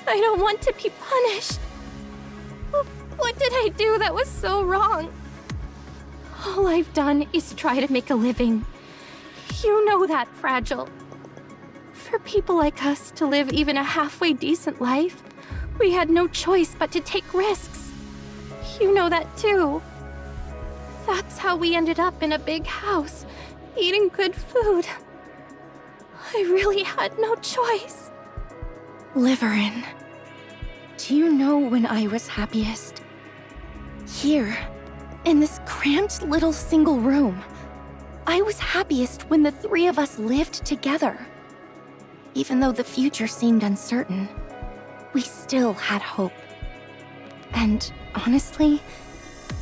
I don't want to be punished. What did I do that was so wrong? All I've done is try to make a living. You know that, Fragile. For people like us to live even a halfway decent life, we had no choice but to take risks. You know that too. That's how we ended up in a big house, eating good food. I really had no choice. Liverin, do you know when I was happiest? Here, in this cramped little single room. I was happiest when the three of us lived together. Even though the future seemed uncertain, we still had hope. And honestly,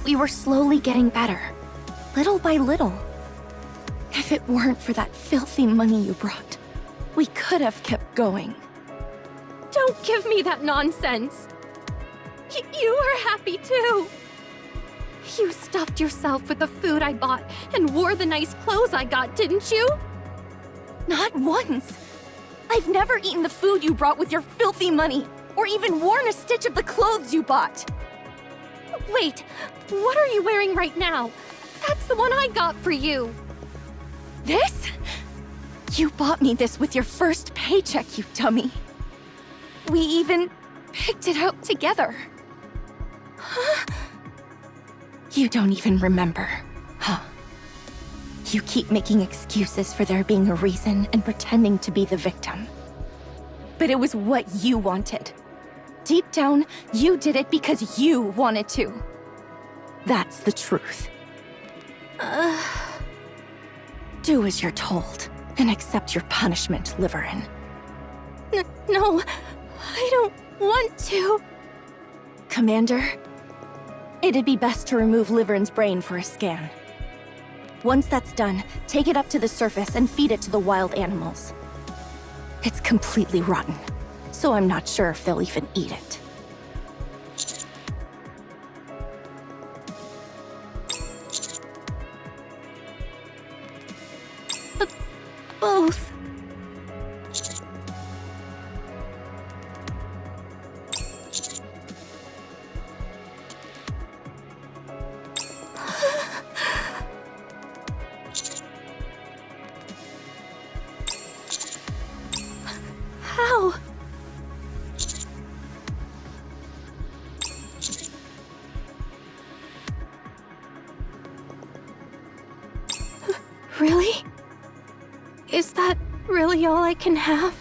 we were slowly getting better, little by little. If it weren't for that filthy money you brought, we could have kept going. Don't give me that nonsense. You were happy too. You stuffed yourself with the food I bought and wore the nice clothes I got, didn't you? Not once. I've never eaten the food you brought with your filthy money, or even worn a stitch of the clothes you bought. Wait, what are you wearing right now? That's the one I got for you. This? You bought me this with your first paycheck, you dummy. We even picked it out together. Huh? You don't even remember, huh? You keep making excuses for there being a reason and pretending to be the victim. But it was what you wanted. Deep down, you did it because you wanted to. That's the truth. Do as you're told, and accept your punishment, Liverin. No, I don't want to. Commander, it'd be best to remove Liverin's brain for a scan. Once that's done, take it up to the surface and feed it to the wild animals. It's completely rotten, so I'm not sure if they'll even eat it. Both. How? Really? Is that really all I can have?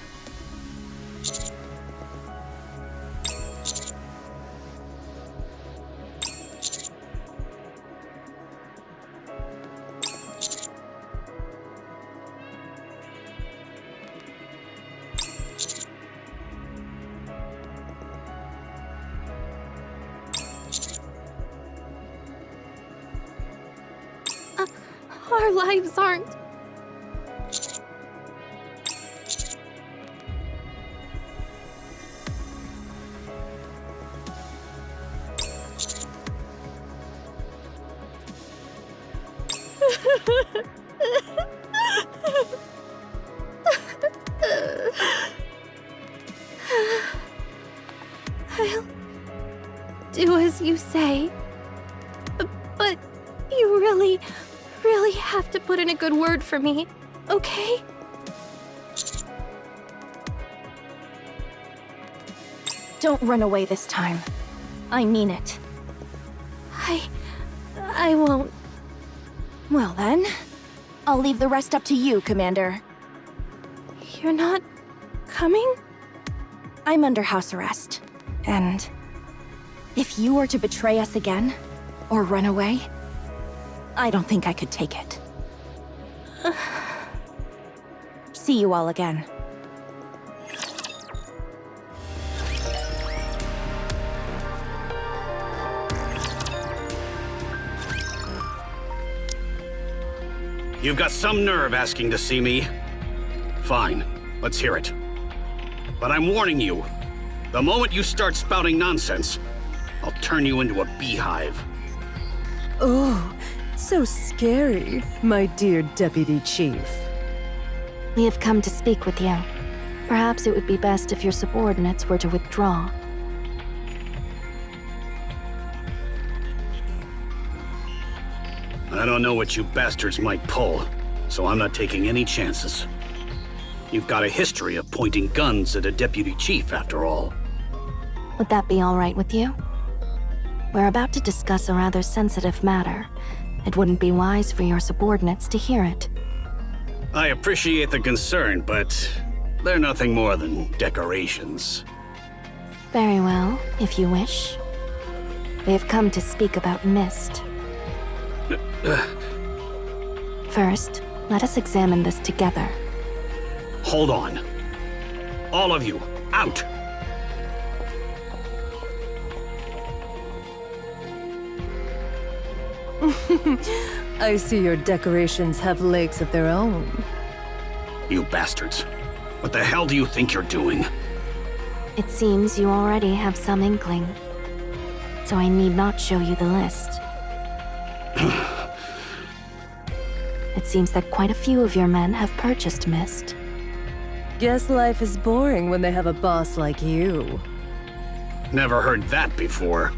Our lives aren't... I'll do as you say. But you really have to put in a good word for me, okay? Don't run away this time. I mean it. I won't. Well then, I'll leave the rest up to you, Commander. You're not coming? I'm under house arrest, and if you were to betray us again, or run away, I don't think I could take it. See you all again. You've got some nerve asking to see me. Fine, let's hear it. But I'm warning you, the moment you start spouting nonsense, I'll turn you into a beehive. Oh, so scary, my dear Deputy Chief. We have come to speak with you. Perhaps it would be best if your subordinates were to withdraw. I don't know what you bastards might pull, so I'm not taking any chances. You've got a history of pointing guns at a deputy chief, after all. Would that be all right with you? We're about to discuss a rather sensitive matter. It wouldn't be wise for your subordinates to hear it. I appreciate the concern, but they're nothing more than decorations. Very well, if you wish. We have come to speak about Mist. First, let us examine this together. Hold on. All of you, out! I see your decorations have legs of their own. You bastards. What the hell do you think you're doing? It seems you already have some inkling. So I need not show you the list. It seems that quite a few of your men have purchased Mist. Guess life is boring when they have a boss like you. Never heard that before.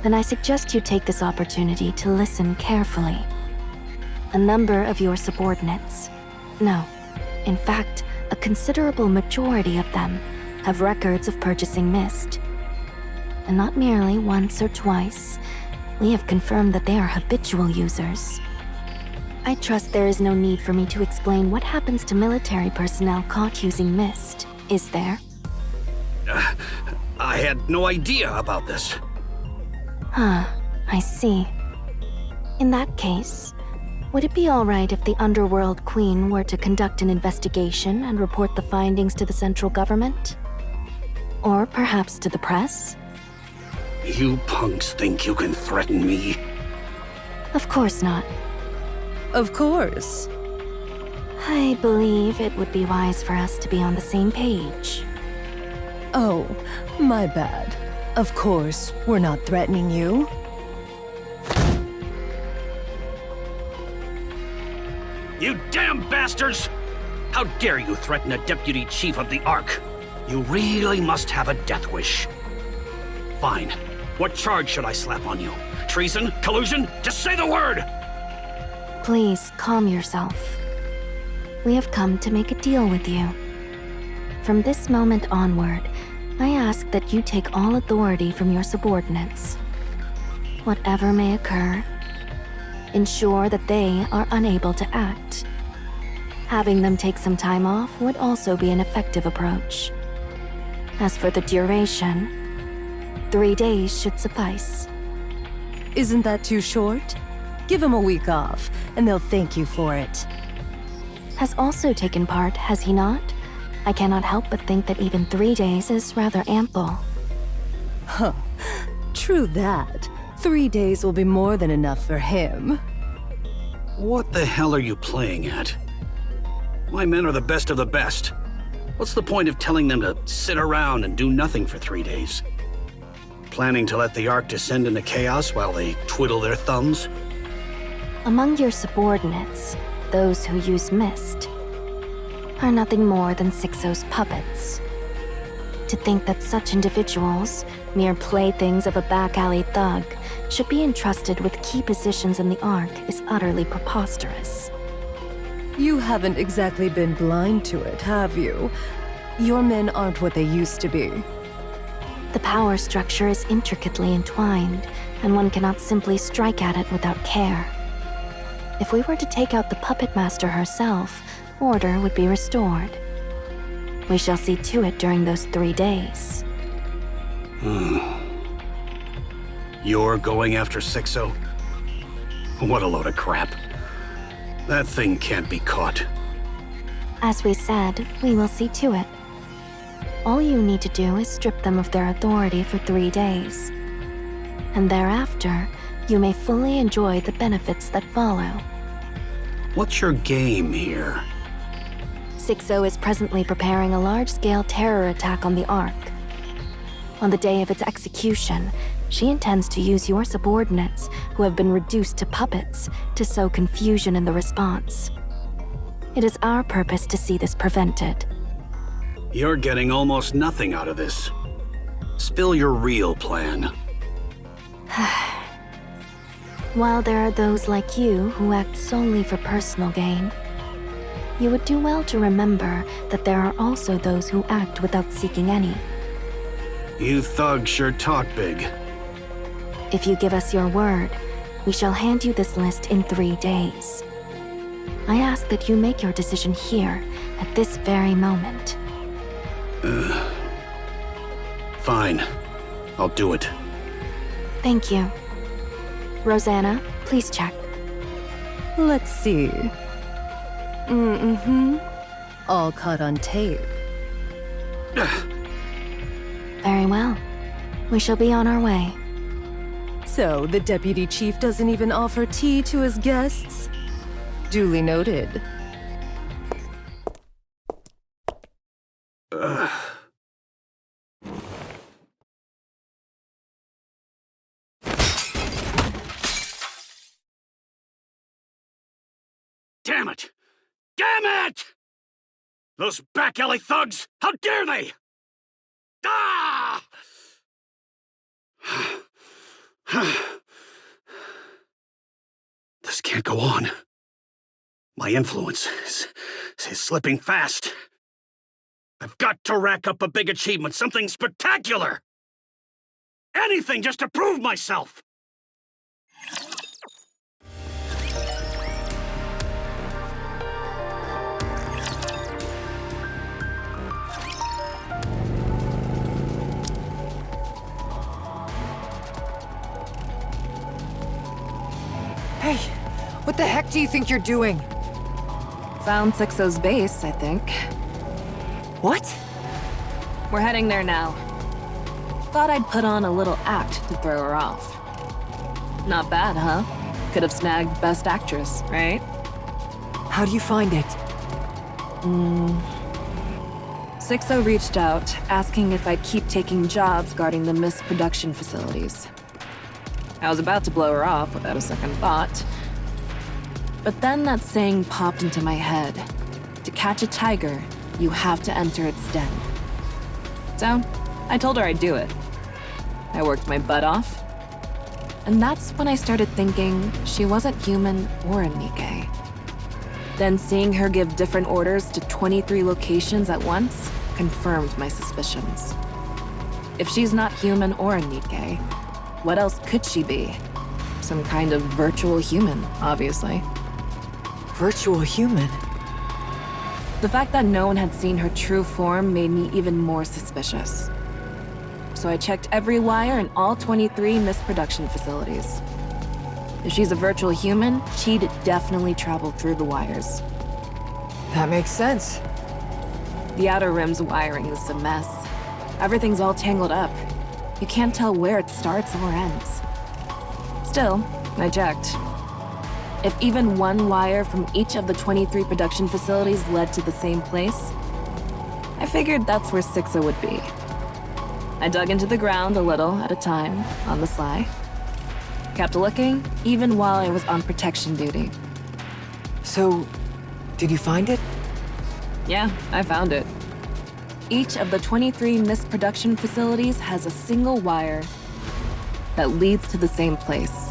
Then I suggest you take this opportunity to listen carefully. A number of your subordinates, no, in fact, a considerable majority of them, have records of purchasing Mist. And not merely once or twice, we have confirmed that they are habitual users. I trust there is no need for me to explain what happens to military personnel caught using Mist, is there? I had no idea about this. Huh, I see. In that case, would it be all right if the Underworld Queen were to conduct an investigation and report the findings to the central government? Or perhaps to the press? You punks think you can threaten me? Of course not. Of course. I believe it would be wise for us to be on the same page. Oh, my bad. Of course, we're not threatening you. You damn bastards! How dare you threaten a deputy chief of the Ark? You really must have a death wish. Fine. What charge should I slap on you? Treason? Collusion? Just say the word! Please, calm yourself. We have come to make a deal with you. From this moment onward, I ask that you take all authority from your subordinates. Whatever may occur, ensure that they are unable to act. Having them take some time off would also be an effective approach. As for the duration, 3 days should suffice. Isn't that too short? Give them a week off, and they'll thank you for it. Has also taken part, has he not? I cannot help but think that even 3 days is rather ample. Huh. True that. 3 days will be more than enough for him. What the hell are you playing at? My men are the best of the best. What's the point of telling them to sit around and do nothing for 3 days? Planning to let the Ark descend into chaos while they twiddle their thumbs? Among your subordinates, those who use mist are nothing more than 6-0's puppets. To think that such individuals, mere playthings of a back-alley thug, should be entrusted with key positions in the Ark is utterly preposterous. You haven't exactly been blind to it, have you? Your men aren't what they used to be. The power structure is intricately entwined, and one cannot simply strike at it without care. If we were to take out the puppet master herself, order would be restored. We shall see to it during those 3 days. You're going after 6-0? What a load of crap. That thing can't be caught. As we said, we will see to it. All you need to do is strip them of their authority for 3 days. And thereafter, you may fully enjoy the benefits that follow. What's your game here? 6-0 is presently preparing a large-scale terror attack on the Ark. On the day of its execution, she intends to use your subordinates, who have been reduced to puppets, to sow confusion in the response. It is our purpose to see this prevented. You're getting almost nothing out of this. Spill your real plan. While there are those like you who act solely for personal gain, you would do well to remember that there are also those who act without seeking any. You thugs sure talk big. If you give us your word, we shall hand you this list in 3 days. I ask that you make your decision here, at this very moment. Fine. I'll do it. Thank you. Rosanna, please check. Let's see. All caught on tape. Very well. We shall be on our way. So, the deputy chief doesn't even offer tea to his guests? Duly noted. Damn it! Damn it! Those back alley thugs! How dare they! Ah! This can't go on. My influence is slipping fast. I've got to rack up a big achievement, something spectacular! Anything just to prove myself! Hey, what the heck do you think you're doing? Found 6-0's base, I think. What? We're heading there now. Thought I'd put on a little act to throw her off. Not bad, huh? Could have snagged Best Actress, right? How do you find it? 6O reached out, asking if I'd keep taking jobs guarding the Mist production facilities. I was about to blow her off without a second thought. But then that saying popped into my head. To catch a tiger, you have to enter its den. So, I told her I'd do it. I worked my butt off. And that's when I started thinking she wasn't human or a NIKKE. Then seeing her give different orders to 23 locations at once confirmed my suspicions. If she's not human or a NIKKE, what else could she be? Some kind of virtual human, obviously. Virtual human? The fact that no one had seen her true form made me even more suspicious. So I checked every wire in all 23 Mist production facilities. If she's a virtual human, she'd definitely travel through the wires. That makes sense. The outer rim's wiring is a mess. Everything's all tangled up. You can't tell where it starts or ends. Still, I checked. If even one wire from each of the 23 production facilities led to the same place, I figured that's where 6O would be. I dug into the ground a little at a time, on the sly. Kept looking, even while I was on protection duty. So, did you find it? Yeah, I found it. Each of the 23 Mist production facilities has a single wire that leads to the same place.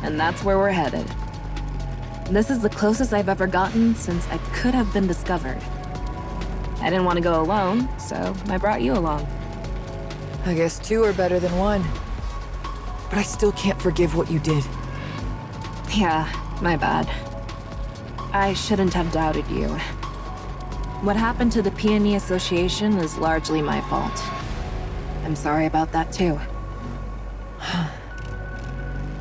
And that's where we're headed. This is the closest I've ever gotten since I could have been discovered. I didn't want to go alone, so I brought you along. I guess two are better than one. But I still can't forgive what you did. Yeah, my bad. I shouldn't have doubted you. What happened to the Peony Association is largely my fault. I'm sorry about that too.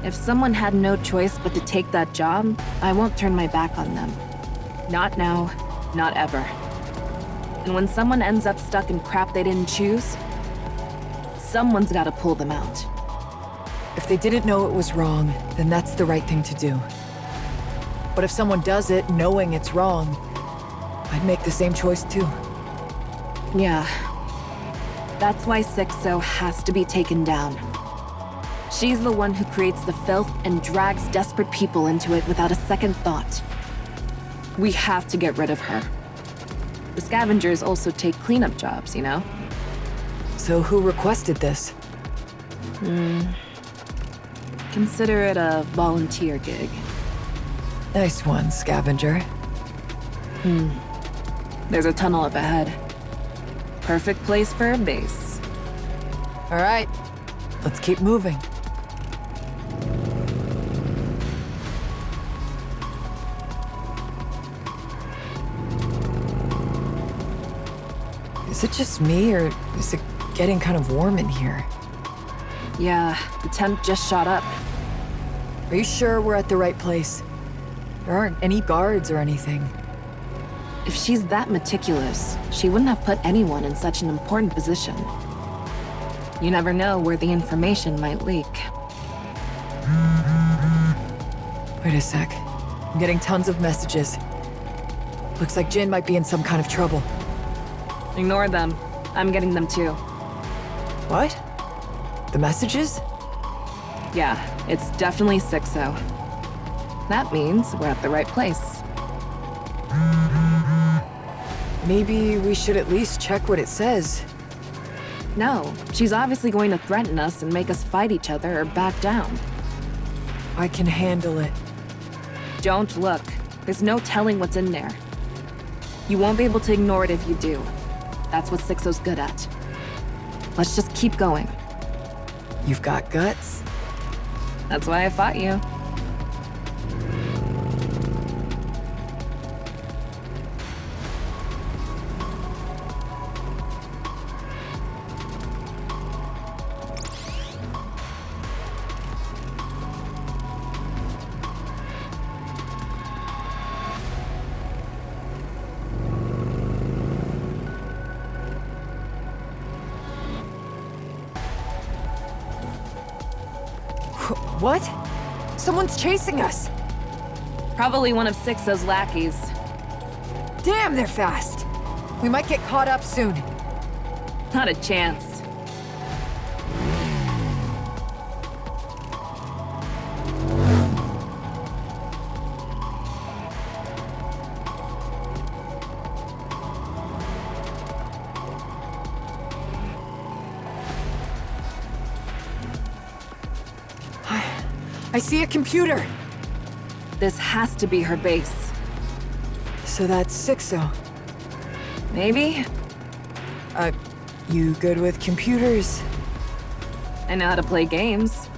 If someone had no choice but to take that job, I won't turn my back on them. Not now, not ever. And when someone ends up stuck in crap they didn't choose, someone's gotta pull them out. If they didn't know it was wrong, then that's the right thing to do. But if someone does it knowing it's wrong, I'd make the same choice too. Yeah. That's why 6O has to be taken down. She's the one who creates the filth and drags desperate people into it without a second thought. We have to get rid of her. The scavengers also take cleanup jobs, you know? So who requested this? Consider it a volunteer gig. Nice one, scavenger. There's a tunnel up ahead. Perfect place for a base. All right, let's keep moving. Is it just me, or is it getting kind of warm in here? Yeah, the temp just shot up. Are you sure we're at the right place? There aren't any guards or anything. If she's that meticulous, she wouldn't have put anyone in such an important position. You never know where the information might leak. Wait a sec. I'm getting tons of messages. Looks like Jin might be in some kind of trouble. Ignore them. I'm getting them too. What? The messages? Yeah, it's definitely 6O. That means we're at the right place. Maybe we should at least check what it says. No, she's obviously going to threaten us and make us fight each other or back down. I can handle it. Don't look. There's no telling what's in there. You won't be able to ignore it if you do. That's what 6O's good at. Let's just keep going. You've got guts. That's why I fought you. What? Someone's chasing us! Probably one of 6O's lackeys. Damn, they're fast! We might get caught up soon. Not a chance. I see a computer! This has to be her base. So that's 6-0. Maybe? You good with computers? I know how to play games.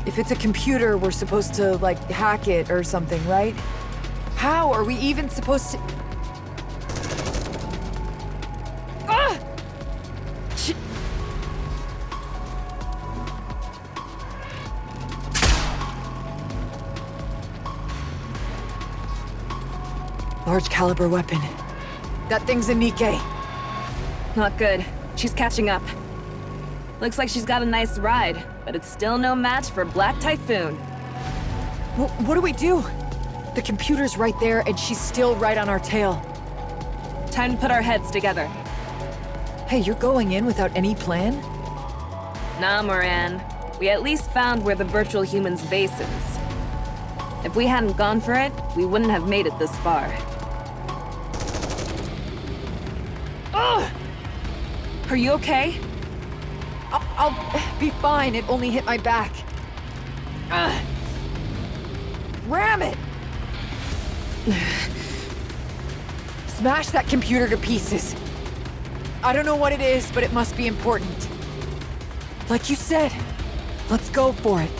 If it's a computer, we're supposed to, like, hack it or something, right? How are we even supposed to... Ah! Large caliber weapon. That thing's a NIKKE. Not good. She's catching up. Looks like she's got a nice ride, but it's still no match for Black Typhoon. What do we do? The computer's right there, and she's still right on our tail. Time to put our heads together. Hey, you're going in without any plan? Nah, Moran. We at least found where the virtual human's base is. If we hadn't gone for it, we wouldn't have made it this far. Ugh! Are you okay? I'll be fine. It only hit my back. Ugh. Ram it! Smash that computer to pieces. I don't know what it is, but it must be important. Like you said, let's go for it.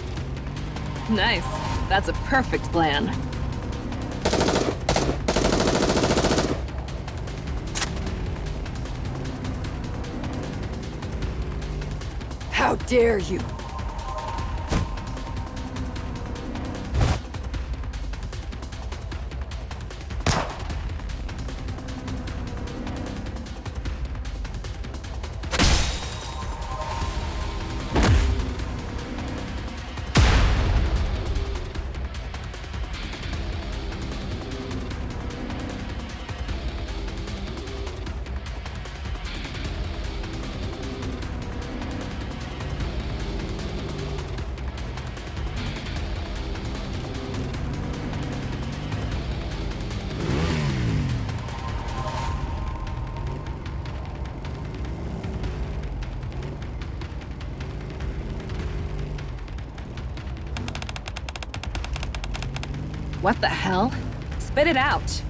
Nice. That's a perfect plan. How dare you! What the hell? Spit it out.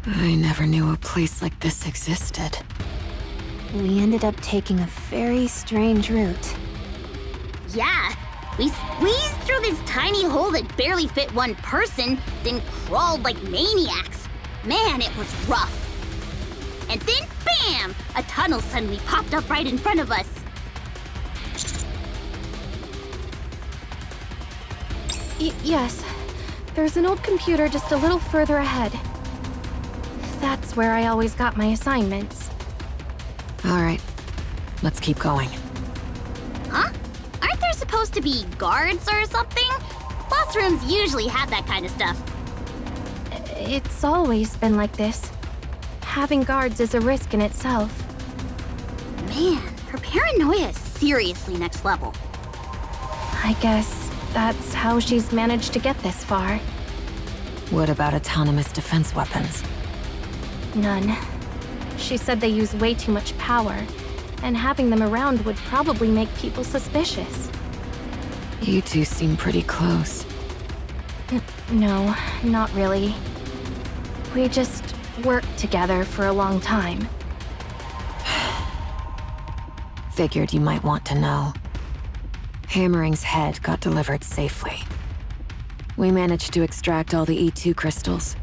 I never knew a place like this existed. We ended up taking a very strange route. Yeah, we squeezed through this tiny hole that barely fit one person, then crawled like maniacs. Man, it was rough. And then, bam! A tunnel suddenly popped up right in front of us. Yes. There's an old computer just a little further ahead. That's where I always got my assignments. All right, let's keep going. Huh? Aren't there supposed to be guards or something? Boss rooms usually have that kind of stuff. It's always been like this. Having guards is a risk in itself. Man, her paranoia is seriously next level. I guess that's how she's managed to get this far. What about autonomous defense weapons? None. She said they use way too much power, and having them around would probably make people suspicious. You two seem pretty close. No, not really. We just worked together for a long time. Figured you might want to know. Hammering's head got delivered safely. We managed to extract all the E2 crystals,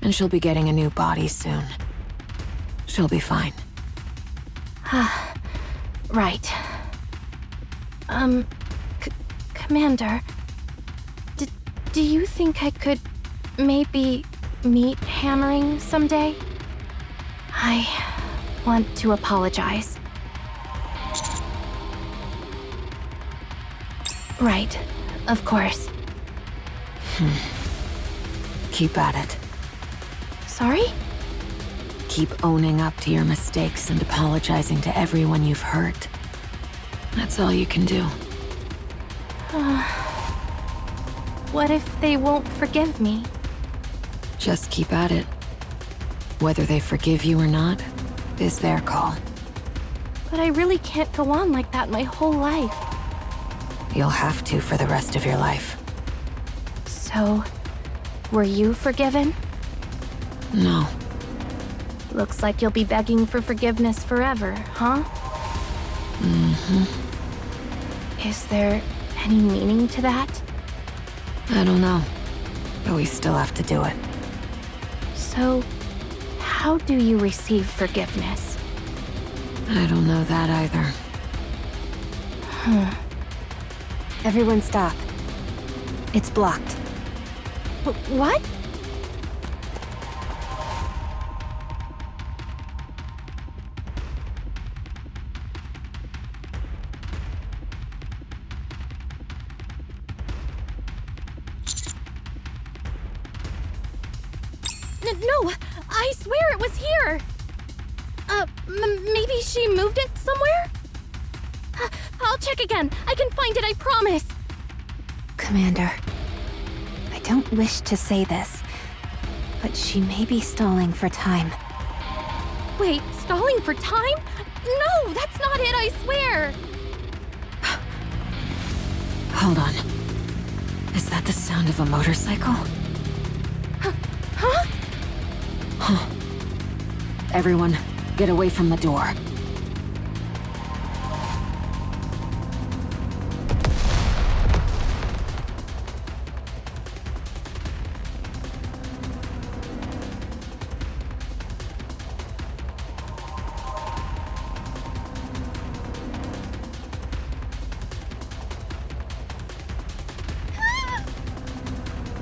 and she'll be getting a new body soon. She'll be fine. Right. Commander, do you think I could maybe meet Hammering someday? I want to apologize. Right. Of course. Keep at it. Sorry? Keep owning up to your mistakes and apologizing to everyone you've hurt. That's all you can do. What if they won't forgive me? Just keep at it. Whether they forgive you or not is their call. But I really can't go on like that my whole life. You'll have to for the rest of your life. So, were you forgiven? No. Looks like you'll be begging for forgiveness forever, huh? Mm-hmm. Is there any meaning to that? I don't know. But we still have to do it. So, how do you receive forgiveness? I don't know that either. Everyone stop. It's blocked. What? No! I swear it was here! Maybe she moved it somewhere? I'll check again. I can find it, I promise. Commander, I don't wish to say this, but she may be stalling for time. Wait, stalling for time? No, that's not it, I swear! Hold on. Is that the sound of a motorcycle? Huh? Everyone, get away from the door.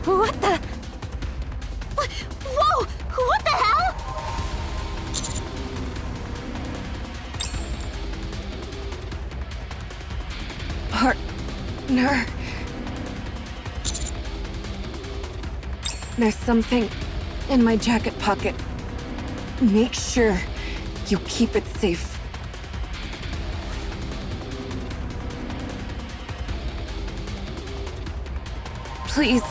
What the? Whoa! What the hell? Partner. There's something in my jacket pocket. Make sure you keep it safe. Please.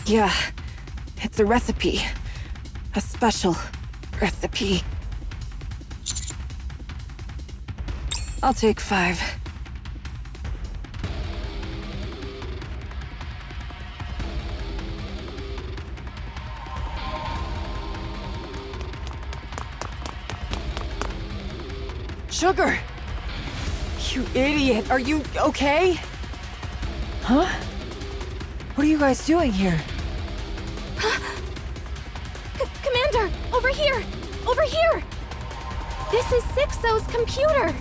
Yeah, it's a recipe. A special recipe. I'll take 5. Sugar! You idiot! Are you okay? Huh? What are you guys doing here? Commander! Over here! Over here! This is Sixo's computer!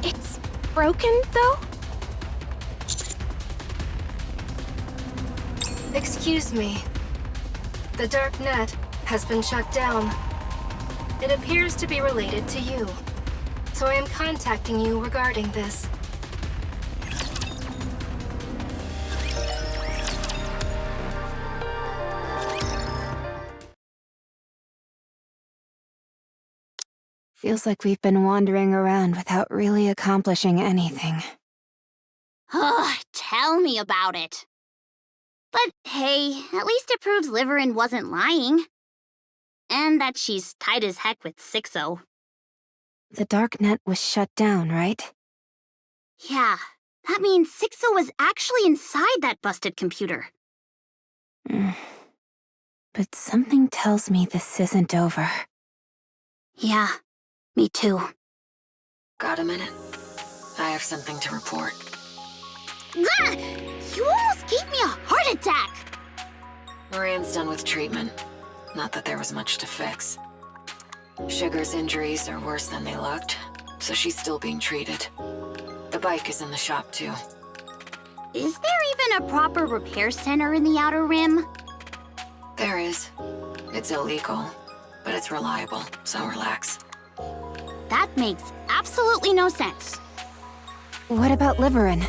It's broken, though? Excuse me. The dark net has been shut down. It appears to be related to you. So I am contacting you regarding this. Feels like we've been wandering around without really accomplishing anything. Tell me about it. But hey, at least it proves Liverin wasn't lying. And that she's tight as heck with Sixo. The dark net was shut down, right? Yeah, that means Sixo was actually inside that busted computer. But something tells me this isn't over. Yeah, me too. Got a minute? I have something to report. Gah! You almost gave me a heart attack! Moran's done with treatment. Not that there was much to fix. Sugar's injuries are worse than they looked, so she's still being treated. The bike is in the shop, too. Is there even a proper repair center in the Outer Rim? There is. It's illegal, but it's reliable, so relax. That makes absolutely no sense. What about Liverin?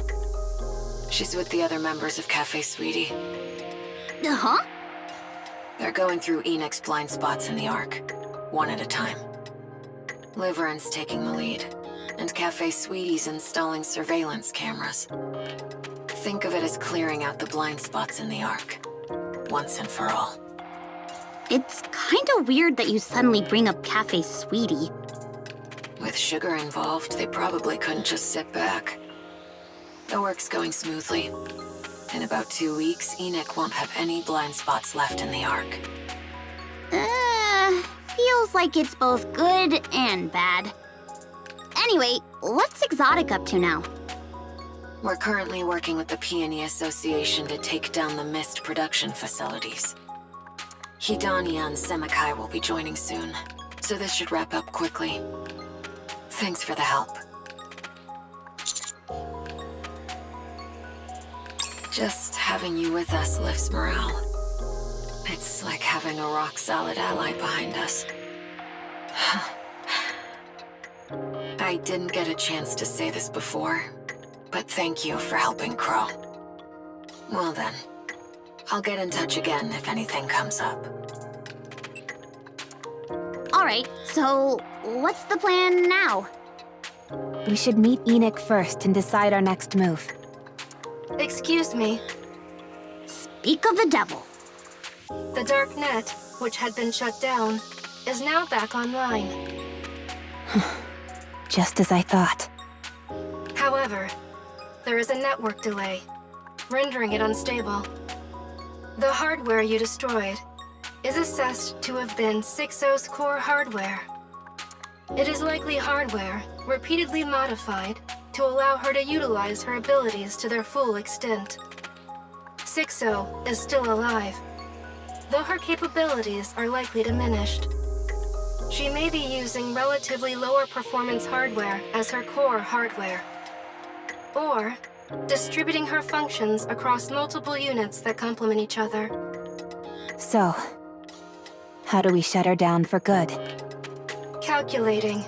She's with the other members of Cafe Sweetie. Huh? They're going through Enoch's blind spots in the Ark, one at a time. Liverin's taking the lead, and Cafe Sweetie's installing surveillance cameras. Think of it as clearing out the blind spots in the Ark, once and for all. It's kinda weird that you suddenly bring up Cafe Sweetie. With sugar involved, they probably couldn't just sit back. The work's going smoothly. In about 2 weeks, Enoch won't have any blind spots left in the Ark. Feels like it's both good and bad. Anyway, what's Exotic up to now? We're currently working with the Peony Association to take down the mist production facilities. Hidania and Semakai will be joining soon, so this should wrap up quickly. Thanks for the help. Just having you with us lifts morale. It's like having a rock-solid ally behind us. I didn't get a chance to say this before, but thank you for helping Crow. Well then, I'll get in touch again if anything comes up. Alright, so what's the plan now? We should meet Enoch first and decide our next move. Excuse me. Speak of the devil. The dark net, which had been shut down, is now back online. Just as I thought. However, there is a network delay, rendering it unstable. The hardware you destroyed is assessed to have been 6-0's core hardware. It is likely hardware repeatedly modified to allow her to utilize her abilities to their full extent. 6-0 is still alive, though her capabilities are likely diminished. She may be using relatively lower performance hardware as her core hardware, or distributing her functions across multiple units that complement each other. So, how do we shut her down for good? Calculating.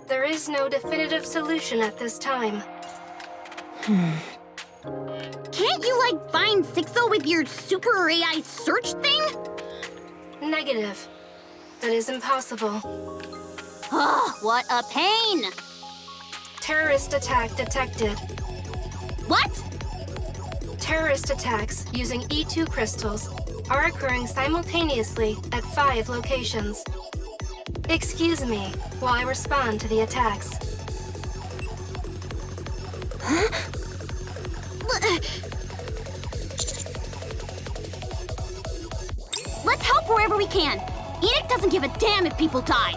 There is no definitive solution at this time. Can't you, like, find 6-0 with your super AI search thing? Negative. That is impossible. Oh, what a pain! Terrorist attack detected. What? Terrorist attacks using E2 crystals are occurring simultaneously at 5 locations. Excuse me while I respond to the attacks. Let's help wherever we can. Enoch doesn't give a damn if people die.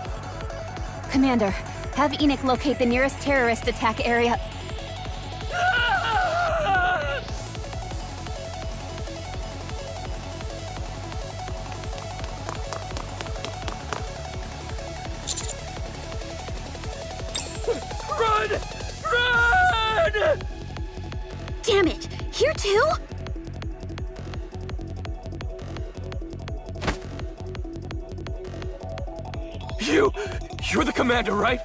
Commander, have Enoch locate the nearest terrorist attack area. Run! Run! Damn it! Here too? You're the commander, right?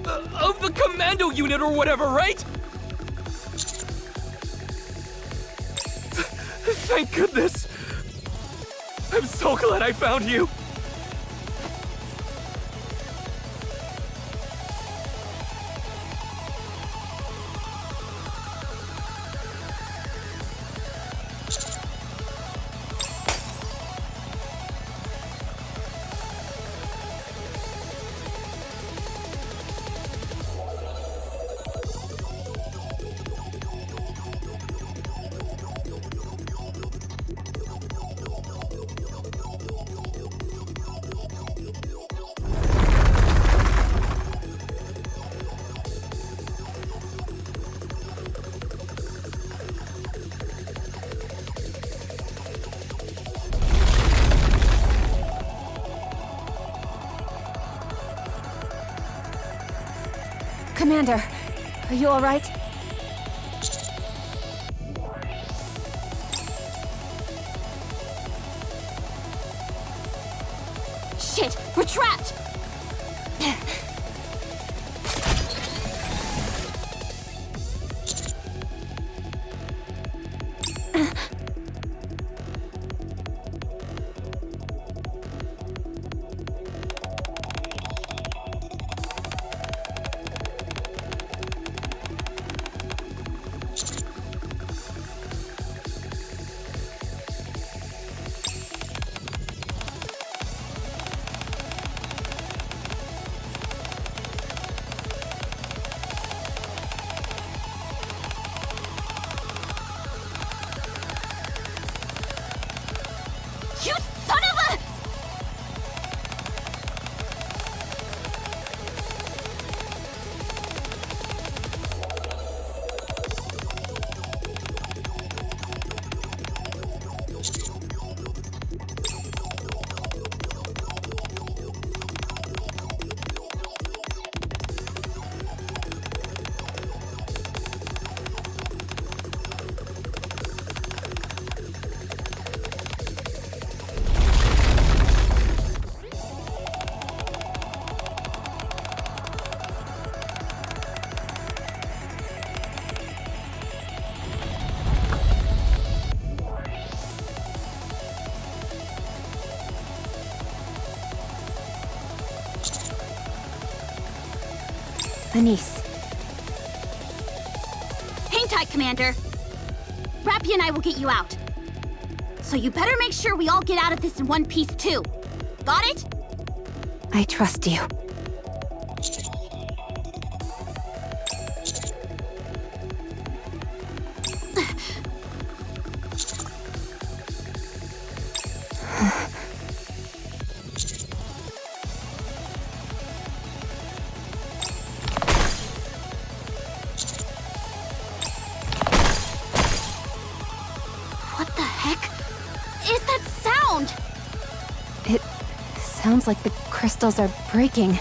Of the commando unit or whatever, right? Thank goodness! I'm so glad I found you! Commander, are you all right? We're trapped! You son of a... Anise. Hang tight, Commander. Rappy and I will get you out. So you better make sure we all get out of this in one piece, too. Got it? I trust you. What the heck is that sound? It sounds like the crystals are breaking.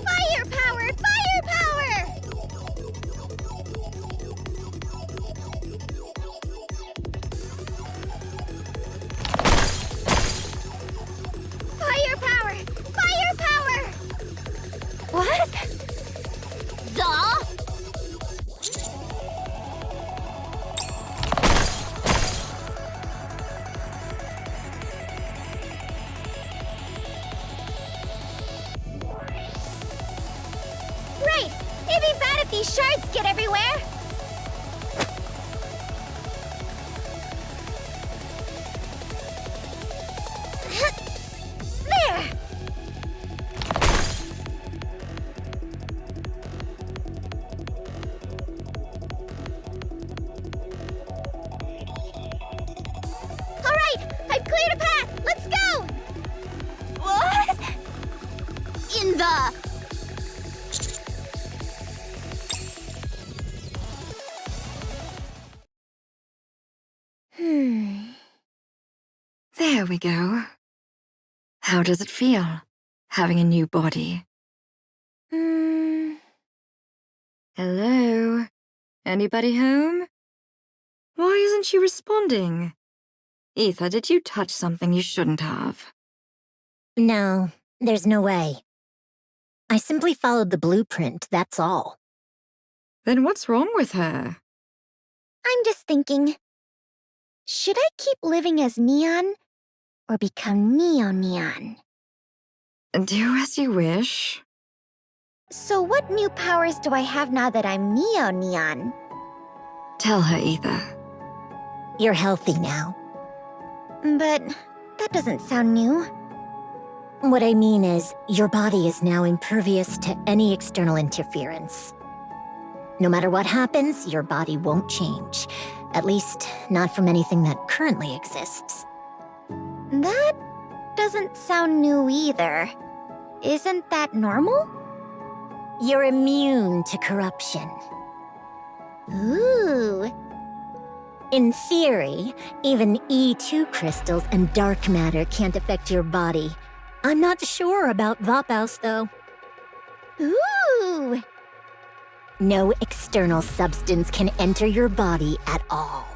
Firepower! Firepower! Firepower! Firepower! What? The? Right! It'd be bad if these shards get everywhere! There! Alright! I've cleared a path! Let's go! What? In the... There we go. How does it feel, having a new body? Hello? Anybody home? Why isn't she responding? Ether, did you touch something you shouldn't have? No, there's no way. I simply followed the blueprint, that's all. Then what's wrong with her? I'm just thinking, should I keep living as Neon or become Neo-Neon? Do as you wish. So what new powers do I have now that I'm Neo-Neon? Tell her, Ether. You're healthy now. But that doesn't sound new. What I mean is, your body is now impervious to any external interference. No matter what happens, your body won't change. At least, not from anything that currently exists. That doesn't sound new either. Isn't that normal? You're immune to corruption. Ooh. In theory, even E2 crystals and dark matter can't affect your body. I'm not sure about Vapaus, though. Ooh. No external substance can enter your body at all.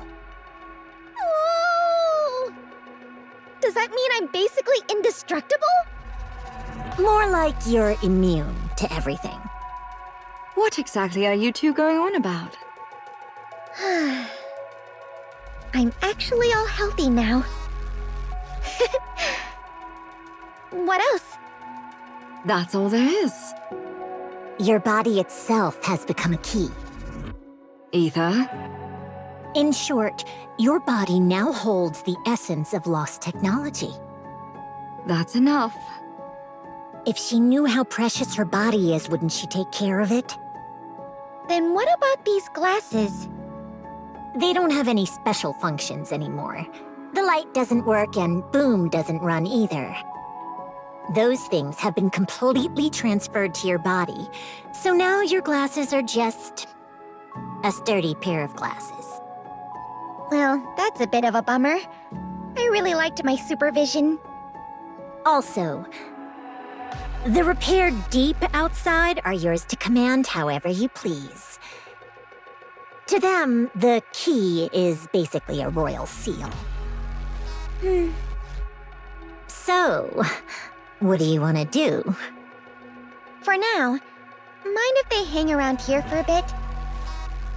Oh! Does that mean I'm basically indestructible? More like you're immune to everything. What exactly are you two going on about? I'm actually all healthy now. What else? That's all there is. Your body itself has become a key. Ether? In short, your body now holds the essence of lost technology. That's enough. If she knew how precious her body is, wouldn't she take care of it? Then what about these glasses? They don't have any special functions anymore. The light doesn't work and Boom doesn't run either. Those things have been completely transferred to your body, so now your glasses are just a sturdy pair of glasses. Well, that's a bit of a bummer. I really liked my supervision. Also, the repaired deep outside are yours to command however you please. To them, the key is basically a royal seal. So, what do you want to do? For now, mind if they hang around here for a bit?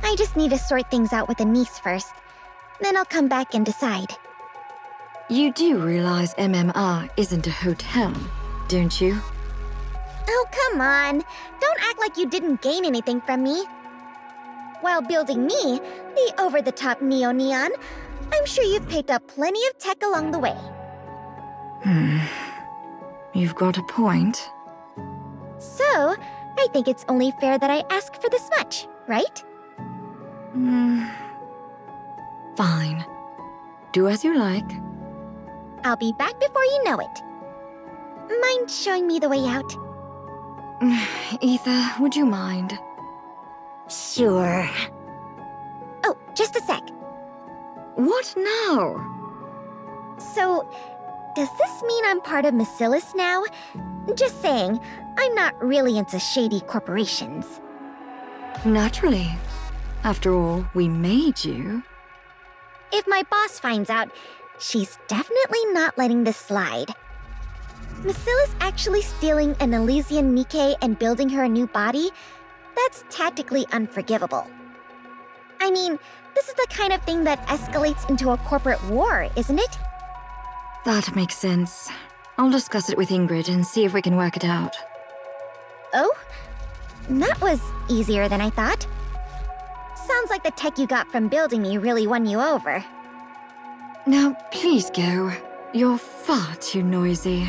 I just need to sort things out with a niece first. Then I'll come back and decide. You do realize MMR isn't a hotel, don't you? Oh, come on. Don't act like you didn't gain anything from me. While building me, the over-the-top Neo-Neon, I'm sure you've picked up plenty of tech along the way. You've got a point. So, I think it's only fair that I ask for this much, right? Fine. Do as you like. I'll be back before you know it. Mind showing me the way out? Ether, would you mind? Sure. Oh, just a sec. What now? So, does this mean I'm part of Macillus now? Just saying, I'm not really into shady corporations. Naturally. After all, we made you. If my boss finds out, she's definitely not letting this slide. Macillus actually stealing an Elysian NIKKE and building her a new body? That's tactically unforgivable. I mean, this is the kind of thing that escalates into a corporate war, isn't it? That makes sense. I'll discuss it with Ingrid and see if we can work it out. Oh? That was easier than I thought. Sounds like the tech you got from building me really won you over. Now, please go. You're far too noisy.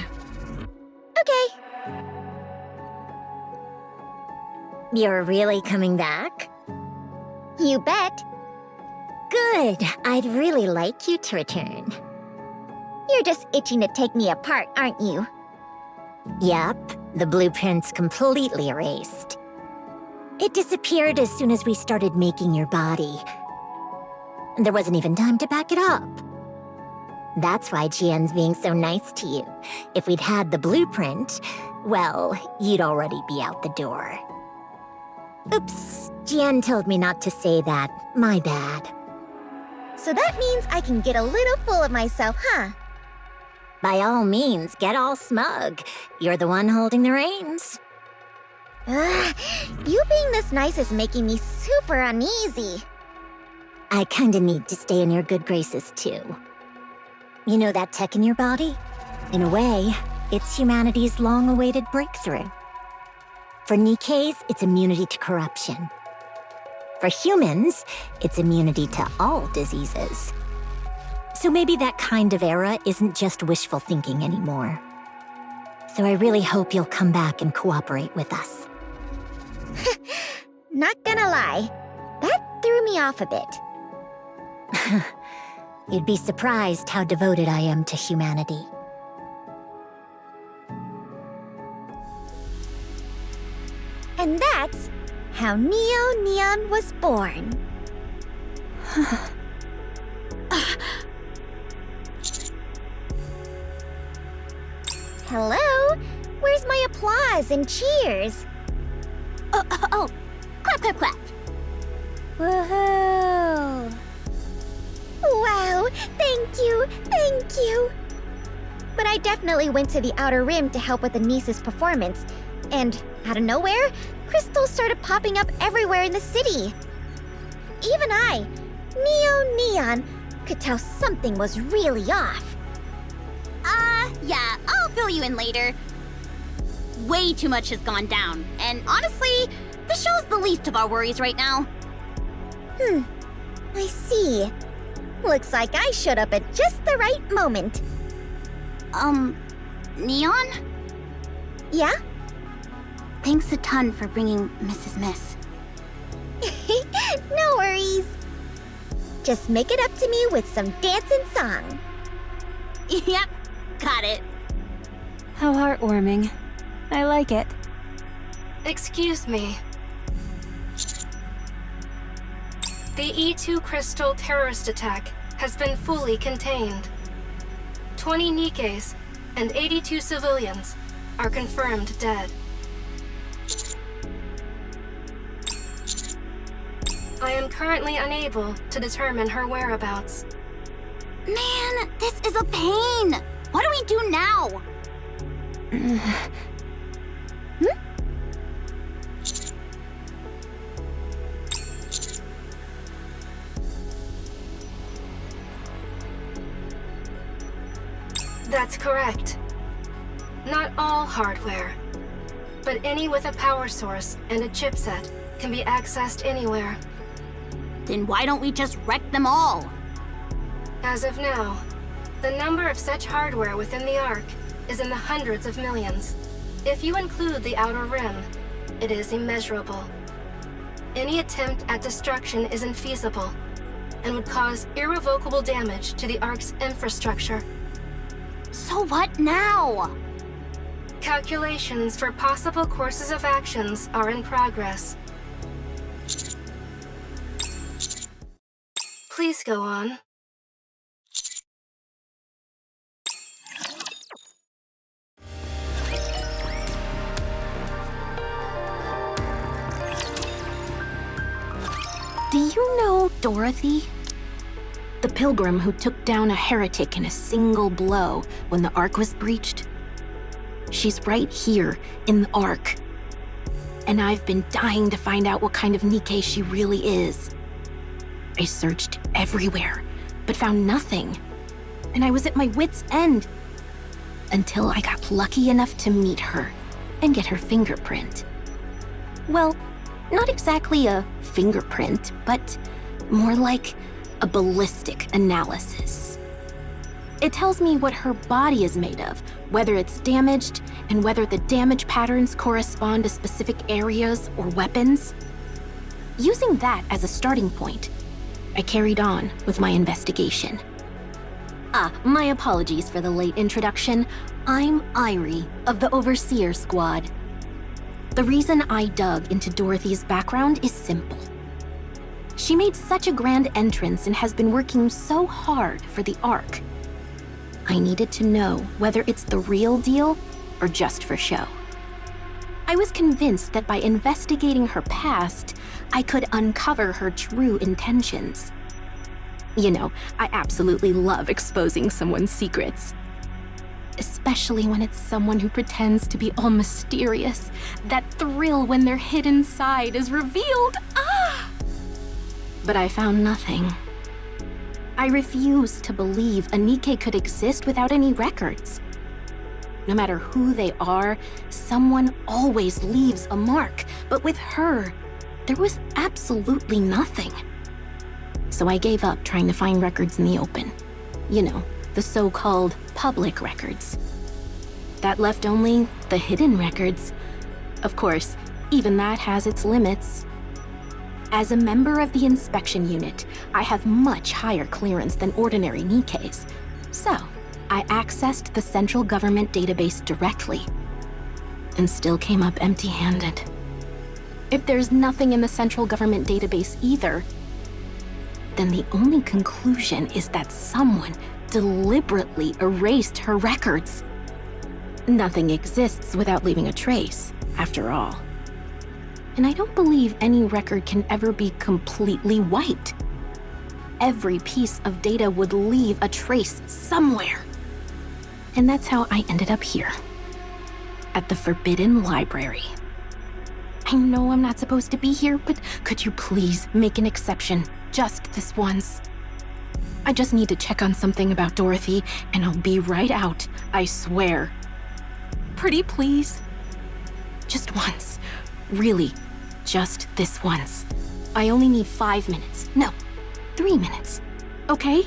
Okay. You're really coming back? You bet. Good. I'd really like you to return. You're just itching to take me apart, aren't you? Yep. The blueprint's completely erased. It disappeared as soon as we started making your body. There wasn't even time to back it up. That's why Jian's being so nice to you. If we'd had the blueprint, well, you'd already be out the door. Oops, Jian told me not to say that. My bad. So that means I can get a little full of myself, huh? By all means, get all smug. You're the one holding the reins. You being this nice is making me super uneasy. I kinda need to stay in your good graces, too. You know that tech in your body? In a way, it's humanity's long-awaited breakthrough. For NIKKEs, it's immunity to corruption. For humans, it's immunity to all diseases. So maybe that kind of era isn't just wishful thinking anymore. So I really hope you'll come back and cooperate with us. Not gonna lie, that threw me off a bit. You'd be surprised how devoted I am to humanity. And that's how Neo-Neon was born. Hello? Where's my applause and cheers? Oh, crap! clap, clap. Woohoo! Wow, thank you. But I definitely went to the Outer Rim to help with Anisa's performance, and out of nowhere, crystals started popping up everywhere in the city. Even I, Neon, could tell something was really off. Yeah, I'll fill you in later. Way too much has gone down, and honestly, the show's the least of our worries right now. I see. Looks like I showed up at just the right moment. Neon? Yeah? Thanks a ton for bringing Mrs. Miss. No worries. Just make it up to me with some dance and song. Yep, got it. How heartwarming. I like it. Excuse me. The E2 crystal terrorist attack has been fully contained. 20 NIKKEs and 82 civilians are confirmed dead. I am currently unable to determine her whereabouts. Man, this is a pain! What do we do now? That's correct. Not all hardware, but any with a power source and a chipset can be accessed anywhere. Then why don't we just wreck them all? As of now, the number of such hardware within the Ark is in the hundreds of millions. If you include the Outer Rim, it is immeasurable. Any attempt at destruction is infeasible and would cause irrevocable damage to the Ark's infrastructure. So what now? Calculations for possible courses of actions are in progress. Please go on. Do you know Dorothy? The pilgrim who took down a heretic in a single blow when the Ark was breached? She's right here in the Ark. And I've been dying to find out what kind of NIKKE she really is. I searched everywhere, but found nothing. And I was at my wit's end. Until I got lucky enough to meet her and get her fingerprint. Well, not exactly a fingerprint, but more like a ballistic analysis. It tells me what her body is made of, whether it's damaged, and whether the damage patterns correspond to specific areas or weapons. Using that as a starting point, I carried on with my investigation. My apologies for the late introduction. I'm Irie of the Overseer Squad. The reason I dug into Dorothy's background is simple. She made such a grand entrance and has been working so hard for the Ark. I needed to know whether it's the real deal or just for show. I was convinced that by investigating her past, I could uncover her true intentions. You know, I absolutely love exposing someone's secrets. Especially when it's someone who pretends to be all mysterious. That thrill when their hidden side is revealed. But I found nothing. I refuse to believe a NIKKE could exist without any records. No matter who they are, someone always leaves a mark. But with her, there was absolutely nothing. So I gave up trying to find records in the open. You know, the so-called public records. That left only the hidden records. Of course, even that has its limits. As a member of the inspection unit, I have much higher clearance than ordinary NIKKEs. So, I accessed the central government database directly, and still came up empty-handed. If there's nothing in the central government database either, then the only conclusion is that someone deliberately erased her records. Nothing exists without leaving a trace, after all. And I don't believe any record can ever be completely wiped. Every piece of data would leave a trace somewhere. And that's how I ended up here. At the Forbidden Library. I know I'm not supposed to be here, but could you please make an exception? Just this once. I just need to check on something about Dorothy, and I'll be right out, I swear. Pretty please? Just once. Really, just this once. I only need 5 minutes. No, 3 minutes. Okay?